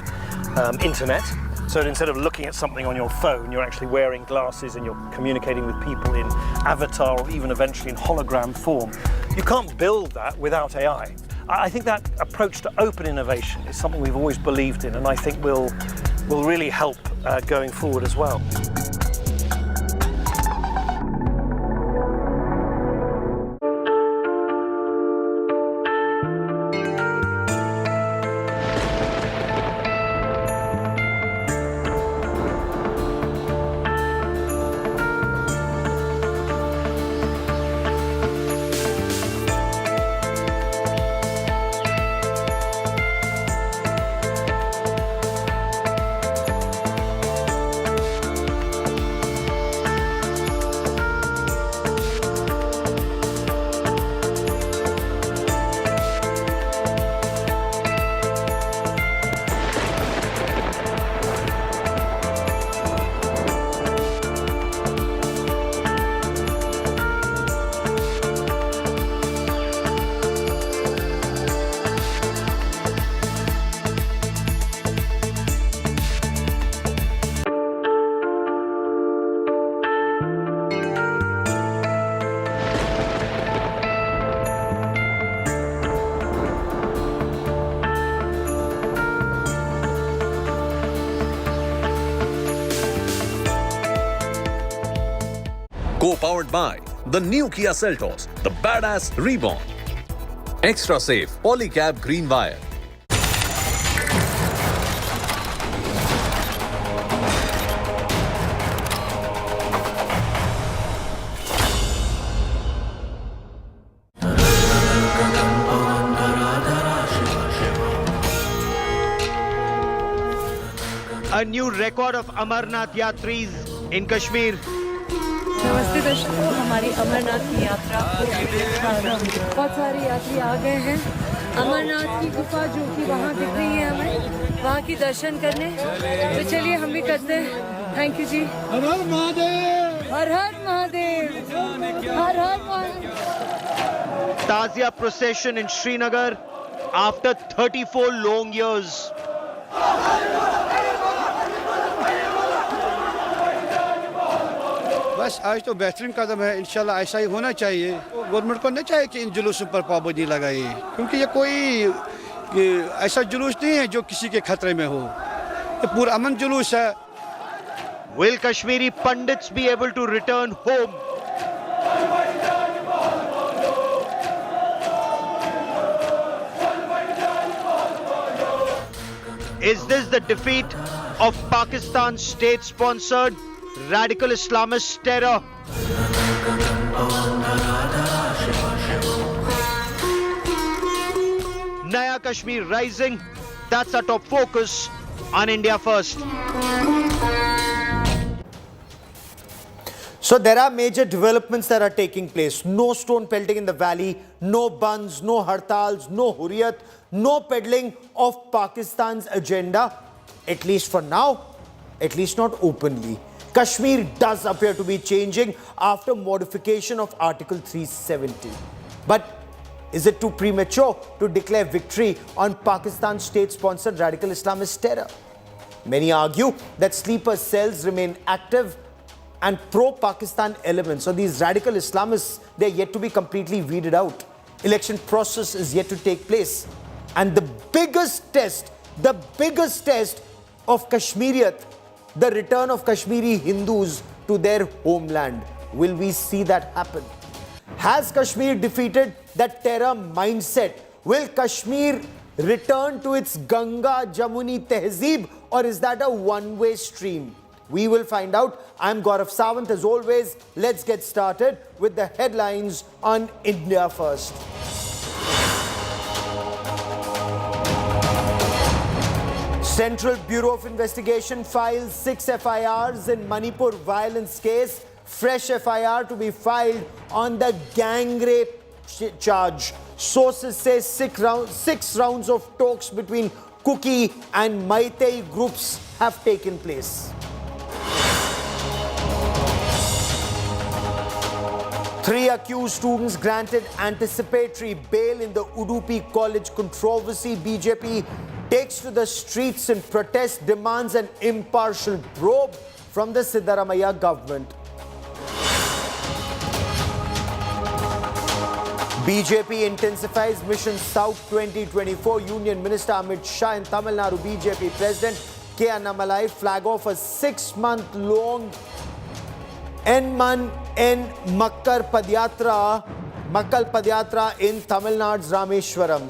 internet. So instead of looking at something on your phone, you're actually wearing glasses and you're communicating with people in avatar or even eventually in hologram form. You can't build that without AI. I think that approach to open innovation is something we've always believed in, and I think will really help going forward as well. Co-powered by the new Kia Seltos, the badass reborn. Extra safe polycab green wire. A new record of Amarnath Yatris in Kashmir. नमस्ते दर्शकों, हमारी अमरनाथ की यात्रा बहुत सारे यात्री आ गए हैं अमरनाथ की गुफा जो कि वहाँ दिख रही है हमें वहाँ की दर्शन करने तो चलिए हम भी करते हैं थैंक यू जी हर हर महादेव हर हर महादेव हर हर Mahadev Tazia procession in Srinagar after 34 long years. बस आज तो बेहतरीन कदम है इंशाल्लाह ऐसा ही होना चाहिए गवर्नमेंट को नहीं चाहिए कि इन जुलूसों पर पाबंदी लगाए क्योंकि ये कोई ऐसा जुलूस नहीं है जो किसी के खतरे में हो ये पूरा अमन जुलूस है Will Kashmiri Pandits be able to return home? Is this the defeat of Pakistan's state-sponsored radical Islamist terror? Naya Kashmir rising, that's our top focus on India First. So there are major developments that are taking place. No stone pelting in the valley, no buns, no hartals, no hurriyat, no peddling of Pakistan's agenda, at least for now, at least not openly. Kashmir does appear to be changing after modification of Article 370. But is it too premature to declare victory on Pakistan's state-sponsored radical Islamist terror? Many argue that sleeper cells remain active and pro-Pakistan elements, so these radical Islamists, they're yet to be completely weeded out. Election process is yet to take place. And the biggest test of Kashmiriyat, the return of Kashmiri Hindus to their homeland. Will we see that happen? Has Kashmir defeated that terror mindset? Will Kashmir return to its Ganga Jamuni Tehzeeb, or is that a one-way stream? We will find out. I'm Gaurav Sawant. As always, let's get started with the headlines on India First. Central Bureau of Investigation files 6 FIRs in Manipur violence case. Fresh FIR to be filed on the gang rape charge. Sources say 6 rounds of talks between Kuki and Meitei groups have taken place. 3 accused students granted anticipatory bail in the Udupi College controversy. BJP takes to the streets in protest, demands an impartial probe from the Siddaramaiah government. BJP intensifies Mission South 2024. Union Minister Amit Shah and Tamil Nadu BJP President K. Annamalai flag off a 6-month-long Makkal Padyatra in Tamil Nadu's Rameshwaram.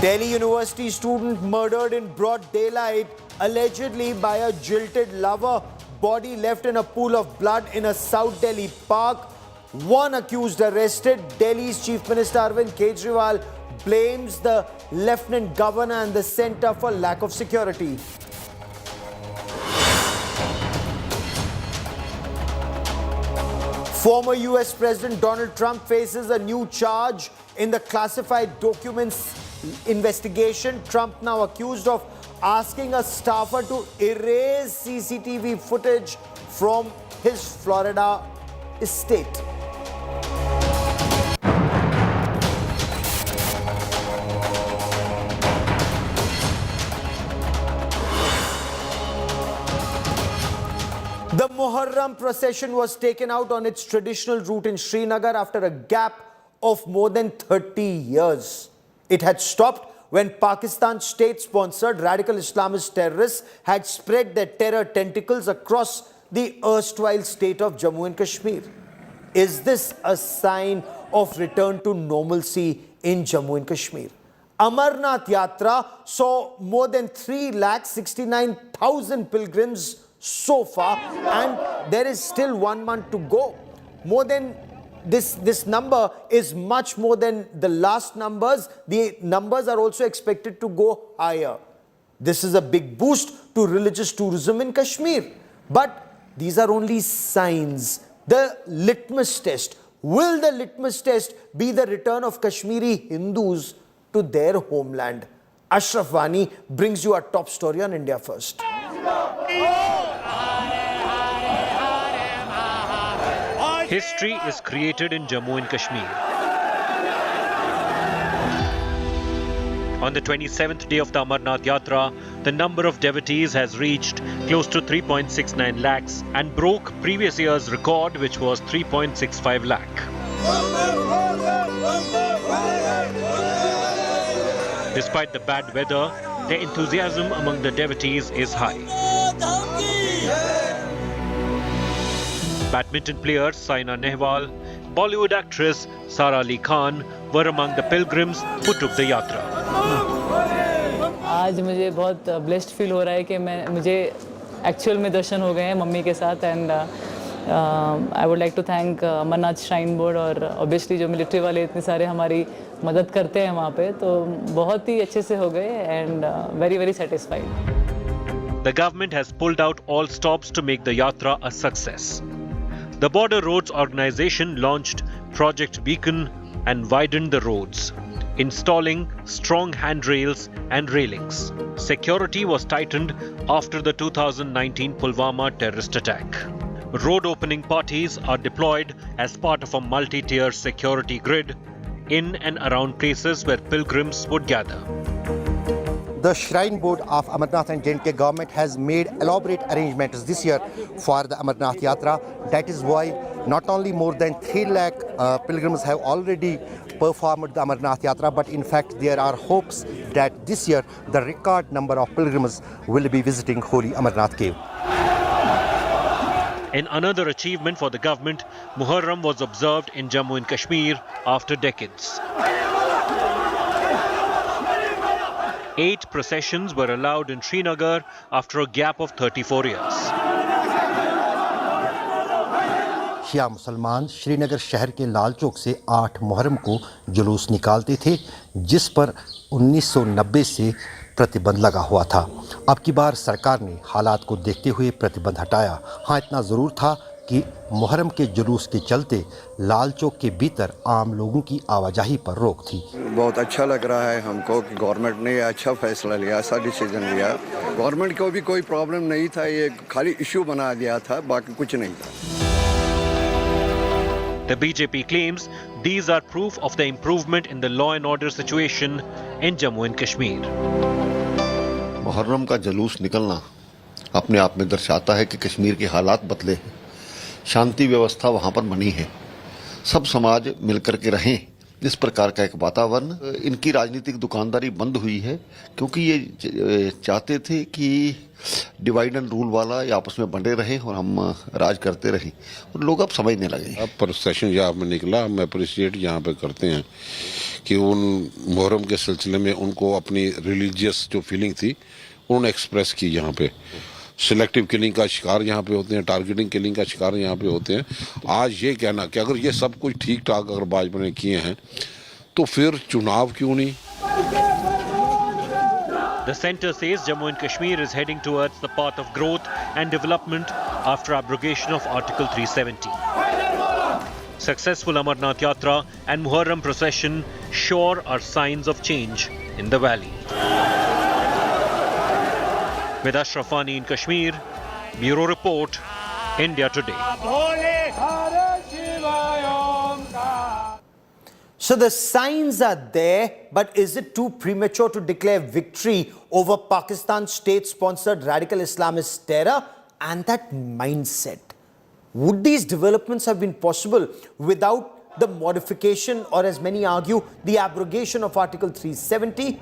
Delhi University student murdered in broad daylight, allegedly by a jilted lover. Body left in a pool of blood in a South Delhi park. 1 accused arrested. Delhi's Chief Minister Arvind Kejriwal blames the Lieutenant Governor and the centre for lack of security. Former US President Donald Trump faces a new charge in the classified documents investigation. Trump now accused of asking a staffer to erase CCTV footage from his Florida estate. The Muharram procession was taken out on its traditional route in Srinagar after a gap of more than 30 years. It had stopped when Pakistan's state-sponsored radical Islamist terrorists had spread their terror tentacles across the erstwhile state of Jammu and Kashmir. Is this a sign of return to normalcy in Jammu and Kashmir? Amarnath Yatra saw more than 3,69,000 pilgrims so far, and there is still 1 month to go. More than this number is much more than the last numbers. The numbers are also expected to go higher. This is a big boost to religious tourism in Kashmir. But these are only signs. The litmus test. Will the litmus test be the return of Kashmiri Hindus to their homeland? Ashraf Wani brings you our top story on India First. History is created in Jammu and Kashmir. On the 27th day of the Amarnath Yatra, the number of devotees has reached close to 3.69 lakhs and broke previous year's record, which was 3.65 lakh. Despite the bad weather, the enthusiasm among the devotees is high. Badminton players Saina Nehwal, Bollywood actress Sara Ali Khan were among the pilgrims who took the yatra. आज मुझे बहुत blessed feel हो रहा है कि मुझे actual में दर्शन हो गए हैं मम्मी के साथ and I would like to thank Amarnath shrine board और ऑब्वियसली जो मिलिट्री वाले इतने सारे हमारी मदद करते हैं वहाँ पे तो बहुत ही अच्छे से हो गए and very very satisfied. The government has pulled out all stops to make the yatra a success. The Border Roads Organization launched Project Beacon and widened the roads, installing strong handrails and railings. Security was tightened after the 2019 Pulwama terrorist attack. Road opening parties are deployed as part of a multi-tier security grid in and around places where pilgrims would gather. The Shrine Board of Amarnath and J&K government has made elaborate arrangements this year for the Amarnath Yatra. That is why not only more than 3 lakh pilgrims have already performed the Amarnath Yatra, but in fact there are hopes that this year the record number of pilgrims will be visiting Holy Amarnath Cave. In another achievement for the government, Muharram was observed in Jammu and Kashmir after decades. 8 processions were allowed in Srinagar after a gap of 34 years. शिया मुसलमान श्रीनगर शहर के लाल चौक से 8 मुहर्रम को जुलूस निकालते थे, जिस पर 1990 से प्रतिबंध लगा हुआ था। अब की बार सरकार ने हालात को देखते हुए प्रतिबंध हटाया। हाँ, इतना ज़रूर था कि मुहर्रम के जुलूस के चलते लाल चौक के भीतर आम लोगों की आवाजाही पर रोक थी। बहुत अच्छा लग रहा है हमको कि गवर्नमेंट ने अच्छा फैसला लिया, ऐसा डिसीजन लिया। गवर्नमेंट को भी कोई प्रॉब्लम नहीं था, ये खाली इशू बना दिया था, बाकी कुछ नहीं था। The BJP claims these are proof of the improvement in the law and order situation in Jammu and Kashmir. Muharram का जुलूस निकलना अपने आप में दर्शाता है कि कश्मीर के हालात बदले हैं, शांति व्यवस्था वहां पर बनी है, सब समाज मिलकर के रहें, इस प्रकार का एक वातावरण। इनकी राजनीतिक दुकानदारी बंद हुई है क्योंकि ये चाहते थे कि डिवाइड एंड रूल वाला ये आपस में बंटे रहे और हम राज करते रहें, और लोग अब समझने लगे। अब प्रोसेशन यहाँ पे निकला, हम अप्रिशिएट यहाँ पे करते हैं कि उन मुहर्रम के सिलसिले में उनको अपनी रिलीजियस जो फीलिंग थी उन्होंने एक्सप्रेस की। यहाँ पे सिलेक्टिव किलिंग का शिकार यहाँ पे होते हैं, टारगेटिंग किलिंग का शिकार यहाँ पे होते हैं। आज ये कहना कि अगर ये सब कुछ ठीक ठाक अगर भाजपा ने किए हैं तो फिर चुनाव क्यों नहीं? The centre says Jammu and Kashmir is heading towards the path of growth and development after abrogation of Article 370. Successful Amarnath Yatra and Muharram procession sure are signs of change in the valley. With Ashraf Fani in Kashmir, Bureau Report, India Today. So the signs are there, but is it too premature to declare victory over Pakistan's state-sponsored radical Islamist terror and that mindset? Would these developments have been possible without the modification, or as many argue, the abrogation of Article 370?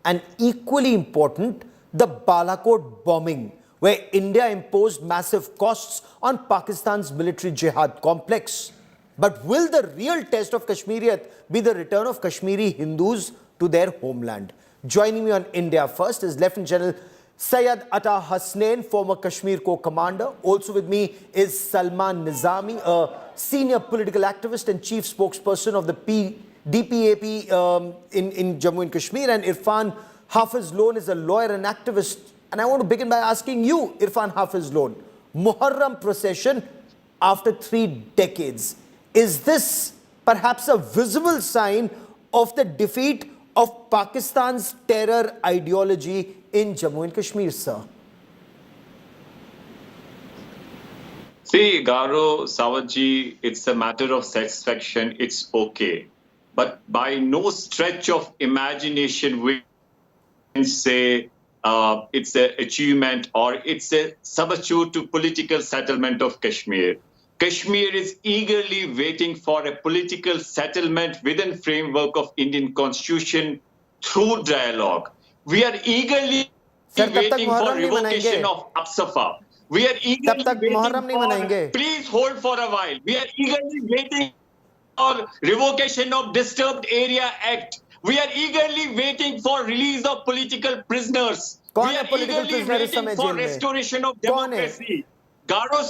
And equally important, the Balakot bombing, where India imposed massive costs on Pakistan's military jihad complex. But will the real test of Kashmiriyat be the return of Kashmiri Hindus to their homeland? Joining me on India First is Lieutenant General Syed Atta Hasnain, former Kashmir Corps commander. Also with me is Salman Nizami, a senior political activist and chief spokesperson of the DPAP in Jammu and Kashmir. And Irfan Hafiz Loan is a lawyer and activist. And I want to begin by asking you, Irfan Hafiz Loan, Muharram procession after 3 decades. Is this perhaps a visible sign of the defeat of Pakistan's terror ideology in Jammu and Kashmir, sir? See, Garo, Sawatji, it's a matter of satisfaction. It's okay. But by no stretch of imagination we can say it's an achievement or it's a substitute to political settlement of Kashmir. Kashmir is eagerly waiting for a political settlement within framework of Indian Constitution through dialogue. We are eagerly waiting for revocation of Apsafa. We are eagerly waiting for, please hold for a while. We are eagerly waiting for revocation of Disturbed Area Act. We are eagerly waiting for release of political prisoners. We are eagerly waiting for restoration of democracy. Garo,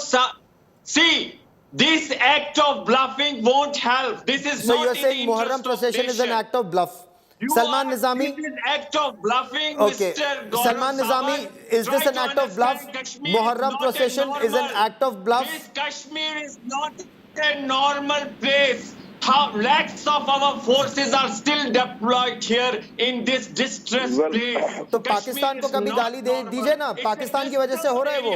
see, this act of bluffing won't help. This is so not you're saying Muharram procession is an act of bluff. Salman Nizami. This is act of bluffing, okay. Mr. Gaurav Salman Nizami, is this an act of bluff? Muharram procession is an act of bluff. This Kashmir is not a normal place. How lakhs of our forces are still deployed here in this distressed place. तो पाकिस्तान को कभी गाली दे दीजिए ना, पाकिस्तान की वजह से हो रहा है वो.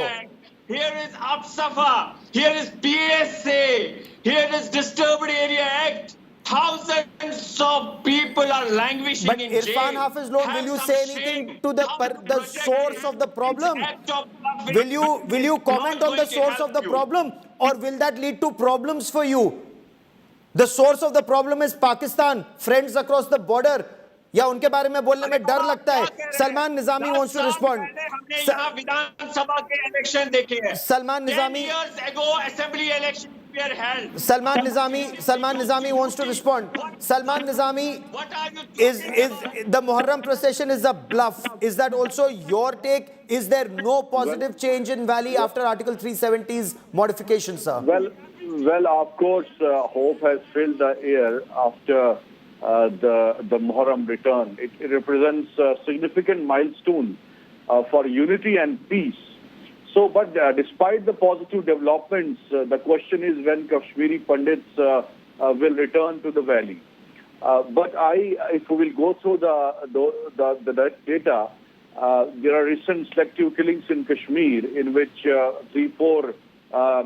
Here is Apsafa, here is PSA, here is Disturbed Area Act. Thousands of people are languishing but in jail. But Irfan Hafiz Loan, will you say anything to the source of the problem? Will you comment on the source of the problem, or will that lead to problems for you? The source of the problem is Pakistan, friends across the border. या उनके बारे में बोलने में डर लगता है. Salman Nizami wants to respond. विधानसभा के इलेक्शन देखे हैं. Salman Nizami. 10 years ago assembly election were held. Salman Nizami wants to respond. Salman Nizami, is the Muharram procession is a bluff. Is that also your take? Is there no positive change in Valley after Article 370's modification, sir? Well, of course, hope has filled the air after the Muharram return. It represents a significant milestone for unity and peace. So, but despite the positive developments, the question is when Kashmiri Pandits will return to the valley. But if we will go through the data, there are recent selective killings in Kashmir in which 3-4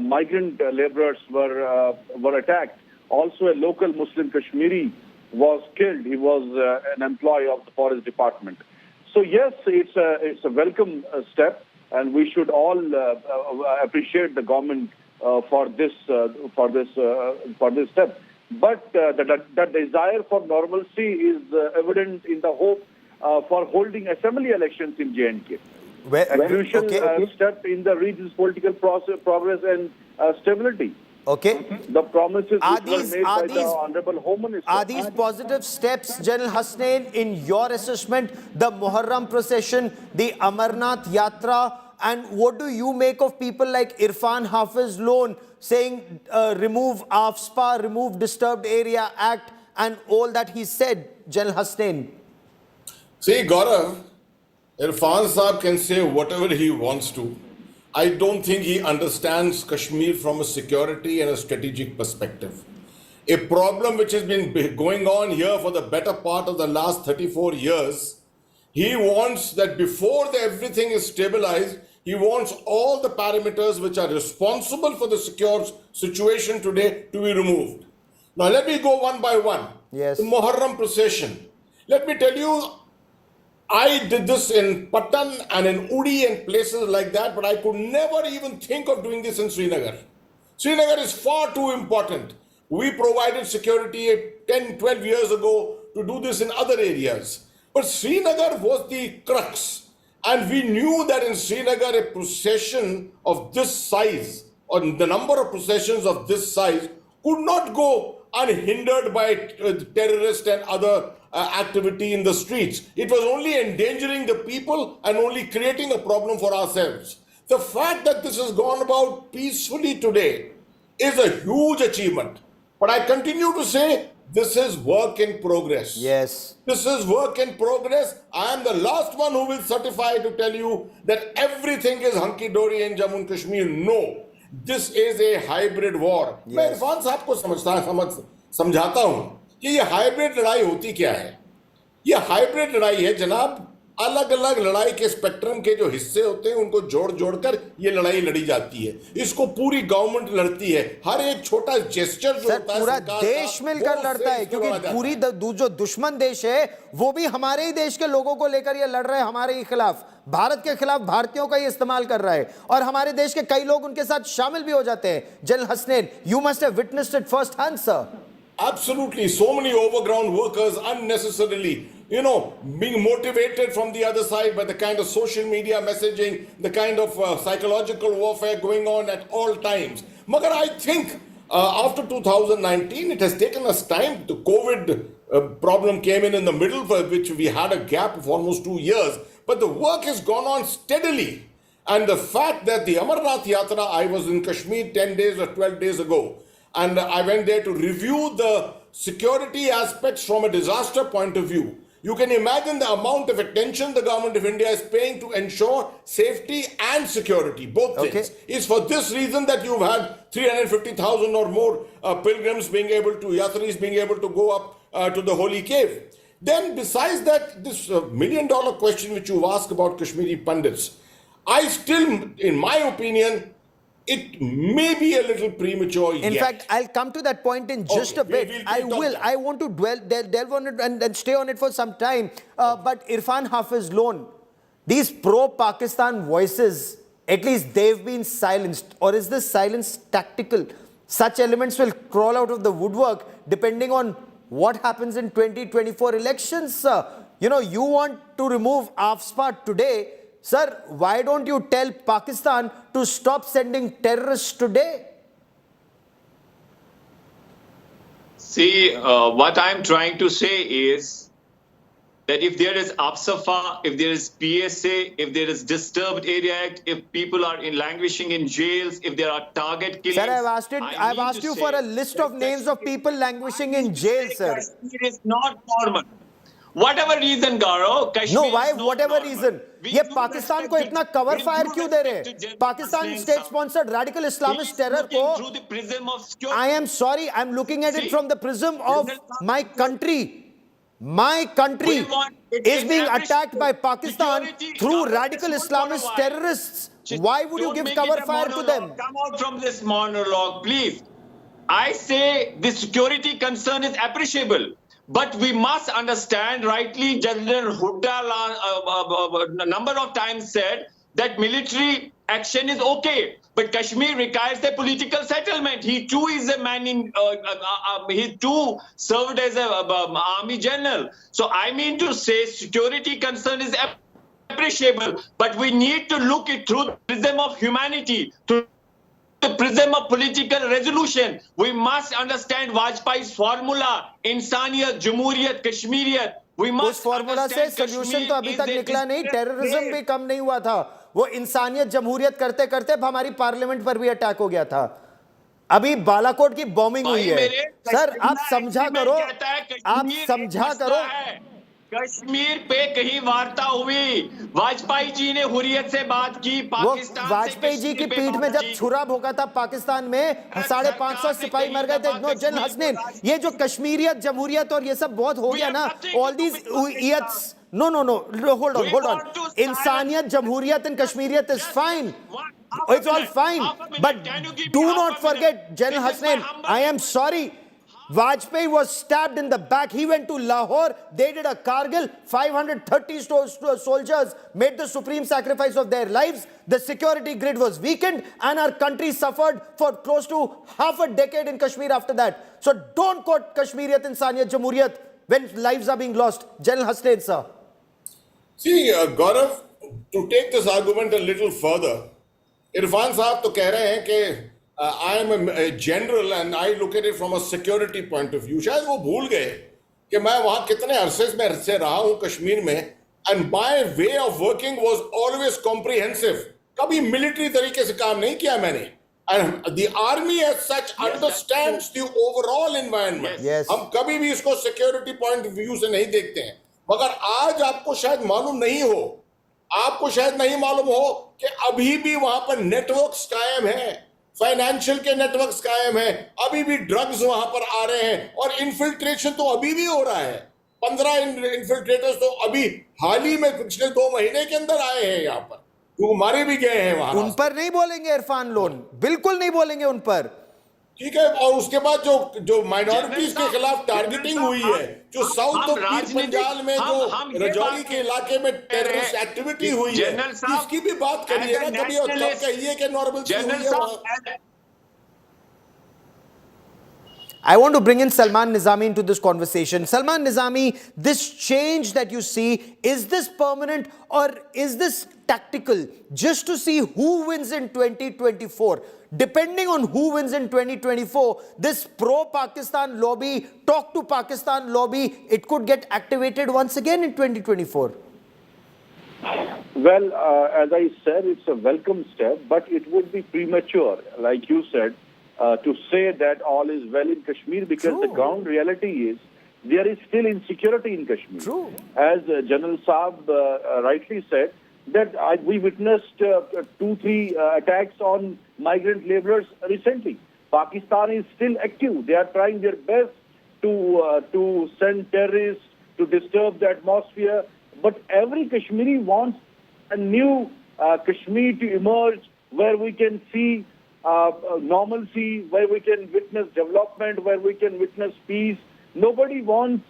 migrant laborers were attacked. Also, a local Muslim Kashmiri was killed. He was an employee of the forest department. So yes, it's a welcome step, and we should all appreciate the government for this step. But the desire for normalcy is evident in the hope for holding assembly elections in J&K. A crucial step in the region's political progress and stability. Okay. The promises which were made by the Honorable Home Minister. Are these positive steps, General Hasnain, in your assessment? The Muharram procession, the Amarnath Yatra, and what do you make of people like Irfan Hafiz Loan saying remove AFSPA, remove Disturbed Area Act, and all that he said, General Hasnain? See, Gaurav, Irfan Saab can say whatever he wants to. I don't think he understands Kashmir from a security and a strategic perspective. A problem which has been going on here for the better part of the last 34 years, he wants that before everything is stabilized, he wants all the parameters which are responsible for the secure situation today to be removed. Now let me go one by one. Yes. The Muharram procession. Let me tell you, I did this in Patan and in Uri and places like that, but I could never even think of doing this in Srinagar. Srinagar is far too important. We provided security 10, 12 years ago to do this in other areas. But Srinagar was the crux. And we knew that in Srinagar, a procession of this size, or the number of processions of this size, could not go unhindered by terrorists and other activity in the streets. It was only endangering the people and only creating a problem for ourselves. The fact that this has gone about peacefully today is a huge achievement. But I continue to say this is work in progress. Yes. This is work in progress. I am the last one who will certify to tell you that everything is hunky-dory in Jammu and Kashmir. No. This is a hybrid war. मैं इरफान साहब को समझाता हूं कि ये hybrid लड़ाई होती क्या है. ये हाइब्रिड लड़ाई है जनाब, अलग अलग लड़ाई के स्पेक्ट्रम के जो हिस्से होते हैं उनको जोड़ जोड़कर ये लड़ाई लड़ी जाती है. इसको पूरी गवर्नमेंट लड़ती है. हर एक छोटा जेस्चर जो होता है पूरा देश मिलकर लड़ता है, क्योंकि पूरी जो दुश्मन देश है वो भी हमारे ही देश के लोगों को लेकर ये लड़ रहे हैं, हमारे ही खिलाफ, भारत के खिलाफ भारतीयों का ये इस्तेमाल कर रहा है, और हमारे देश के कई लोग उनके साथ शामिल भी हो जाते हैं. General Hasnain, you must have witnessed it first hand, sir. Absolutely. So many overground workers unnecessarily, being motivated from the other side by the kind of social media messaging, the kind of psychological warfare going on at all times. Magar, I think after 2019, it has taken us time. The COVID problem came in the middle, for which we had a gap of almost 2 years. But the work has gone on steadily. And the fact that the Amarnath Yatra, I was in Kashmir 10 days or 12 days ago, and I went there to review the security aspects from a disaster point of view. You can imagine the amount of attention the government of India is paying to ensure safety and security, both things. It's for this reason that you've had 350,000 or more pilgrims Yatris being able to go up to the holy cave. Then besides that, this million-dollar question which you've asked about Kashmiri Pandits, I still, in my opinion, it may be a little premature yet. In fact, I'll come to that point in just a bit. I want to delve on it and stay on it for some time. But Irfan Hafiz Loan, these pro-Pakistan voices, at least they've been silenced. Or is this silence tactical? Such elements will crawl out of the woodwork depending on what happens in 2024 elections. You want to remove AFSPA today. Sir, why don't you tell Pakistan to stop sending terrorists today? See, what I'm trying to say is that if there is APSAFA, if there is PSA, if there is Disturbed Area Act, if people are languishing in jails, if there are target killings... Sir, I've asked you for a list of names of people languishing in jail, sir. Kashmir is not normal. Whatever reason, Gaurav, Kashmir No, why? is not Whatever normal. reason. ये पाकिस्तान को इतना cover fire क्यों दे रहे? Pakistan state sponsored radical Islamist terror को I am sorry, I'm looking at it from the prism of my country. My country is being attacked by Pakistan through radical Islamist terrorists. Why would you give cover fire to them? Come out from this monologue, please. I say the security concern is appreciable. But we must understand, rightly, General Hooda a number of times said that military action is okay. But Kashmir requires a political settlement. He too is a man in, he too served as an army general. So I mean to say security concern is appreciable. But we need to look it through the prism of humanity, through the prism of political resolution. We must understand Vajpayee's formula, Insaniyat, Jamhuriyat, Kashmiriyat. We must उस formula से solution तो अभी तक निकला नहीं, terrorism भी कम नहीं हुआ था, वो इंसानियत जमहूरियत करते करते हमारी पार्लियामेंट पर भी अटैक हो गया था, अभी बालाकोट की बॉम्बिंग हुई है। सर आप समझा करो, आप समझा करो, कश्मीर पे कहीं वार्ता हुई, वाजपेयी जी ने हुर्रियत से बात की, पाकिस्तान से वाजपेयी जी की पीठ में जब छुरा भोंका था पाकिस्तान में 550 सिपाही मर गए थे। नो जनरल हसनैन, ये जो कश्मीरियत जमहूरियत और ये सब बहुत हो गया ना, ऑल दीज ईयट्स, no no no, hold on, इंसानियत जमहूरियत एंड कश्मीरियत is fine, it's all fine, but do not forget general Hasnain, I am sorry, Vajpayee was stabbed in the back. He went to Lahore. They did a Kargil. 530 soldiers made the supreme sacrifice of their lives. The security grid was weakened and our country suffered for close to half a decade in Kashmir after that. So don't quote Kashmiriyat, Insaniyat, Jamhuriyat when lives are being lost. General Hussain, sir. See, Gaurav, to take this argument a little further, Irfan साहब तो कह रहे हैं कि I am a general and I look at it from a security point of view. शायद वो भूल गए कि मैं वहाँ कितने अरसे से रहा हूँ कश्मीर में, and my way of working was always comprehensive. कभी military तरीके से काम नहीं किया मैंने. And the army as such understands the overall environment. Yes. हम कभी भी इसको security point of view से नहीं देखते हैं. मगर आज आपको शायद मालूम नहीं हो, आपको शायद नहीं मालूम हो कि अभी भी वहाँ पर networks कायम हैं, फाइनेंशियल के नेटवर्क्स कायम हैं, अभी भी ड्रग्स वहां पर आ रहे हैं और इन्फिल्ट्रेशन तो अभी भी हो रहा है। 15 इन्फिल्ट्रेटर्स तो अभी हाल ही में पिछले 2 महीने के अंदर आए हैं यहाँ पर, जो मारे भी गए हैं वहां। उन पर नहीं बोलेंगे इरफान लोन, बिल्कुल नहीं बोलेंगे उन पर, ठीक है। और उसके बाद जो माइनॉरिटीज के खिलाफ टारगेटिंग हुई है, जो साउथ ऑफ पंजाब में जो रजौरी के इलाके में टेररिस्ट एक्टिविटी हुई है, इसकी भी बात करिए ना कभी, और तब कहिए कि नॉर्मल हुई है वहां। I want to bring in Salman Nizami into this conversation. Salman Nizami, this change that you see, is this permanent or is this tactical just to see who wins in 2024? Depending on who wins in 2024, this pro-Pakistan lobby, talk to Pakistan lobby, it could get activated once again in 2024. Well, as I said, it's a welcome step, but it would be premature, like you said, to say that all is well in Kashmir, because the ground reality is there is still insecurity in Kashmir. True. As General Saab rightly said, that we witnessed 2-3 attacks on migrant laborers recently. Pakistan is still active. They are trying their best to send terrorists, to disturb the atmosphere. But every Kashmiri wants a new Kashmir to emerge, where we can see normalcy, where we can witness development, where we can witness peace. Nobody wants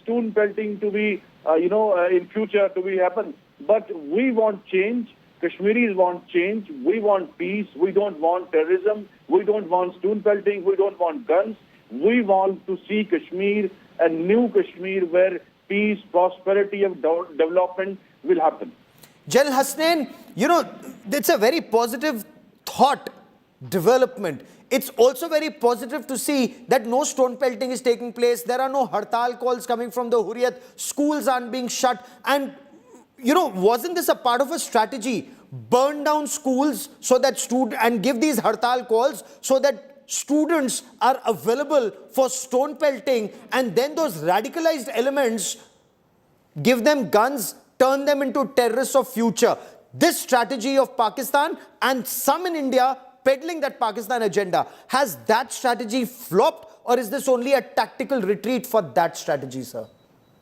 stone pelting to be, in future to be happen. But we want change. Kashmiris want change. We want peace. We don't want terrorism. We don't want stone pelting. We don't want guns. We want to see Kashmir, a new Kashmir, where peace, prosperity, and development will happen. General Hussain, it's a very positive thought development. It's also very positive to see that no stone pelting is taking place. There are no hartal calls coming from the Hurriyat. Schools aren't being shut. And, you know, wasn't this a part of a strategy? Burn down schools so that and give these hartal calls so that students are available for stone pelting, and then those radicalized elements, give them guns, turn them into terrorists of future. This strategy of Pakistan and some in India peddling that Pakistan agenda, has that strategy flopped, or is this only a tactical retreat for that strategy, sir?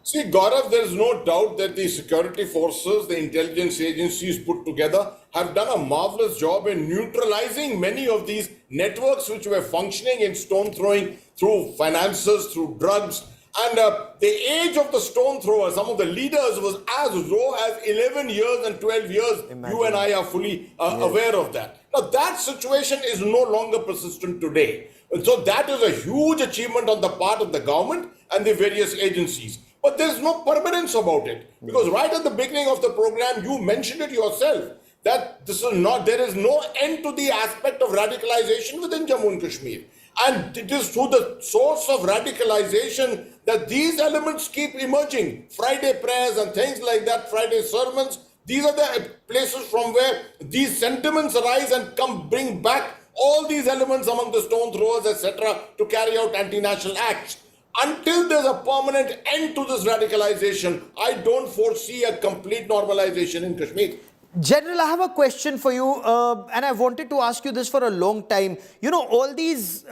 See, Gaurav, there is no doubt that the security forces, the intelligence agencies put together have done a marvelous job in neutralizing many of these networks which were functioning in stone throwing through finances, through drugs. And the age of the stone throwers, some of the leaders, was as low as 11 years and 12 years. Imagine. You and I are fully aware of that. Now, that situation is no longer persistent today. And so that is a huge achievement on the part of the government and the various agencies. But there is no permanence about it. Because right at the beginning of the program, you mentioned it yourself, that this is not, there is no end to the aspect of radicalization within Jammu and Kashmir. And it is through the source of radicalization that these elements keep emerging. Friday prayers and things like that, Friday sermons, these are the places from where these sentiments arise and bring back all these elements among the stone throwers, etc., to carry out anti-national acts. Until there's a permanent end to this radicalization, I don't foresee a complete normalization in Kashmir. General, I have a question for you, and I wanted to ask you this for a long time. You know, all these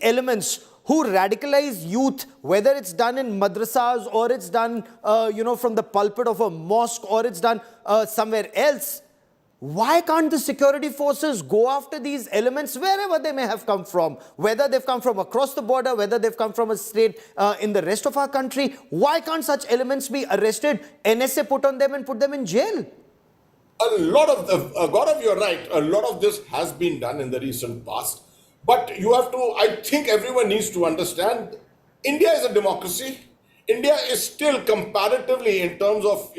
elements who radicalize youth, whether it's done in madrasas or it's done, from the pulpit of a mosque or it's done somewhere else, why can't the security forces go after these elements wherever they may have come from? Whether they've come from across the border, whether they've come from a state in the rest of our country, why can't such elements be arrested, NSA put on them and put them in jail? A lot of, Gaurav, you're right, a lot of this has been done in the recent past. But you have to, I think everyone needs to understand, India is a democracy. India is still comparatively, in terms of,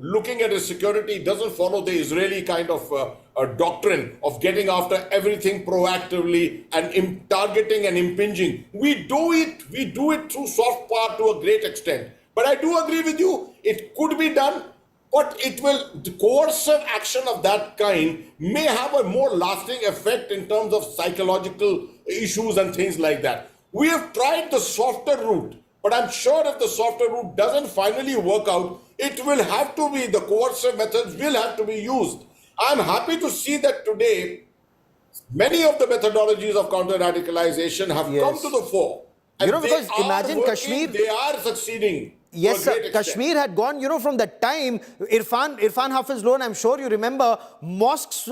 looking at its security, doesn't follow the Israeli kind of doctrine of getting after everything proactively and targeting and impinging. We do it through soft power to a great extent. But I do agree with you, it could be done. But the coercive action of that kind may have a more lasting effect in terms of psychological issues and things like that. We have tried the softer route, but I'm sure if the softer route doesn't finally work out, it will have to be, the coercive methods will have to be used. I'm happy to see that today, many of the methodologies of counter-radicalization have come to the fore. And because imagine Kashmir, they are succeeding. Yes, sir. Kashmir had gone, from the time Irfan Hafiz Loan, I'm sure you remember, mosque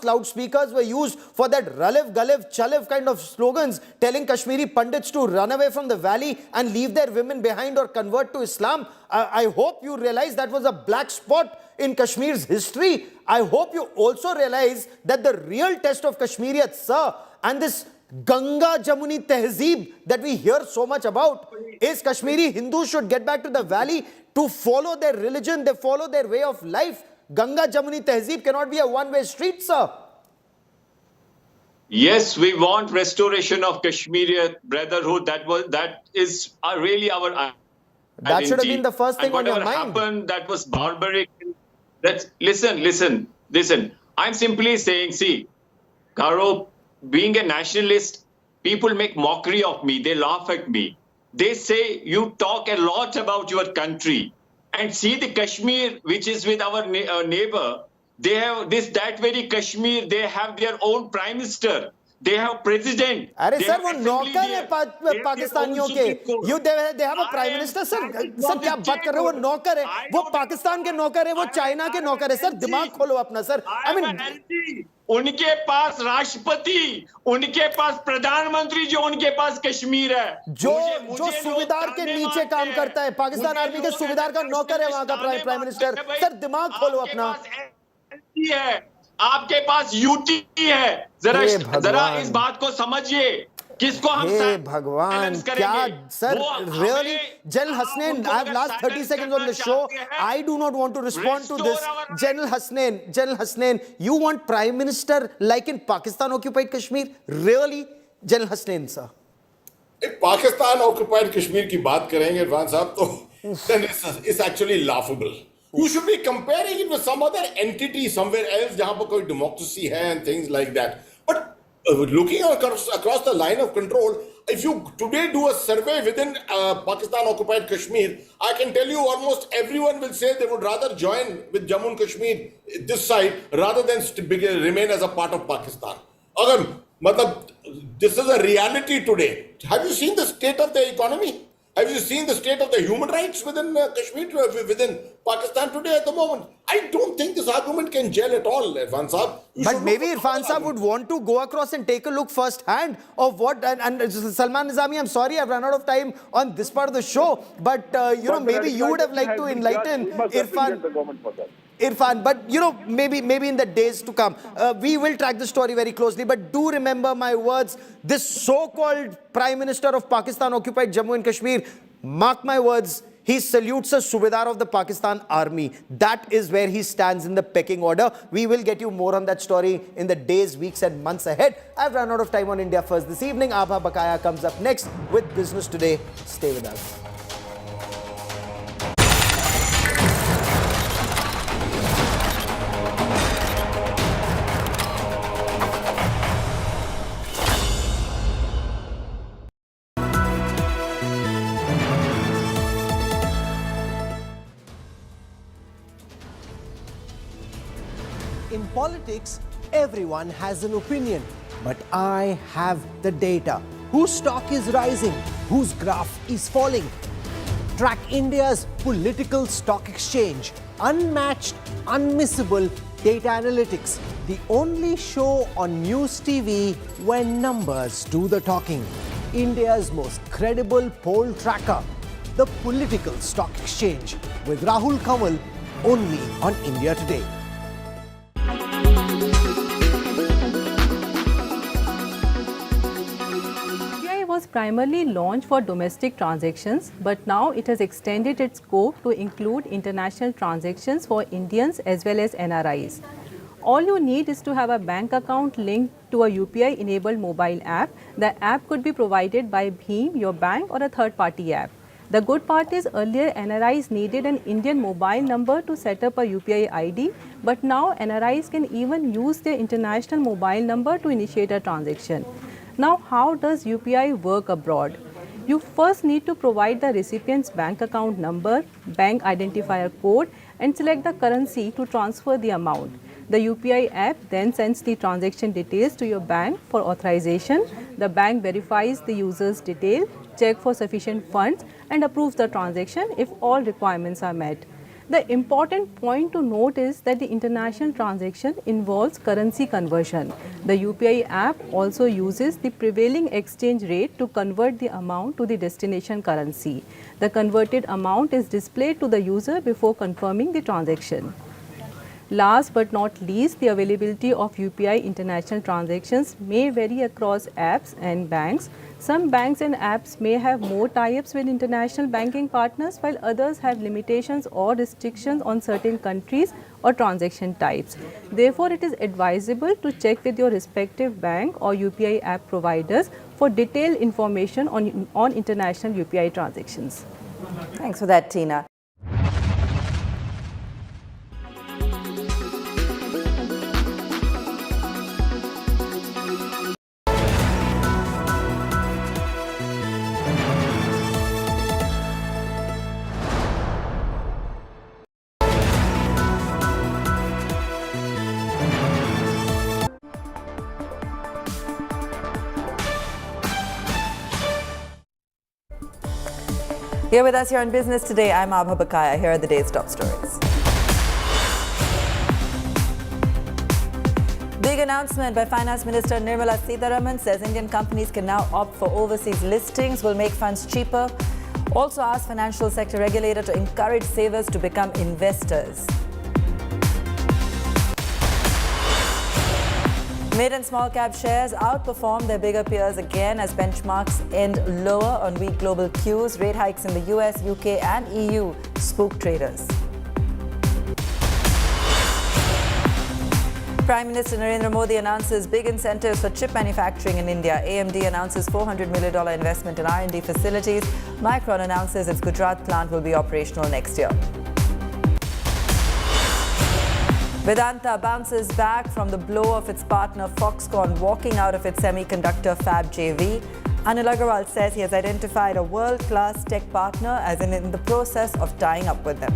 loudspeakers were used for that Ralev, Galev, Chalev kind of slogans, telling Kashmiri Pandits to run away from the valley and leave their women behind or convert to Islam. I hope you realize that was a black spot in Kashmir's history. I hope you also realize that the real test of Kashmiriyat, sir, and this Ganga Jamuni Tehzeeb that we hear so much about, is Kashmiri Hindus should get back to the valley to follow their religion, they follow their way of life. Ganga Jamuni Tehzeeb cannot be a one-way street, sir. Yes, we want restoration of Kashmiri brotherhood. That is really our identity. That should have been the first thing on your mind. Whatever happened, that was barbaric. Listen. I'm simply saying, see, Garo, being a nationalist, people make mockery of me. They laugh at me. They say, you talk a lot about your country. And see the Kashmir, which is with our neighbor. They have that very Kashmir, they have their own prime minister. They have president. अरे sir वो नौकर है पाकिस्तानियों के, they have a prime minister, sir क्या बात कर रहे हो, वो नौकर है, वो पाकिस्तान के नौकर है, वो चाइना के नौकर है, सर दिमाग खोलो अपना सर. I mean, उनके पास राष्ट्रपति, उनके पास प्रधानमंत्री, जो उनके पास कश्मीर है, जो सूबेदार के नीचे काम करता है, पाकिस्तान आर्मी के सूबेदार का नौकर है वहां का प्राइम मिनिस्टर. सर दिमाग खोलो अपना. आपके पास यूटी है, जरा इस बात को समझिए. किसको हम हे भगवान, क्या sir, really? General Hasnain, I have last 30 seconds on the show. I do not want to respond to this. General Hasnain, you want Prime Minister like in Pakistan occupied Kashmir? Really? General Hasnain, sir. If Pakistan occupied Kashmir की बात करेंगे इरफान साहब तो then it's actually laughable. You should be comparing it with some other entity somewhere else जहाँ पर कोई democracy है and things like that. But looking across the line of control, if you today do a survey within Pakistan occupied Kashmir, I can tell you almost everyone will say they would rather join with Jammu and Kashmir this side rather than remain as a part of Pakistan. Agar this is a reality today. Have you seen the state of the economy? Have you seen the state of the human rights within Kashmir, within Pakistan today at the moment? I don't think this argument can gel at all, Irfan Saab. But maybe Irfan Saab would want to go across and take a look firsthand of what, and Salman Nizami, I'm sorry I've run out of time on this part of the show, but maybe you would have liked to enlighten Irfan, but maybe in the days to come. We will track the story very closely, but do remember my words, this so-called Prime Minister of Pakistan occupied Jammu and Kashmir, mark my words, he salutes a Subedar of the Pakistan Army. That is where he stands in the pecking order. We will get you more on that story in the days, weeks and months ahead. I've run out of time on India First this evening. Abha Bakaya comes up next with Business Today. Stay with us. In politics, everyone has an opinion, but I have the data. Whose stock is rising? Whose graph is falling? Track India's political stock exchange. Unmatched, unmissable data analytics. The only show on News TV when numbers do the talking. India's most credible poll tracker. The Political Stock Exchange with Rahul Kanwal only on India Today. Was primarily launched for domestic transactions, but now it has extended its scope to include international transactions for Indians as well as NRIs. All you need is to have a bank account linked to a UPI-enabled mobile app. The app could be provided by Bheem, your bank, or a third-party app. The good part is earlier NRIs needed an Indian mobile number to set up a UPI ID, but now NRIs can even use their international mobile number to initiate a transaction. Now, how does UPI work abroad? You first need to provide the recipient's bank account number, bank identifier code, and select the currency to transfer the amount. The UPI app then sends the transaction details to your bank for authorization. The bank verifies the user's detail, checks for sufficient funds, and approves the transaction if all requirements are met. The important point to note is that the international transaction involves currency conversion. The UPI app also uses the prevailing exchange rate to convert the amount to the destination currency. The converted amount is displayed to the user before confirming the transaction. Last but not least, the availability of UPI international transactions may vary across apps and banks. Some banks and apps may have more tie-ups with international banking partners, while others have limitations or restrictions on certain countries or transaction types. Therefore, it is advisable to check with your respective bank or UPI app providers for detailed information on international UPI transactions. Thanks for that, Tina. Here with us here on Business Today, I'm Abha Bakaya. Here are the day's top stories. Big announcement by Finance Minister Nirmala Sitharaman says Indian companies can now opt for overseas listings, will make funds cheaper. Also asked financial sector regulator to encourage savers to become investors. Mid and small cap shares outperformed their bigger peers again as benchmarks end lower on weak global cues. Rate hikes in the US, UK and EU spooked traders. Prime Minister Narendra Modi announces big incentives for chip manufacturing in India. AMD announces $400 million investment in R&D facilities. Micron announces its Gujarat plant will be operational next year. Vedanta bounces back from the blow of its partner Foxconn walking out of its semiconductor fab JV. Anil Agarwal says he has identified a world-class tech partner as in the process of tying up with them.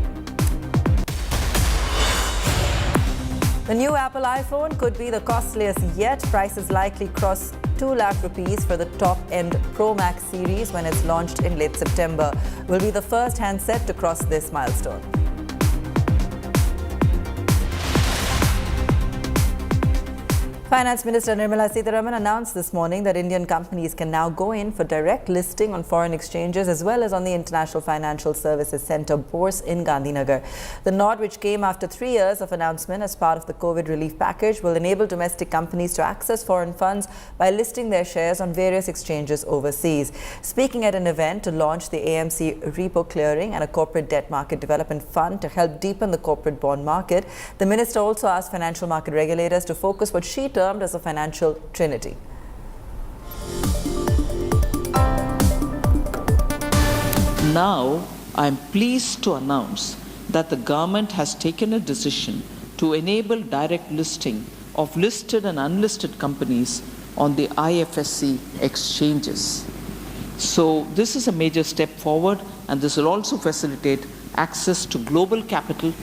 The new Apple iPhone could be the costliest yet. Prices likely cross 2 lakh rupees for the top-end Pro Max series when it's launched in late September. Will be the first handset to cross this milestone. Finance Minister Nirmala Sitharaman announced this morning that Indian companies can now go in for direct listing on foreign exchanges as well as on the International Financial Services Centre Bourse in Gandhinagar. The nod, which came after 3 years of announcement as part of the COVID relief package, will enable domestic companies to access foreign funds by listing their shares on various exchanges overseas. Speaking at an event to launch the AMC Repo Clearing and a corporate debt market development fund to help deepen the corporate bond market, the minister also asked financial market regulators to focus what she termed as a financial trinity. Now, I am pleased to announce that the government has taken a decision to enable direct listing of listed and unlisted companies on the IFSC exchanges. So this is a major step forward, and this will also facilitate access to global capital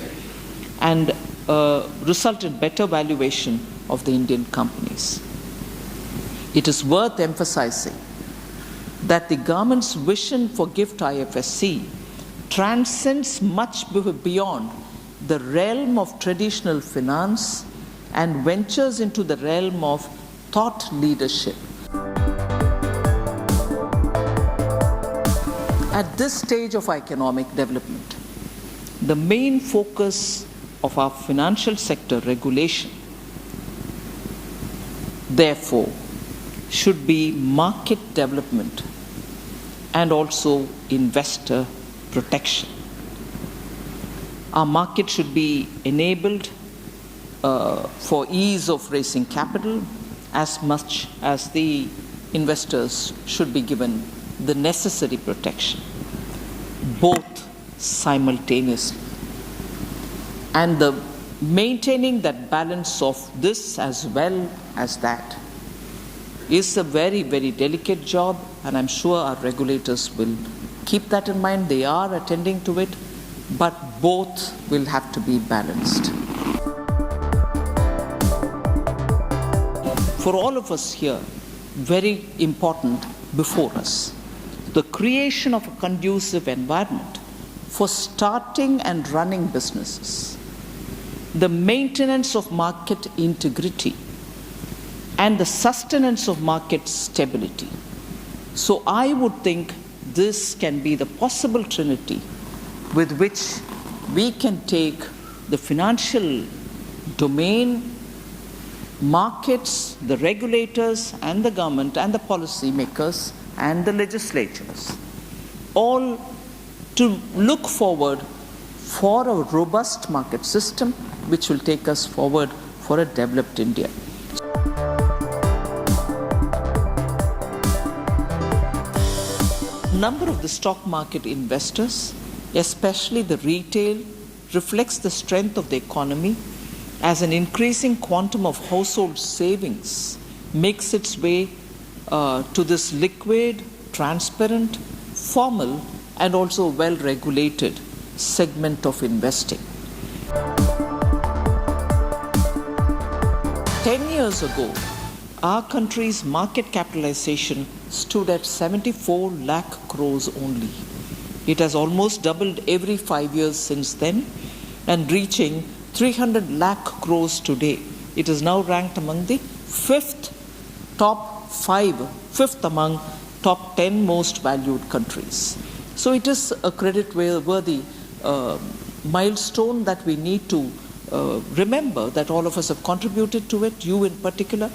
and result in better valuation of the Indian companies. It is worth emphasizing that the government's vision for GIFT IFSC transcends much beyond the realm of traditional finance and ventures into the realm of thought leadership. At this stage of economic development, the main focus of our financial sector regulation, therefore, should be market development and also investor protection. Our market should be enabled for ease of raising capital as much as the investors should be given the necessary protection, both simultaneously. And the maintaining that balance of this as well as that is a very, very delicate job, and I'm sure our regulators will keep that in mind. They are attending to it, but both will have to be balanced. For all of us here, very important before us, the creation of a conducive environment for starting and running businesses, the maintenance of market integrity, and the sustenance of market stability. So I would think this can be the possible trinity with which we can take the financial domain, markets, the regulators and the government and the policy makers and the legislatures, all to look forward for a robust market system which will take us forward for a developed India. Number of the stock market investors, especially the retail, reflects the strength of the economy as an increasing quantum of household savings makes its way to this liquid, transparent, formal and also well-regulated segment of investing. 10 years ago, our country's market capitalization stood at 74 lakh crores only. It has almost doubled every 5 years since then and reaching 300 lakh crores today. It is now ranked among the fifth among top 10 most valued countries. So it is a credit-worthy milestone that we need to remember that all of us have contributed to it, you in particular.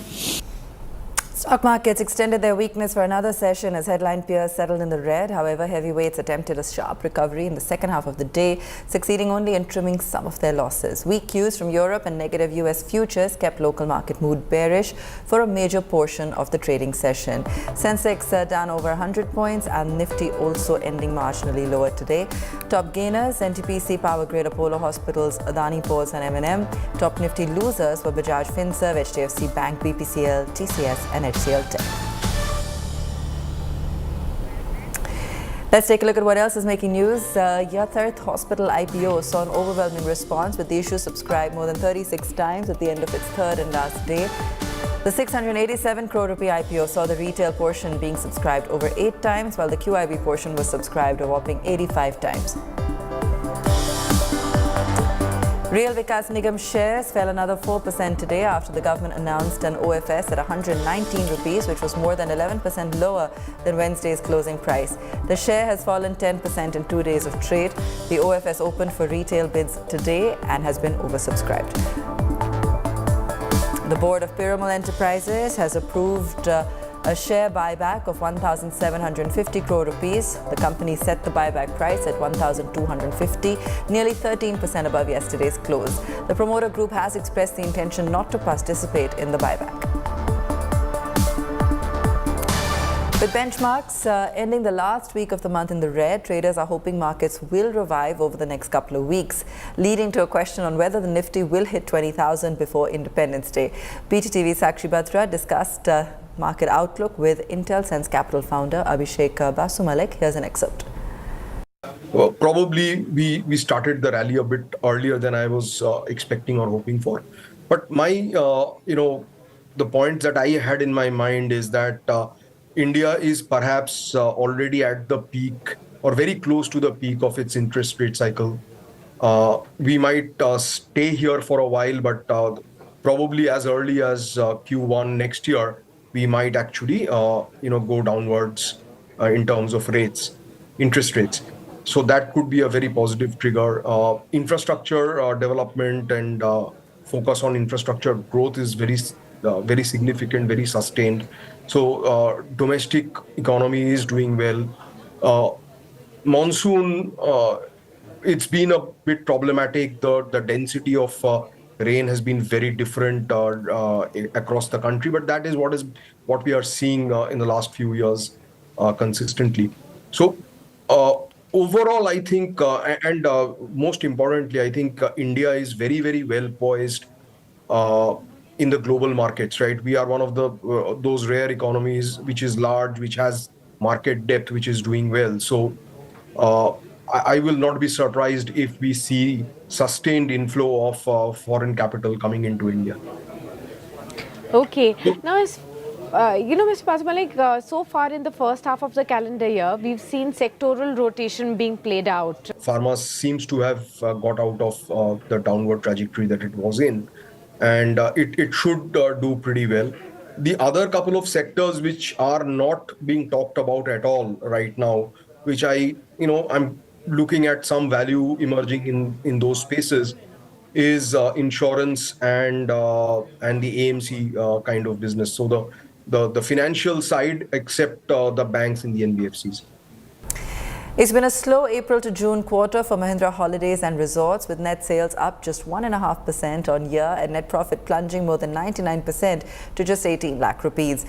Stock markets extended their weakness for another session as headline peers settled in the red. However, heavyweights attempted a sharp recovery in the second half of the day, succeeding only in trimming some of their losses. Weak cues from Europe and negative US futures kept local market mood bearish for a major portion of the trading session. Sensex down over 100 points and Nifty also ending marginally lower today. Top gainers, NTPC, Power Grid, Apollo Hospitals, Adani Ports and M&M. Top Nifty losers were Bajaj Finserv, HDFC Bank, BPCL, TCS and HCL Tech. Let's take a look at what else is making news. Yatharth Hospital IPO saw an overwhelming response, with the issue subscribed more than 36 times at the end of its third and last day. The 687 crore rupee IPO saw the retail portion being subscribed over 8 times, while the QIB portion was subscribed a whopping 85 times. Real Vikas Nigam shares fell another 4% today after the government announced an OFS at 119 rupees, which was more than 11% lower than Wednesday's closing price. The share has fallen 10% in 2 days of trade. The OFS opened for retail bids today and has been oversubscribed. The board of Piramal Enterprises has approved a share buyback of 1,750 crore rupees. The company set the buyback price at 1,250, nearly 13% above yesterday's close. The promoter group has expressed the intention not to participate in the buyback. With benchmarks ending the last week of the month in the red, traders are hoping markets will revive over the next couple of weeks, leading to a question on whether the Nifty will hit 20,000 before Independence Day. BTTV's Sakshi Batra discussed market outlook with Intel Sense Capital founder Abhishek Basu Malik. Here's an excerpt. Well, probably we started the rally a bit earlier than I was expecting or hoping for. But my, the point that I had in my mind is that India is perhaps already at the peak or very close to the peak of its interest rate cycle. We might stay here for a while, but probably as early as Q1 next year, we might actually, go downwards in terms of rates, interest rates. So that could be a very positive trigger. Infrastructure development and focus on infrastructure growth is very significant, very sustained. So domestic economy is doing well. Monsoon, it's been a bit problematic. The density of rain has been very different across the country, but that is what we are seeing in the last few years consistently. So overall, I think, and most importantly, I think India is very, very well poised in the global markets, right? We are one of those rare economies which is large, which has market depth, which is doing well. So I will not be surprised if we see sustained inflow of foreign capital coming into India. Okay. Now, Mr. Basu Malik, so far in the first half of the calendar year, we've seen sectoral rotation being played out. Pharma seems to have got out of the downward trajectory that it was in, and it should do pretty well. The other couple of sectors which are not being talked about at all right now, which I'm looking at some value emerging in those spaces, is insurance and the AMC kind of business. So the financial side, except the banks and the NBFCs. It's been a slow April to June quarter for Mahindra Holidays and Resorts, with net sales up just 1.5% on year and net profit plunging more than 99% to just 18 lakh rupees.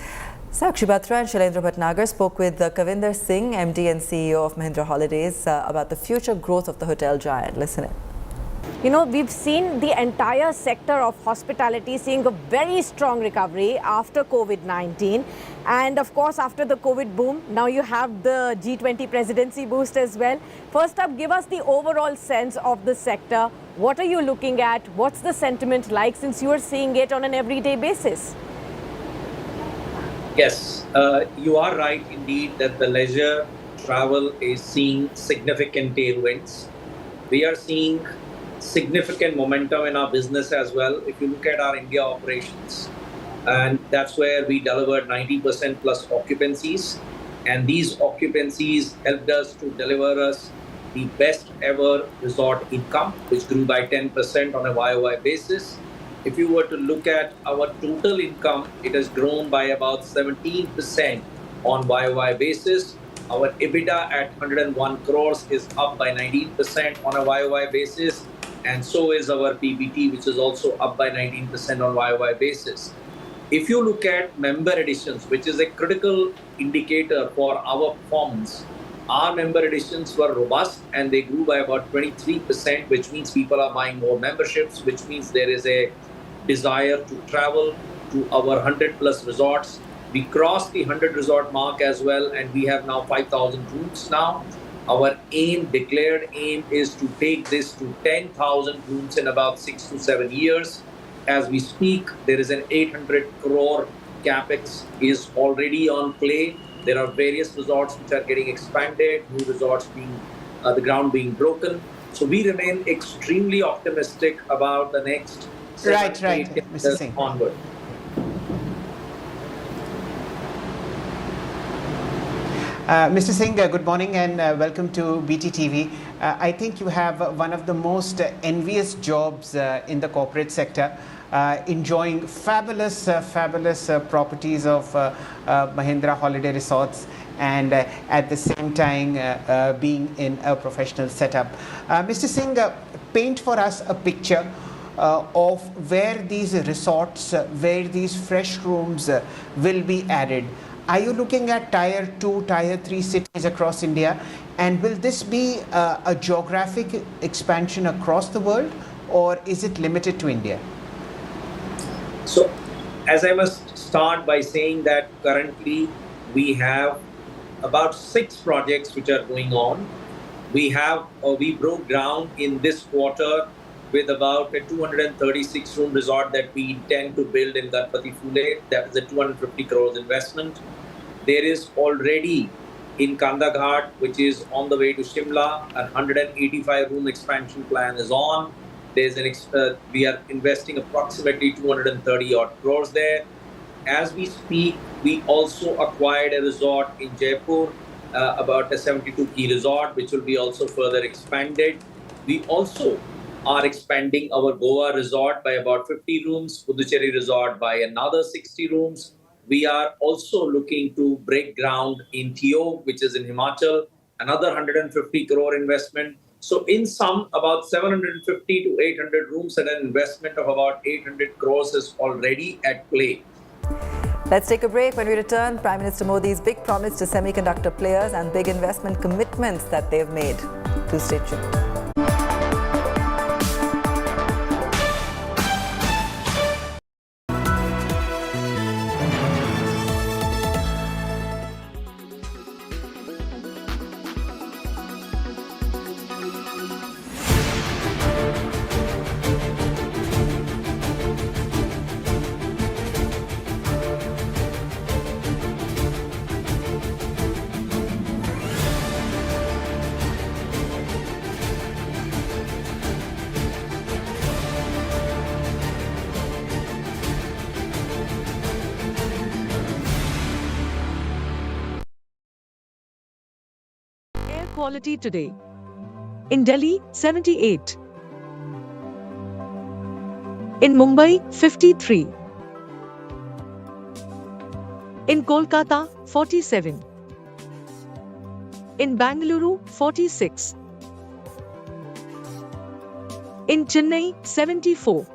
Sakshi Batra and Shailendra Bhatnagar spoke with Kavinder Singh, MD and CEO of Mahindra Holidays, about the future growth of the hotel giant. Listen in. We've seen the entire sector of hospitality seeing a very strong recovery after COVID-19. And of course, after the COVID boom, now you have the G20 presidency boost as well. First up, give us the overall sense of the sector. What are you looking at? What's the sentiment like, since you are seeing it on an everyday basis? Yes, you are right indeed that the leisure travel is seeing significant tailwinds. We are seeing significant momentum in our business as well. If you look at our India operations, and that's where we delivered 90% plus occupancies, and these occupancies helped us to deliver us the best ever resort income, which grew by 10% on a YOY basis. If you were to look at our total income, it has grown by about 17% on YOY basis. Our EBITDA at 101 crores is up by 19% on a YOY basis. And so is our PBT, which is also up by 19% on YOY basis. If you look at member additions, which is a critical indicator for our performance, our member additions were robust and they grew by about 23%, which means people are buying more memberships, which means there is a desire to travel to our 100 plus resorts. We crossed the 100 resort mark as well, and we have now 5,000 rooms now. Our declared aim is to take this to 10,000 rooms in about 6 to 7 years. As we speak, there is an 800 crore capex is already on play. There are various resorts which are getting expanded, new resorts being, the ground being broken. So we remain extremely optimistic about the next 7 to 8 years onward. Mr. Singh, good morning and welcome to BTTV. I think you have one of the most envious jobs in the corporate sector, enjoying fabulous properties of Mahindra Holiday Resorts and at the same time being in a professional setup. Mr. Singh, paint for us a picture of where these resorts, where these fresh rooms will be added. Are you looking at Tier 2, Tier 3 cities across India? And will this be a geographic expansion across the world, or is it limited to India? So, as I must start by saying that currently we have about 6 projects which are going on. We broke ground in this quarter with about a 236 room resort that we intend to build in Ganpati Phule. That is a 250 crores investment. There is already in Kandaghat, which is on the way to Shimla, a 185 room expansion plan is on. There's we are investing approximately 230 odd crores there. As we speak, we also acquired a resort in Jaipur, about a 72 key resort, which will be also further expanded. We also are expanding our Goa resort by about 50 rooms, Puducherry resort by another 60 rooms. We are also looking to break ground in Tio, which is in Himachal, another 150 crore investment. So in sum, about 750 to 800 rooms and an investment of about 800 crores is already at play. Let's take a break. When we return, Prime Minister Modi's big promise to semiconductor players and big investment commitments that they've made. Do stay tuned. Quality today. In Delhi, 78. In Mumbai, 53. In Kolkata, 47. In Bangalore, 46. In Chennai, 74.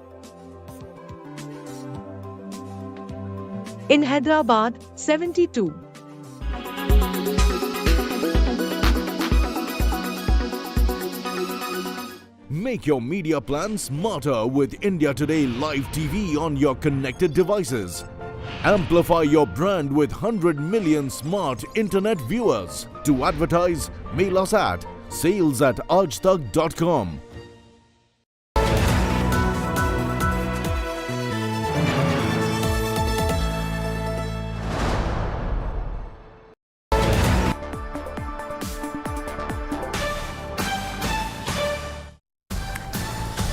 In Hyderabad, 72. Make your media plan smarter with India Today Live TV on your connected devices. Amplify your brand with 100 million smart internet viewers. To advertise, mail us at sales@aajtak.com.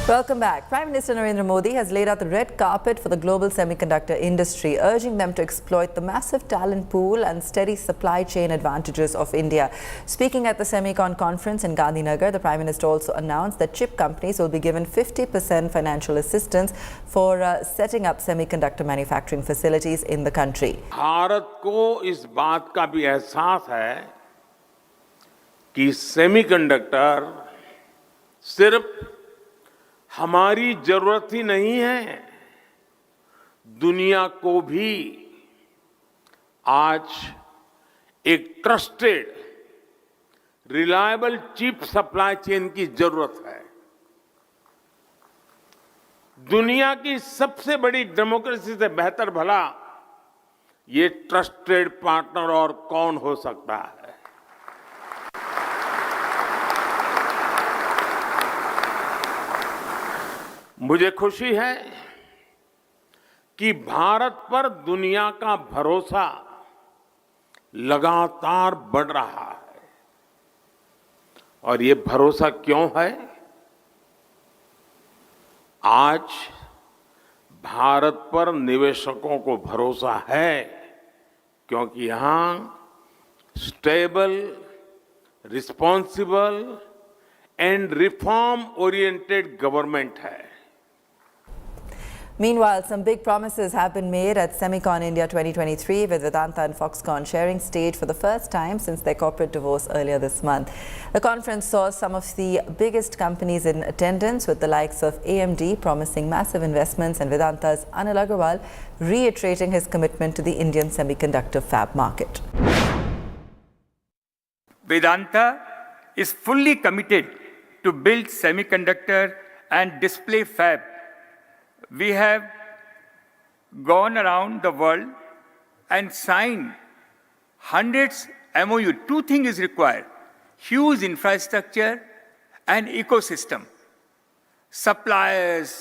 Welcome back. Prime Minister Narendra Modi has laid out the red carpet for the global semiconductor industry, urging them to exploit the massive talent pool and steady supply chain advantages of India. Speaking at the Semicon conference in Gandhinagar, the Prime Minister also announced that chip companies will be given 50% financial assistance for setting up semiconductor manufacturing facilities in the country. Bharat को इस बात का भी एहसास है कि semiconductor सिर्फ हमारी जरूरत ही नहीं है, दुनिया को भी आज एक trusted, reliable chip supply chain की जरूरत है। दुनिया की सबसे बड़ी डेमोक्रेसी से बेहतर भला ये ट्रस्टेड पार्टनर और कौन हो सकता है। मुझे खुशी है कि भारत पर दुनिया का भरोसा लगातार बढ़ रहा है। और ये भरोसा क्यों है? आज भारत पर निवेशकों को भरोसा है क्योंकि यहां stable, responsible and reform oriented government है। Meanwhile, some big promises have been made at Semicon India 2023, with Vedanta and Foxconn sharing stage for the first time since their corporate divorce earlier this month. The conference saw some of the biggest companies in attendance, with the likes of AMD promising massive investments and Vedanta's Anil Agarwal reiterating his commitment to the Indian semiconductor fab market. Vedanta is fully committed to build semiconductor and display fab. We have gone around the world and signed hundreds MOU. Two things is required: huge infrastructure and ecosystem. Suppliers,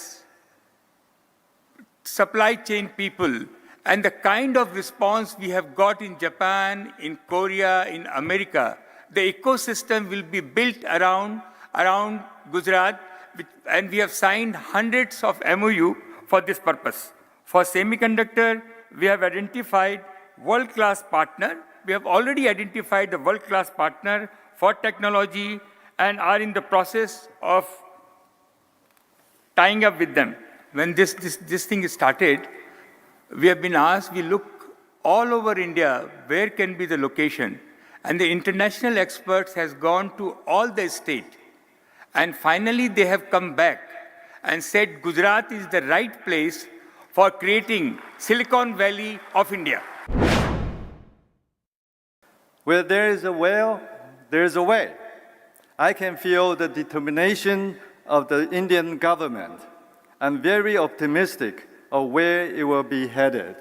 supply chain people, and the kind of response we have got in Japan, in Korea, in America, the ecosystem will be built around Gujarat, and we have signed hundreds of MOU for this purpose. For semiconductor, we have identified world-class partner. We have already identified the world-class partner for technology and are in the process of tying up with them. When this thing started, we have been asked, we look all over India, where can be the location? And the international experts has gone to all the states. And finally, they have come back and said Gujarat is the right place for creating Silicon Valley of India. Where there is a will, there is a way. I can feel the determination of the Indian government. I'm very optimistic of where it will be headed.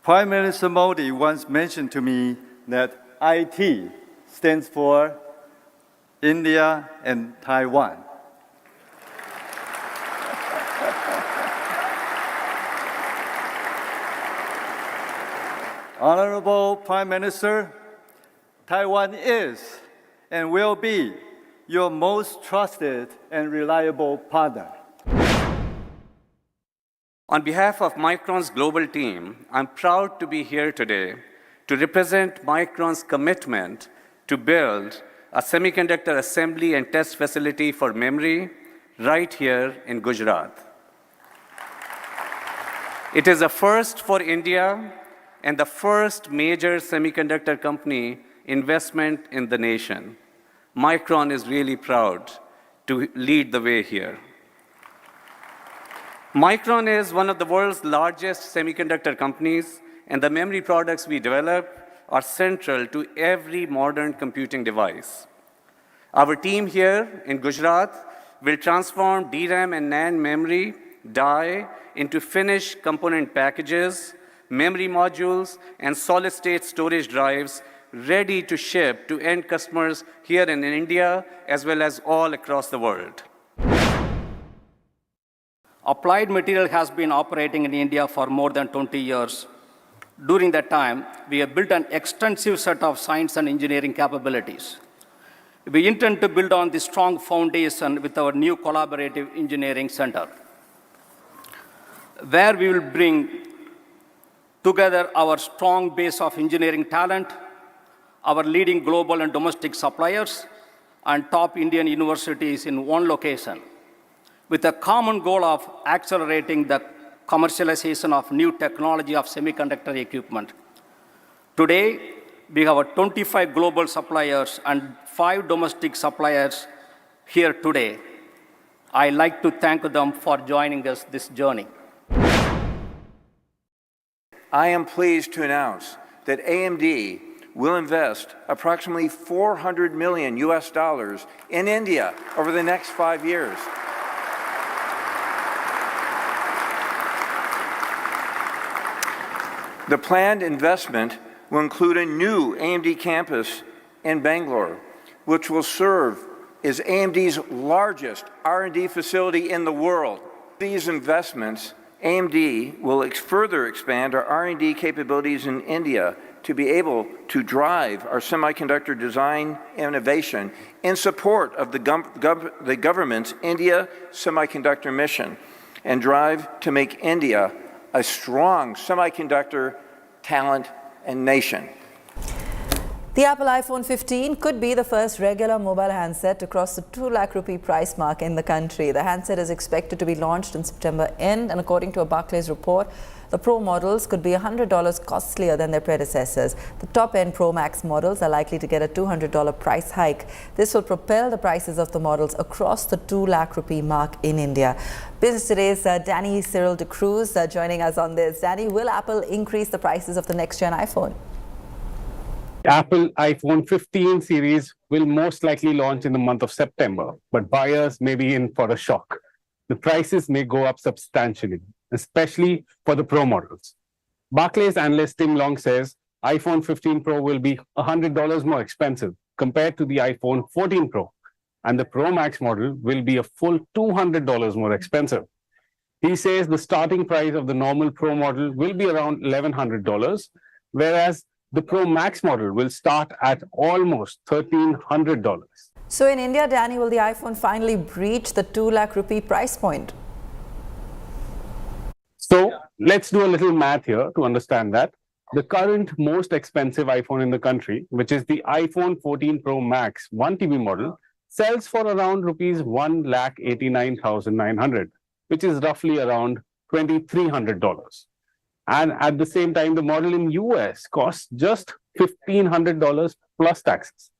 Prime Minister Modi once mentioned to me that IT stands for India and Taiwan. Honorable Prime Minister, Taiwan is and will be your most trusted and reliable partner. On behalf of Micron's global team, I'm proud to be here today to represent Micron's commitment to build a semiconductor assembly and test facility for memory right here in Gujarat. It is a first for India and the first major semiconductor company investment in the nation. Micron is really proud to lead the way here. Micron is one of the world's largest semiconductor companies, and the memory products we develop are central to every modern computing device. Our team here in Gujarat will transform DRAM and NAND memory die into finished component packages, memory modules, and solid-state storage drives ready to ship to end customers here in India as well as all across the world. Applied Material has been operating in India for more than 20 years. During that time, we have built an extensive set of science and engineering capabilities. We intend to build on this strong foundation with our new collaborative engineering center, where we will bring together our strong base of engineering talent, our leading global and domestic suppliers, and top Indian universities in one location, with a common goal of accelerating the commercialization of new technology of semiconductor equipment. Today, we have 25 global suppliers and 5 domestic suppliers here today. I'd like to thank them for joining us this journey. I am pleased to announce that AMD will invest approximately $400 million in India over the next 5 years. The planned investment will include a new AMD campus in Bangalore, which will serve as AMD's largest R&D facility in the world. These investments, AMD will further expand our R&D capabilities in India to be able to drive our semiconductor design innovation in support of the government's India semiconductor mission and drive to make India a strong semiconductor talent and nation. The Apple iPhone 15 could be the first regular mobile handset to cross the 2 lakh rupee price mark in the country. The handset is expected to be launched in September end, and according to a Barclays report, the Pro models could be $100 costlier than their predecessors. The top-end Pro Max models are likely to get a $200 price hike. This will propel the prices of the models across the 2 lakh rupee mark in India. Business Today's Danny Cyril de Cruz joining us on this. Danny, will Apple increase the prices of the next-gen iPhone? Apple iPhone 15 series will most likely launch in the month of September, but buyers may be in for a shock. The prices may go up substantially, especially for the Pro models. Barclays analyst Tim Long says iPhone 15 Pro will be $100 more expensive compared to the iPhone 14 Pro, and the Pro Max model will be a full $200 more expensive. He says the starting price of the normal Pro model will be around $1,100, whereas the Pro Max model will start at almost $1,300. So in India, Danny, will the iPhone finally breach the 2 lakh rupee price point? So let's do a little math here to understand that. The current most expensive iPhone in the country, which is the iPhone 14 Pro Max 1 TB model, sells for around rupees 1,89,900, which is roughly around $2,300. And at the same time, the model in US costs just $1,500 plus taxes.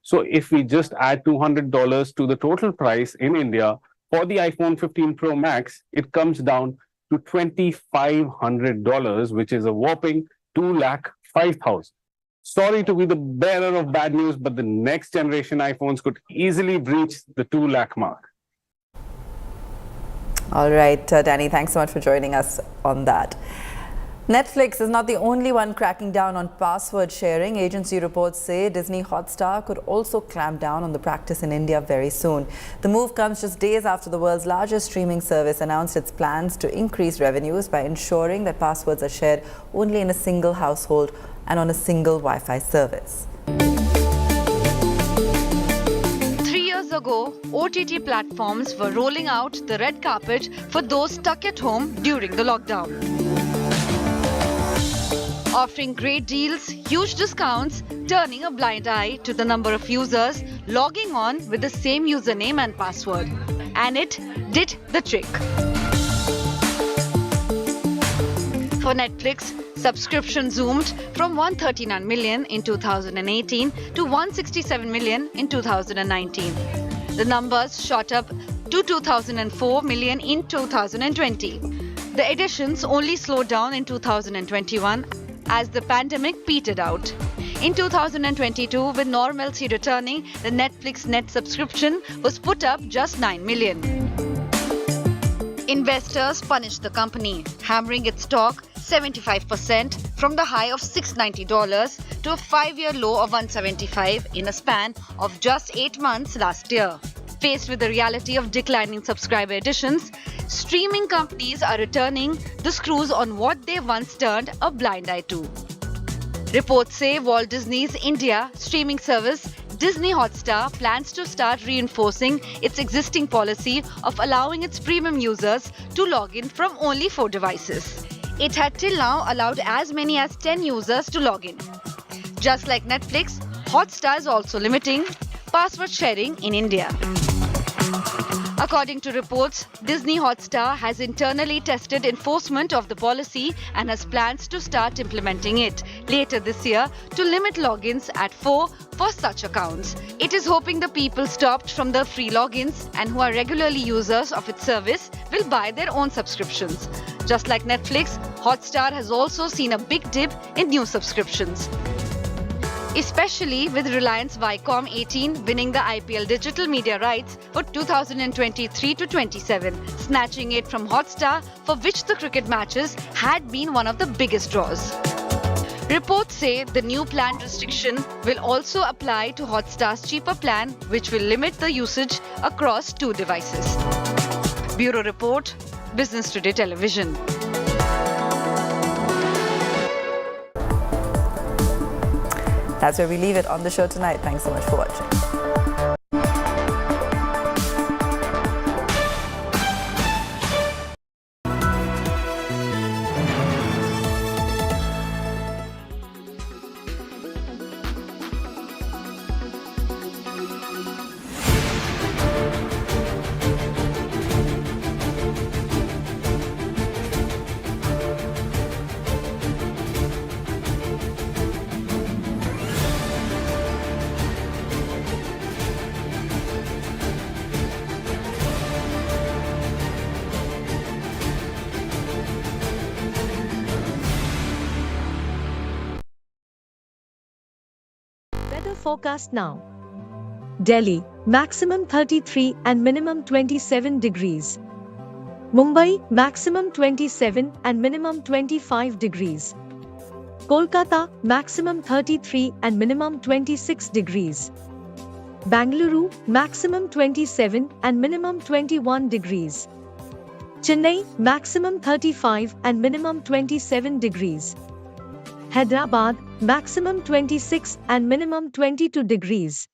So if we just add $200 to the total price in India for the iPhone 15 Pro Max, it comes down to $2,500, which is a whopping 2,05,000. Sorry to be the bearer of bad news, but the next generation iPhones could easily breach the 2 lakh mark. All right, Danny, thanks so much for joining us on that. Netflix is not the only one cracking down on password sharing. Agency reports say Disney Hotstar could also clamp down on the practice in India very soon. The move comes just days after the world's largest streaming service announced its plans to increase revenues by ensuring that passwords are shared only in a single household and on a single Wi-Fi service. 3 years ago, OTT platforms were rolling out the red carpet for those stuck at home during the lockdown. Offering great deals, huge discounts, turning a blind eye to the number of users logging on with the same username and password. And it did the trick. For Netflix, subscription zoomed from 139 million in 2018 to 167 million in 2019. The numbers shot up to 2004 million in 2020. The additions only slowed down in 2021 as the pandemic petered out. In 2022, with normalcy returning, the Netflix net subscription was put up just 9 million. Investors punished the company, hammering its stock 75% from the high of $690 to a 5-year low of $175 in a span of just 8 months last year. Faced with the reality of declining subscriber additions, streaming companies are returning the screws on what they once turned a blind eye to. Reports say Walt Disney's India streaming service Disney Hotstar plans to start reinforcing its existing policy of allowing its premium users to log in from only 4 devices. It had till now allowed as many as 10 users to log in. Just like Netflix, Hotstar is also limiting password sharing in India. According to reports, Disney Hotstar has internally tested enforcement of the policy and has plans to start implementing it later this year to limit logins at 4 for such accounts. It is hoping the people stopped from the free logins and who are regularly users of its service will buy their own subscriptions. Just like Netflix, Hotstar has also seen a big dip in new subscriptions, especially with Reliance Viacom 18 winning the IPL digital media rights for 2023 to 27, snatching it from Hotstar, for which the cricket matches had been one of the biggest draws. Reports say the new planned restriction will also apply to Hotstar's cheaper plan, which will limit the usage across 2 devices. Bureau Report, Business Today Television. That's where we leave it on the show tonight. Thanks so much for watching. Weather forecast now. Delhi, maximum 33 and minimum 27 degrees. Mumbai, maximum 27 and minimum 25 degrees. Kolkata, maximum 33 and minimum 26 degrees. Bangalore, maximum 27 and minimum 21 degrees. Chennai, maximum 35 and minimum 27 degrees. Hyderabad, maximum 26 and minimum 22 degrees.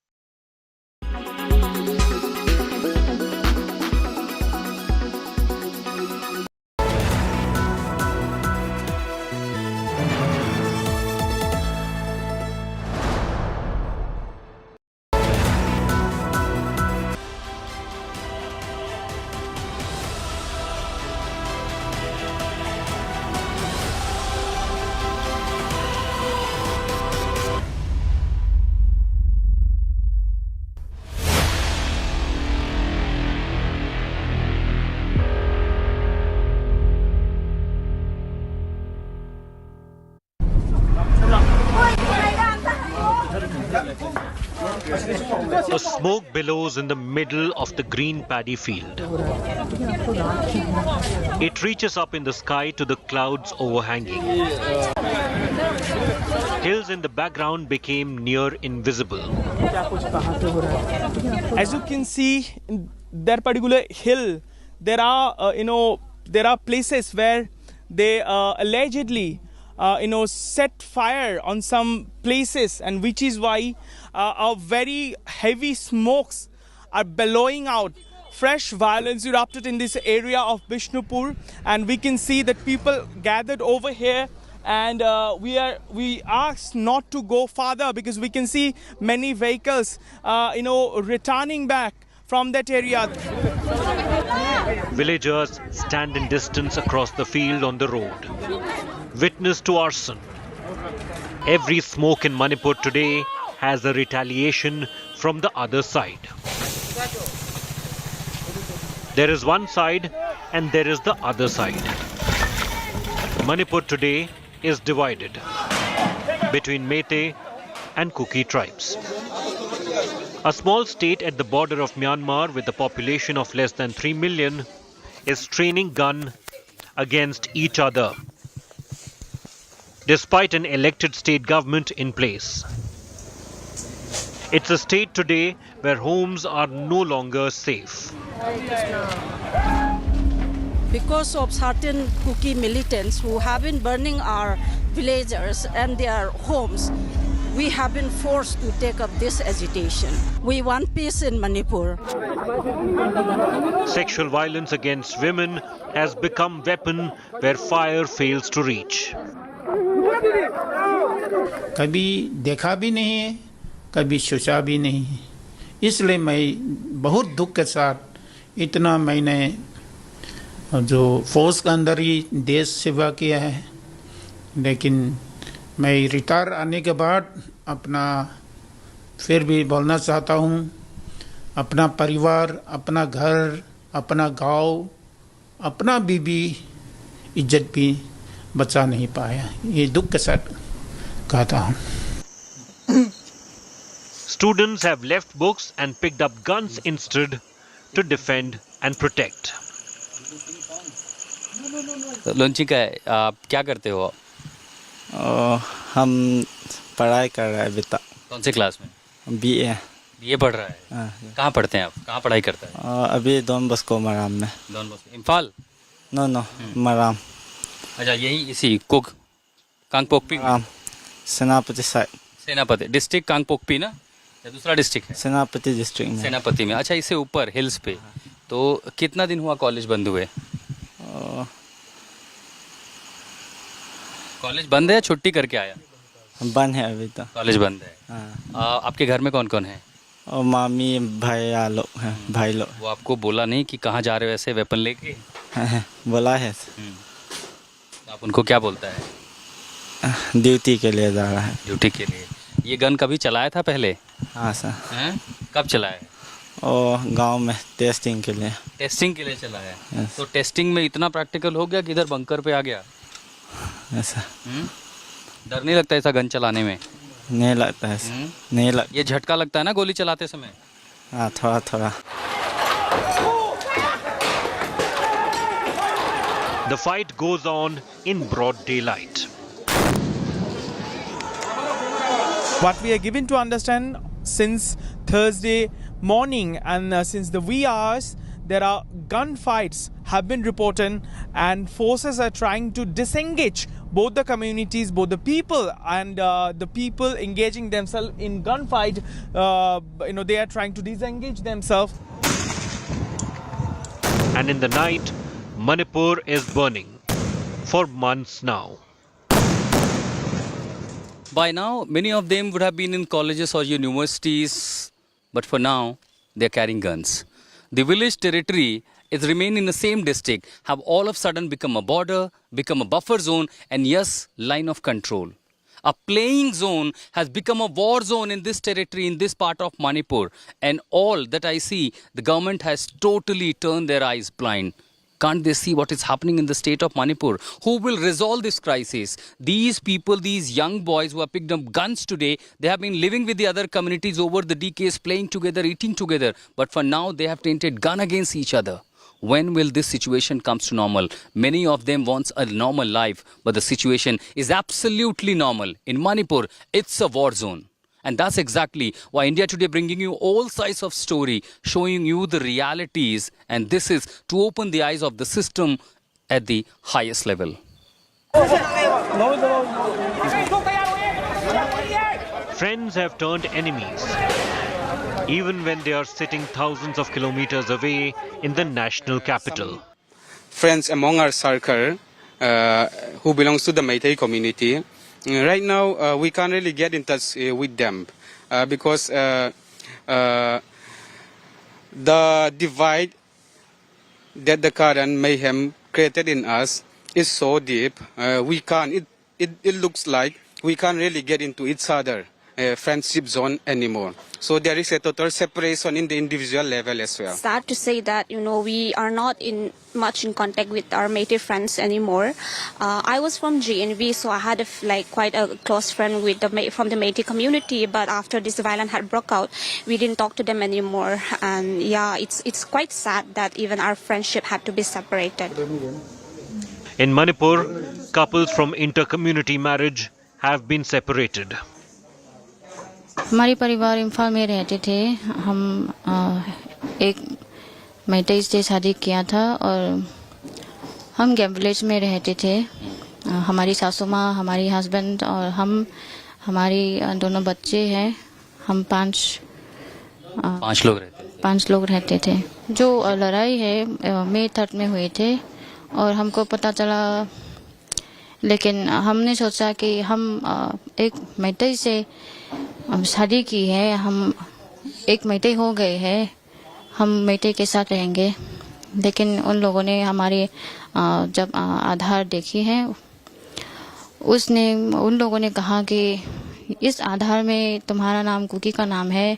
The smoke billows in the middle of the green paddy field. It reaches up in the sky to the clouds overhanging. Hills in the background became near invisible. As you can see, in that particular hill, there are there are places where they allegedly set fire on some places, and which is why very heavy smokes are billowing out. Fresh violence erupted in this area of Bishnupur, and we can see that people gathered over here, and we asked not to go farther because we can see many vehicles returning back from that area. Villagers stand in distance across the field on the road. Witness to arson. Every smoke in Manipur today has a retaliation from the other side. There is one side and there is the other side. Manipur today is divided between Meitei and Kuki tribes. A small state at the border of Myanmar with a population of less than 3 million is training gun against each other, despite an elected state government in place. It's a state today where homes are no longer safe. Because of certain Kuki militants who have been burning our villagers and their homes, we have been forced to take up this agitation. We want peace in Manipur. Sexual violence against women has become a weapon where fire fails to reach. कभी देखा भी नहीं है, कभी सोचा भी नहीं है, इसलिए मैं बहुत दुख के साथ इतना मैंने जो फौज के अंदर ही देश सेवा किया है, लेकिन मैं रिटायर आने के बाद अपना फिर भी बोलना चाहता हूँ, अपना परिवार, अपना घर, अपना गांव, अपना बीबी इज्जत भी बचा नहीं पाया, ये दुख के साथ कहता हूँ. Students have left books and picked up guns instead to defend and protect. Launching का है, आप क्या करते हो? हम पढ़ाई कर रहे हैं अभी तक. कौन से क्लास में? बीए पढ़ रहा है. कहाँ पढ़ते हैं आप? कहाँ पढ़ाई करता है? अभी डॉन बॉस्को मराम में. Don Bosco Imphal? No Maram. अच्छा, यही इसी कांगपोकपी सेनापति साइड. सेनापति डिस्ट्रिक्ट कांगपोकपी ना, या दूसरा डिस्ट्रिक्ट है? सेनापति डिस्ट्रिक्ट में. सेनापति में. अच्छा, इससे ऊपर हिल्स पे. तो कितना दिन हुआ कॉलेज बंद हुए? कॉलेज बंद है या छुट्टी करके आया? बंद है अभी तो. कॉलेज बंद है. आपके घर में कौन कौन है? और मामी भैया लोग हैं, भाई लोग. वो आपको बोला नहीं कि कहाँ जा रहे हो ऐसे वेपन लेके? बोला है. आप उनको क्या बोलता है? ड्यूटी के लिए जा रहा है. ड्यूटी के लिए. ये गन कभी चलाया था पहले? हाँ सर. कब चलाया? और गांव में टेस्टिंग के लिए. टेस्टिंग के लिए चलाया. तो टेस्टिंग में इतना प्रैक्टिकल हो गया कि इधर बंकर पे आ गया? ऐसा. डर नहीं लगता ऐसा गन चलाने में? नहीं लगता है. नहीं लगता. ये झटका लगता है ना गोली चलाते समय? हाँ, थोड़ा थोड़ा. The fight goes on in broad daylight. What we are given to understand since Thursday morning and since the wee hours, there are gunfights have been reported and forces are trying to disengage both the communities, both the people and the people engaging themselves in gunfight. They are trying to disengage themselves. And in the night, Manipur is burning for months now. By now, many of them would have been in colleges or universities, but for now, they are carrying guns. The village territory is remain in the same district, have all of a sudden become a border, become a buffer zone, and yes, line of control. A playing zone has become a war zone in this territory, in this part of Manipur. And all that I see, the government has totally turned their eyes blind. Can't they see what is happening in the state of Manipur? Who will resolve this crisis? These people, these young boys who have picked up guns today, they have been living with the other communities over the decades, playing together, eating together. But for now, they have tainted gun against each other. When will this situation come to normal? Many of them want a normal life, but the situation is absolutely normal. In Manipur, it's a war zone. And that's exactly why India Today bringing you all sides of story, showing you the realities. And this is to open the eyes of the system at the highest level. Friends have turned enemies, even when they are sitting thousands of kilometers away in the national capital. Friends among our circle who belongs to the Meitei community. Right now, we can't really get in touch with them because the divide that the current mayhem created in us is so deep. We can't. It looks like we can't really get into each other friendship zone anymore. So there is a total separation in the individual level as well. Sad to say that, we are not much in contact with our Métis friends anymore. I was from GNV, so I had quite a close friend from the Métis community. But after this violence had broke out, we didn't talk to them anymore. And yeah, it's quite sad that even our friendship had to be separated. In Manipur, couples from inter-community marriage have been separated. हमारी परिवार इम्फाल में रहते थे. हम एक मैतेई से शादी किया था और हम गेम विलेज में रहते थे. हमारी सासू माँ, हमारी हस्बैंड और हमारी दोनों बच्चे हैं, हम पांच लोग रहते थे। जो लड़ाई है मई 3 में हुए थे और हमको पता चला, लेकिन हमने सोचा कि हम एक मैत्री से शादी की है, हम एक मैत्री हो गए हैं, हम मैत्री के साथ रहेंगे। लेकिन उन लोगों ने हमारे जब आधार देखी है, उन लोगों ने कहा कि इस आधार में तुम्हारा नाम कुकी का नाम है,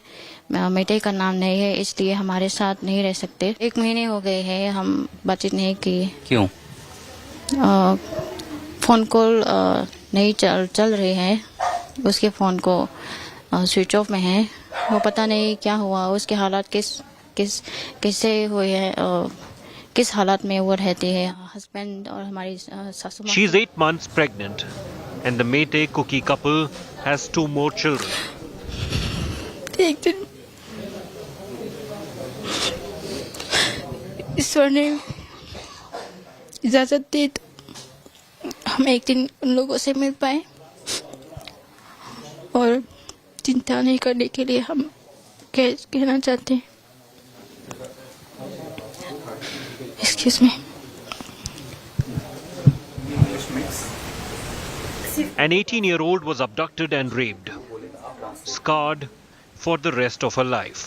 मैत्री का नाम नहीं है, इसलिए हमारे साथ नहीं रह सकते। 1 महीने हो गए हैं, हम बातचीत नहीं की। क्यों? फ़ोन कॉल नहीं चल रहे हैं, उसके फ़ोन को स्विच ऑफ में है। वो पता नहीं क्या हुआ, उसके हालात कैसे हुए हैं, किस हालात में वो रहती है। हस्बैंड और हमारी सासू माँ। She is 8 months pregnant and the Meitei Kuki couple has 2 more children. एक दिन ईश्वर ने इजाज़त दी तो हम एक दिन उन लोगों से मिल पाए, और चिंता नहीं करने के लिए हम कहना चाहते हैं। Excuse me. An 18-year-old was abducted and raped, scarred for the rest of her life.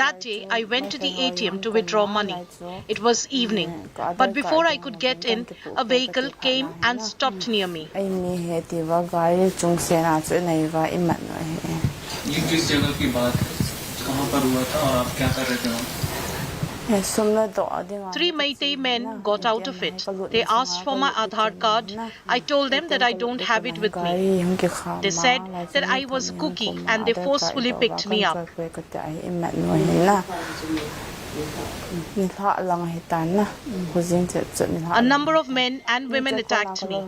That day, I went to the ATM to withdraw money. It was evening, but before I could get in, a vehicle came and stopped near me. ये किस जगह की बात है? कहाँ पर हुआ था और आप क्या कर रहे थे वहाँ? 3 Meitei men got out of it. They asked for my Aadhaar card. I told them that I don't have it with me. They said that I was a cookie and they forcefully picked me up. A number of men and women attacked me.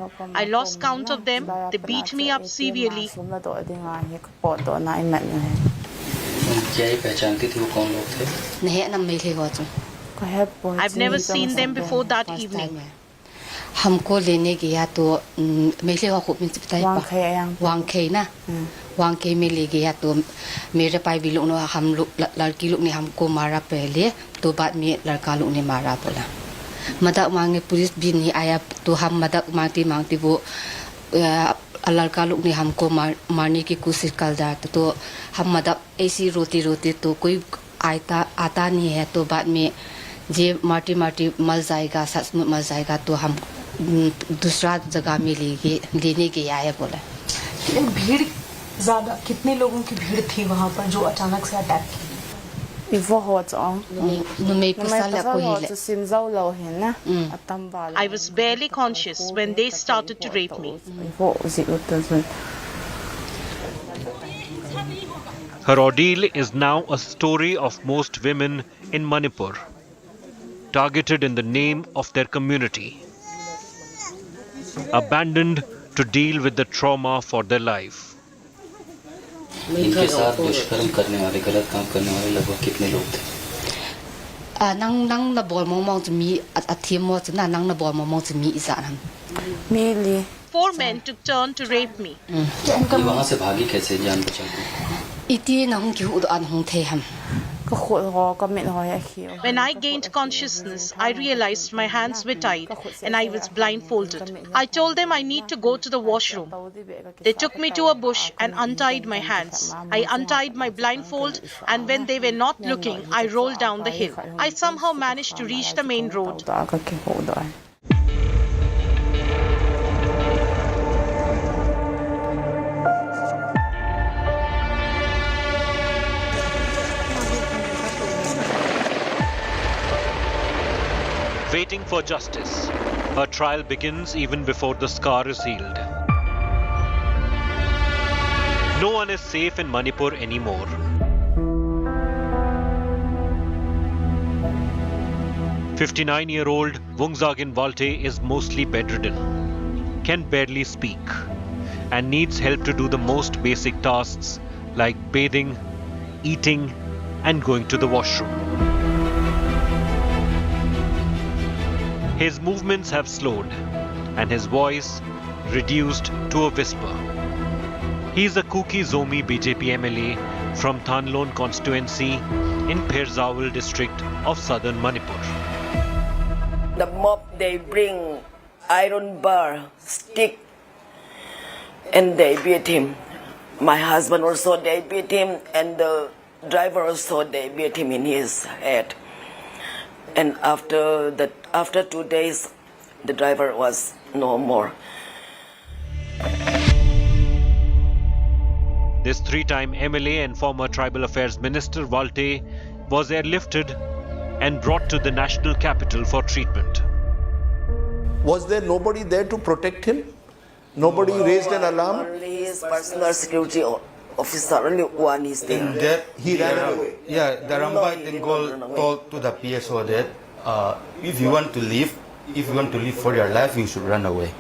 I lost count of them. They beat me up severely. I've never seen them before that evening. हमको लेने गया तो मेरे को कुछ बताइए वांखे में ले गया तो मेरे पाई भी लोग हम लोग लड़की लोग ने हमको मारा पहले, तो बाद में लड़का लोग ने मारा बोला। मदद मांगे, पुलिस भी नहीं आया, तो हम मदद मांगते वो लड़का लोग ने हमको मारने की कोशिश कर रहा था। तो हम मदद ऐसी रोते तो कोई आता नहीं है, तो बाद में जे माटी मर जाएगा, सचमुच मर जाएगा, तो हम दूसरा जगह में लेने गया है बोला। भीड़ ज्यादा, कितने लोगों की भीड़ थी वहाँ पर जो अचानक से अटैक की? I was barely conscious when they started to rape me. Her ordeal is now a story of most women in Manipur, targeted in the name of their community, abandoned to deal with the trauma for their life. इनके साथ दुष्कर्म करने वाले, गलत काम करने वाले लगभग कितने लोग थे? नंग न बोल मोमो जमी अथीम मो जना नंग न बोल मोमो जमी इजान हम 4 men took turn to rape me. ये वहाँ से भागी कैसे, जान बचा के? इतने नंग की उद अनहों थे हम। When I gained consciousness, I realized my hands were tied and I was blindfolded. I told them I need to go to the washroom. They took me to a bush and untied my hands. I untied my blindfold, and when they were not looking, I rolled down the hill. I somehow managed to reach the main road. Waiting for justice, her trial begins even before the scar is healed. No one is safe in Manipur anymore. "59-year-old Wungzagin Walte is mostly bedridden, can barely speak, and needs help to do the most basic tasks like bathing, eating, and going to the washroom. His movements have slowed and his voice reduced to a whisper. He is a Kuki Zomi BJP MLA from Thanlon constituency in Phirzawal district of southern Manipur. The mob, they bring iron bar, stick, and they beat him. My husband also, they beat him, and the driver also, they beat him in his head. And after 2 days, the driver was no more. This three-time MLA and former Tribal Affairs Minister Walte was airlifted and brought to the national capital for treatment. Was there nobody there to protect him? Nobody raised an alarm? Only his personal security officer, only one is there. He ran away. Yeah, the Rambai then told to the PSO that if you want to live for your life, you should run away.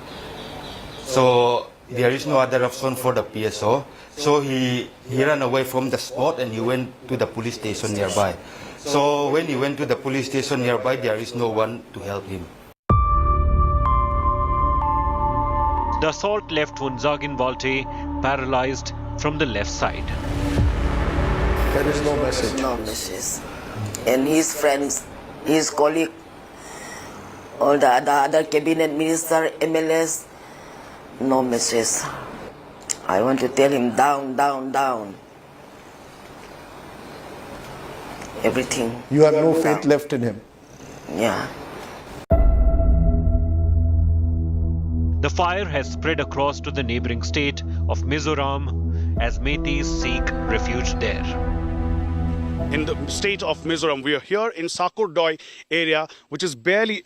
So there is no other option for the PSO. So he ran away from the spot and he went to the police station nearby. So when he went to the police station nearby, there is no one to help him. The assault left Hunzagin Walte paralyzed from the left side. There is no message. No message. And his friends, his colleague, all the other cabinet minister, MLS, no message. I want to tell him down, down, down. Everything. You have no faith left in him. Yeah. The fire has spread across to the neighboring state of Mizoram as Meiteis seek refuge there. In the state of Mizoram, we are here in Sakurdoi area, which is barely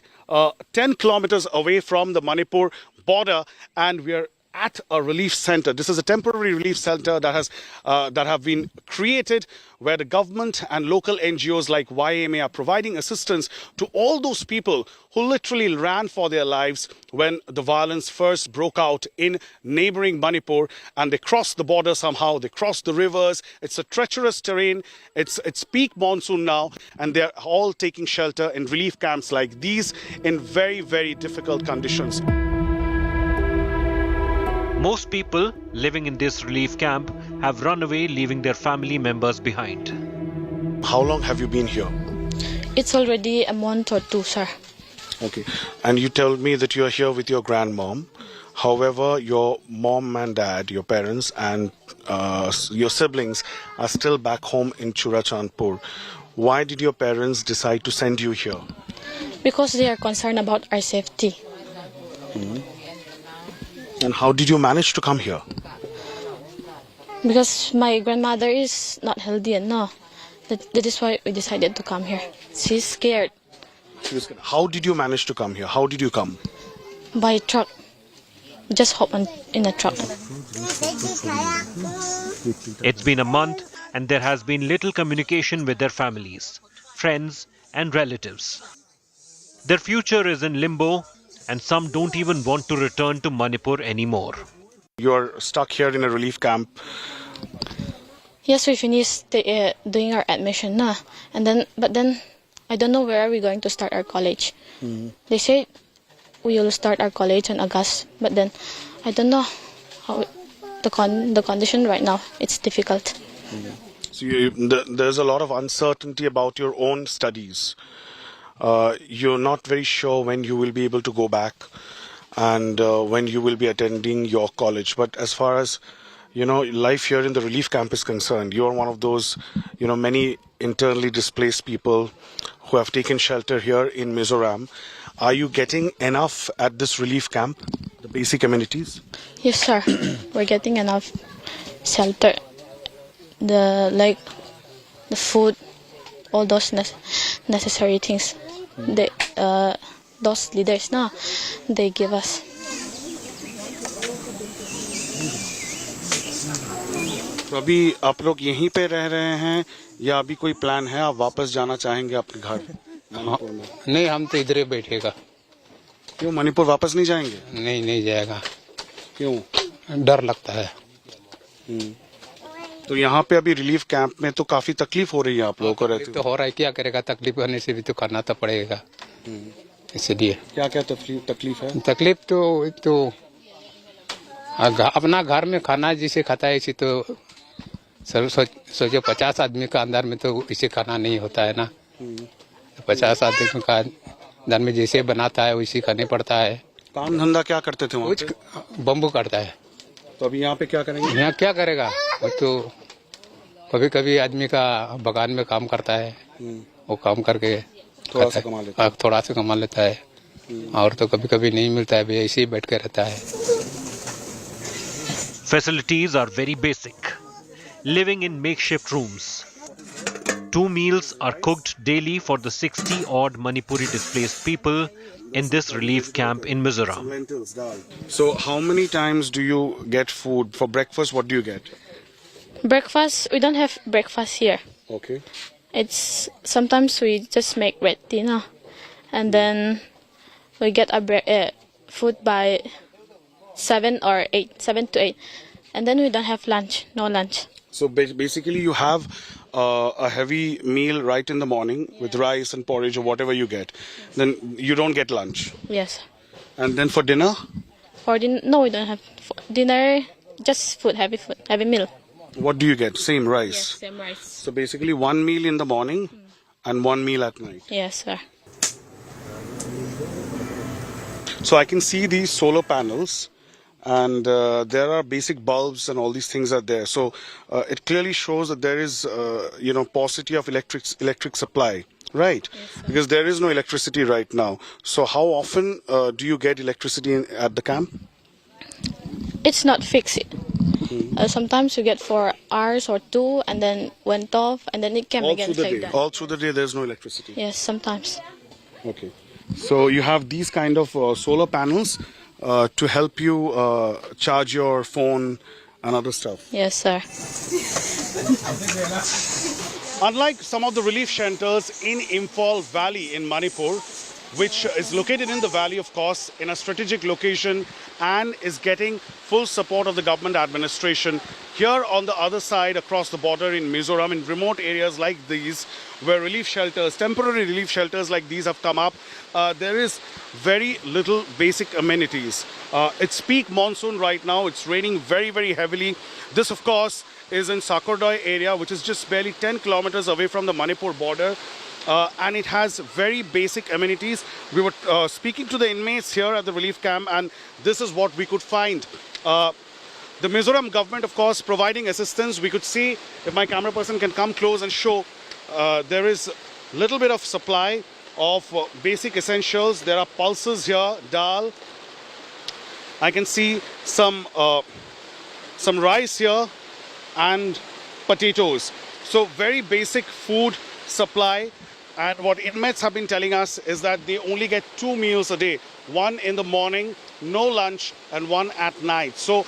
10 kilometers away from the Manipur border, and we are at a relief center. This is a temporary relief center that have been created where the government and local NGOs like YMA are providing assistance to all those people who literally ran for their lives when the violence first broke out in neighboring Manipur, and they crossed the border somehow, they crossed the rivers. It's a treacherous terrain. It's peak monsoon now, and they're all taking shelter in relief camps like these in very, very difficult conditions. Most people living in this relief camp have run away, leaving their family members behind. How long have you been here? It's already a month or two, sir. Okay. And you told me that you are here with your grandmom. However, your mom and dad, your parents and your siblings are still back home in Churachandpur. Why did your parents decide to send you here? Because they are concerned about our safety. Mm-hmm. And how did you manage to come here? Because my grandmother is not healthy enough. That is why we decided to come here. She's scared. How did you manage to come here? How did you come? By truck. Just hop in a truck. It's been a month and there has been little communication with their families, friends and relatives. Their future is in limbo, and some don't even want to return to Manipur anymore. You're stuck here in a relief camp. Yes, we finished doing our admission now, but then I don't know where are we going to start our college. Mm-hmm. They say we will start our college in August, but then I don't know how the condition right now. It's difficult. Mm-hmm. So there's a lot of uncertainty about your own studies. You're not very sure when you will be able to go back and when you will be attending your college. But as far as, life here in the relief camp is concerned, you're one of those, many internally displaced people who have taken shelter here in Mizoram. Are you getting enough at this relief camp, the basic amenities? Yes, sir. We're getting enough shelter, the food, all those necessary things. Those leaders now, they give us. तो अभी आप लोग यहीं पे रह रहे हैं या अभी कोई प्लान है, आप वापस जाना चाहेंगे अपने घर? नहीं, हम तो इधर ही बैठेगा। क्यों, मणिपुर वापस नहीं जाएंगे? नहीं जाएगा। क्यों? डर लगता है। तो यहाँ पे अभी रिलीफ कैंप में तो काफी तकलीफ हो रही है आप लोगों को रहते? तो हो रहा है, क्या करेगा, तकलीफ होने से भी तो करना तो पड़ेगा। इसलिए क्या क्या तकलीफ है? तकलीफ तो अपना घर में खाना जिसे खाता है इसे तो सोचो 50 आदमी का अंदर में तो इसे खाना नहीं होता है ना। 50 आदमी का अंदर में जैसे बनाता है वैसे खाने पड़ता है। काम धंधा क्या करते थे वहाँ पे? बम्बू करता है। तो अभी यहाँ पे क्या करेंगे? यहाँ क्या करेगा वो तो कभी कभी आदमी का बगान में काम करता है, वो काम करके थोड़ा सा कमा लेता है और तो कभी कभी नहीं मिलता है, ऐसे ही बैठ के रहता है। Facilities are very basic. Living in makeshift rooms. 2 meals are cooked daily for the 60 odd Manipuri displaced people in this relief camp in Mizoram. So how many times do you get food? For breakfast, what do you get? Breakfast, we don't have breakfast here. Okay. It's sometimes we just make red dinner, and then we get our food by 7 to 8, and then we don't have lunch, no lunch. So basically you have a heavy meal right in the morning with rice and porridge or whatever you get. Then you don't get lunch. Yes. And then for dinner? For dinner, no, we don't have dinner, just heavy meal. What do you get? Same rice? Yes, same rice. So basically 1 meal in the morning and 1 meal at night. Yes, sir. So I can see these solar panels, and there are basic bulbs and all these things are there. So it clearly shows that there is, paucity of electric supply, right? Yes, because there is no electricity right now. So how often do you get electricity at the camp? It's not fixed. Sometimes you get 4 hours or 2, and then went off, and then it came again. All through the day, there's no electricity. Yes, sometimes. Okay. So you have these kind of solar panels to help you charge your phone and other stuff. Yes, sir. Unlike some of the relief shelters in Imphal Valley in Manipur, which is located in the valley, of course, in a strategic location and is getting full support of the government administration, here on the other side across the border in Mizoram, in remote areas like these, where relief shelters, temporary relief shelters like these have come up, there is very little basic amenities. It's peak monsoon right now. It's raining very, very heavily. This, of course, is in Sakurdoi area, which is just barely 10 kilometers away from the Manipur border. And it has very basic amenities. We were speaking to the inmates here at the relief camp, and this is what we could find. The Mizoram government, of course, providing assistance. We could see, if my camera person can come close and show, there is a little bit of supply of basic essentials. There are pulses here, dal. I can see some rice here and potatoes. So very basic food supply. And what inmates have been telling us is that they only get 2 meals a day, 1 in the morning, no lunch, and 1 at night. So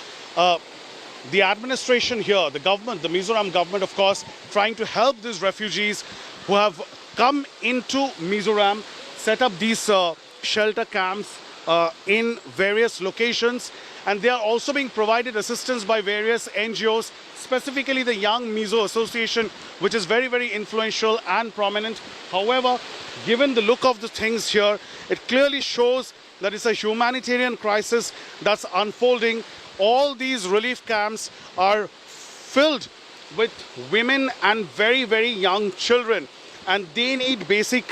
the administration here, the government, the Mizoram government, of course, trying to help these refugees who have come into Mizoram, set up these shelter camps in various locations. And they are also being provided assistance by various NGOs, specifically the Young Mizo Association, which is very, very influential and prominent. However, given the look of the things here, it clearly shows that it's a humanitarian crisis that's unfolding. All these relief camps are filled with women and very, very young children, and they need basic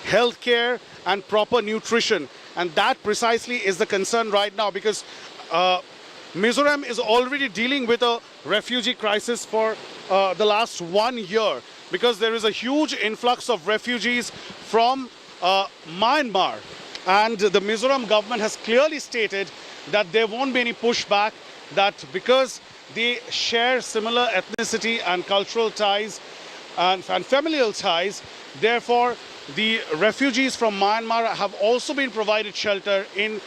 health care and proper nutrition. And that precisely is the concern right now, because Mizoram is already dealing with a refugee crisis for the last 1 year, because there is a huge influx of refugees from Myanmar. And the Mizoram government has clearly stated that there won't be any pushback, that because they share similar ethnicity and cultural ties and familial ties, therefore the refugees from Myanmar have also been provided shelter in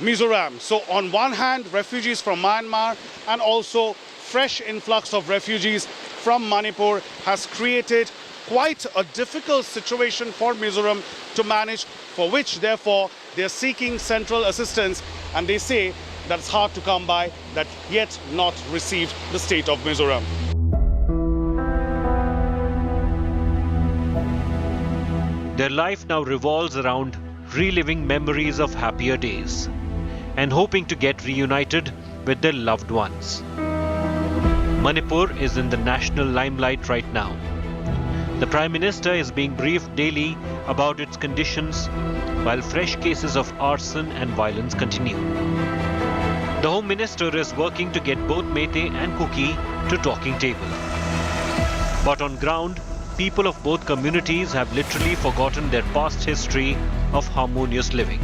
Mizoram. So on one hand, refugees from Myanmar and also fresh influx of refugees from Manipur has created quite a difficult situation for Mizoram to manage, for which therefore they are seeking central assistance, and they say that it's hard to come by, that yet not received the state of Mizoram. Their life now revolves around reliving memories of happier days and hoping to get reunited with their loved ones. Manipur is in the national limelight right now. The Prime Minister is being briefed daily about its conditions while fresh cases of arson and violence continue. The Home Minister is working to get both Meitei and Kuki to talking table. But on ground, people of both communities have literally forgotten their past history of harmonious living.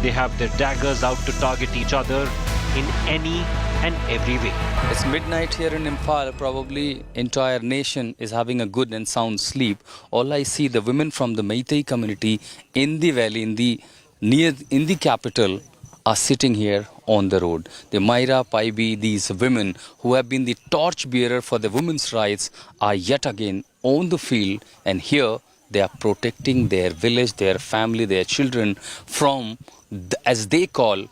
They have their daggers out to target each other in any and every way. It's midnight here in Imphal. Probably entire nation is having a good and sound sleep. All I see, the women from the Meitei community in the valley, in the capital, are sitting here on the road. The Maira, Paibi, these women who have been the torch bearer for the women's rights are yet again on the field, and here they are protecting their village, their family, their children from, as they call,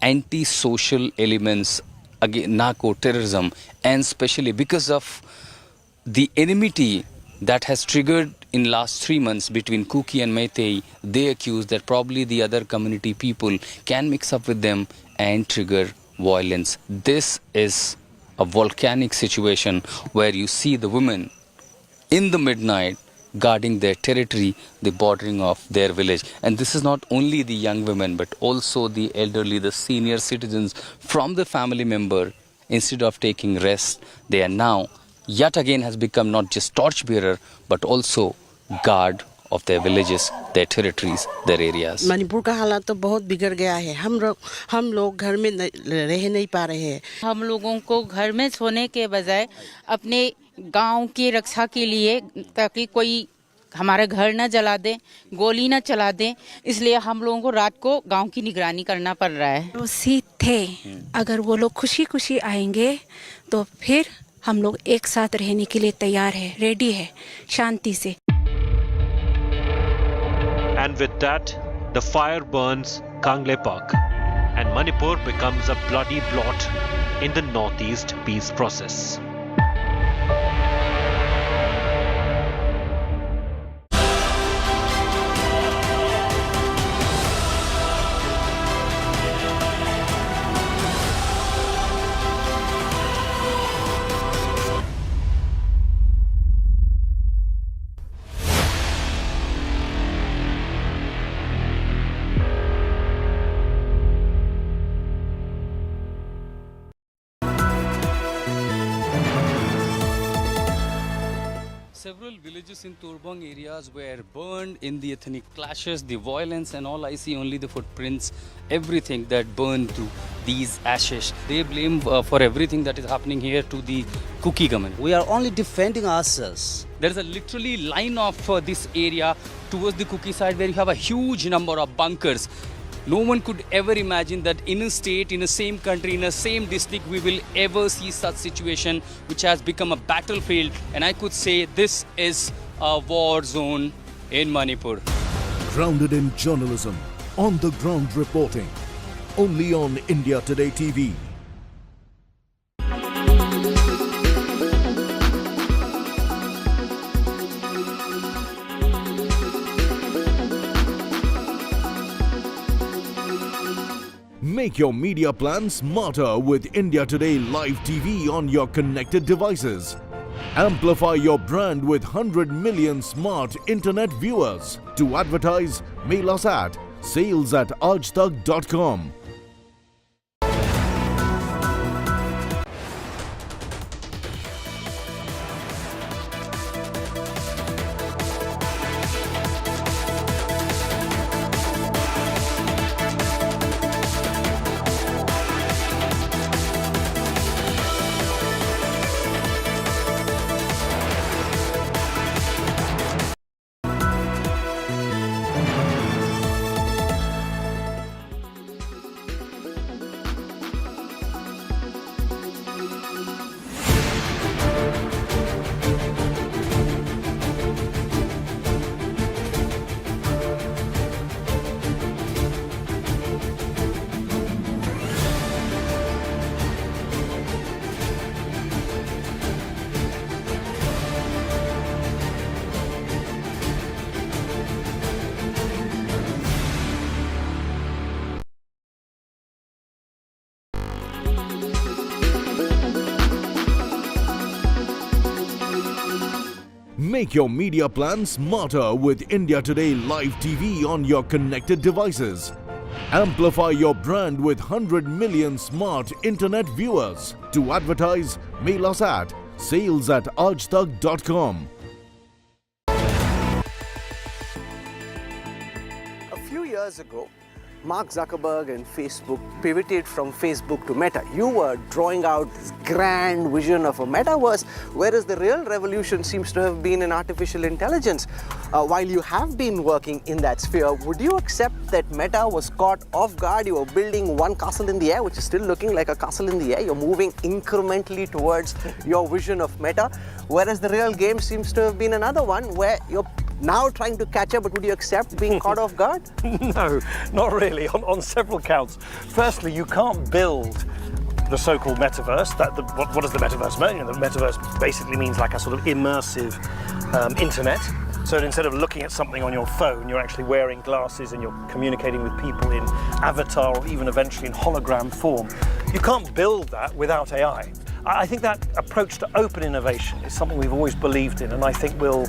anti-social elements, again, narco-terrorism, and especially because of the enmity that has triggered in last 3 months between Kuki and Meitei. They accuse that probably the other community people can mix up with them and trigger violence. This is a volcanic situation where you see the women in the midnight guarding their territory, the bordering of their village. And this is not only the young women, but also the elderly, the senior citizens from the family member. Instead of taking rest, they are now yet again has become not just torchbearer, but also guard of their villages, their territories, their areas. Manipur का हालात तो बहुत बिगड़ गया है. हम लोग घर में रह नहीं पा रहे हैं. हम लोगों को घर में सोने के बजाय अपने गांव की रक्षा के लिए, ताकि कोई हमारा घर न जला दे, गोली न चला दे, इसलिए हम लोगों को रात को गांव की निगरानी करना पड़ रहा है. पड़ोसी थे, अगर वो लोग खुशी खुशी आएंगे तो फिर हम लोग एक साथ रहने के लिए तैयार है, रेडी है, शांति से. And with that, the fire burns Kangle Park, and Manipur becomes a bloody blot in the northeast peace process. Several villages in Turbang areas were burned in the ethnic clashes, the violence, and all I see only the footprints, everything that burned to these ashes. They blame for everything that is happening here to the Kuki government. We are only defending ourselves. There is a literally line of this area towards the Kuki side where you have a huge number of bunkers. No one could ever imagine that in a state, in a same country, in a same district, we will ever see such situation which has become a battlefield. And I could say this is a war zone in Manipur. Grounded in journalism, on the ground reporting, only on India Today TV. Make your media plan smarter with India Today Live TV on your connected devices. Amplify your brand with 100 million smart internet viewers. To advertise, mail us at sales@aajtak.com. Make your media plan smarter with India Today Live TV on your connected devices. Amplify your brand with 100 million smart internet viewers. To advertise, mail us at sales@aajtak.com. A few years ago, Mark Zuckerberg and Facebook pivoted from Facebook to Meta. You were drawing out this grand vision of a metaverse, whereas the real revolution seems to have been in artificial intelligence. While you have been working in that sphere, would you accept that Meta was caught off guard? You were building one castle in the air, which is still looking like a castle in the air. You're moving incrementally towards your vision of Meta, whereas the real game seems to have been another one where you're now trying to catch up, but would you accept being caught off guard? No, not really, on several counts. Firstly, you can't build the so-called metaverse. What does the metaverse mean? The metaverse basically means like a sort of immersive internet. So instead of looking at something on your phone, you're actually wearing glasses and you're communicating with people in avatar or even eventually in hologram form. You can't build that without AI. I think that approach to open innovation is something we've always believed in, and I think will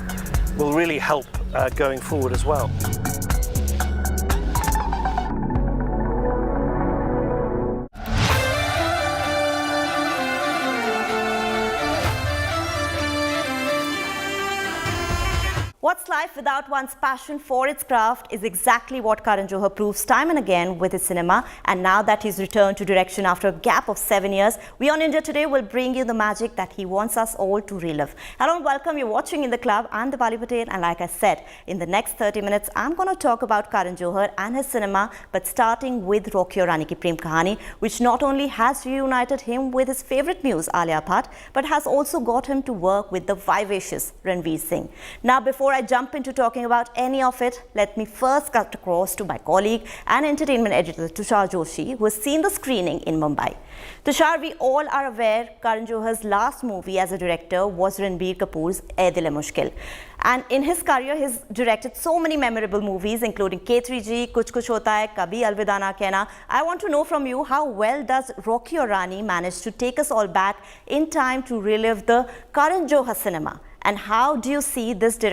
really help going forward as well. What's life without one's passion for its craft is exactly what Karan Johar proves time and again with his cinema. And now that he's returned to direction after a gap of 7 years, we on India Today will bring you the magic that he wants us all to relive. Hello and welcome. You're watching In the Club. I'm Dipali Patel, and like I said, in the next 30 minutes, I'm going to talk about Karan Johar and his cinema, but starting with Rocky Aur Rani Ki Prem Kahani, which not only has reunited him with his favorite muse, Alia Bhatt, but has also got him to work with the vivacious Ranveer Singh. Now, before I jump into talking about any of it, let me first cut across to my colleague and entertainment editor Tushar Joshi, who has seen the screening in Mumbai. Tushar, we all are aware Karan Johar's last movie as a director was Ranbir Kapoor's Ae Dil Hai Mushkil. And in his career, he's directed so many memorable movies, including K3G, Kuch Kuch Hota Hai, Kabhi Alvida Na Kehna. I want to know from you, how well does Rocky Aur Rani manage to take us all back in time to relive the Karan Johar cinema? And how do you see this direction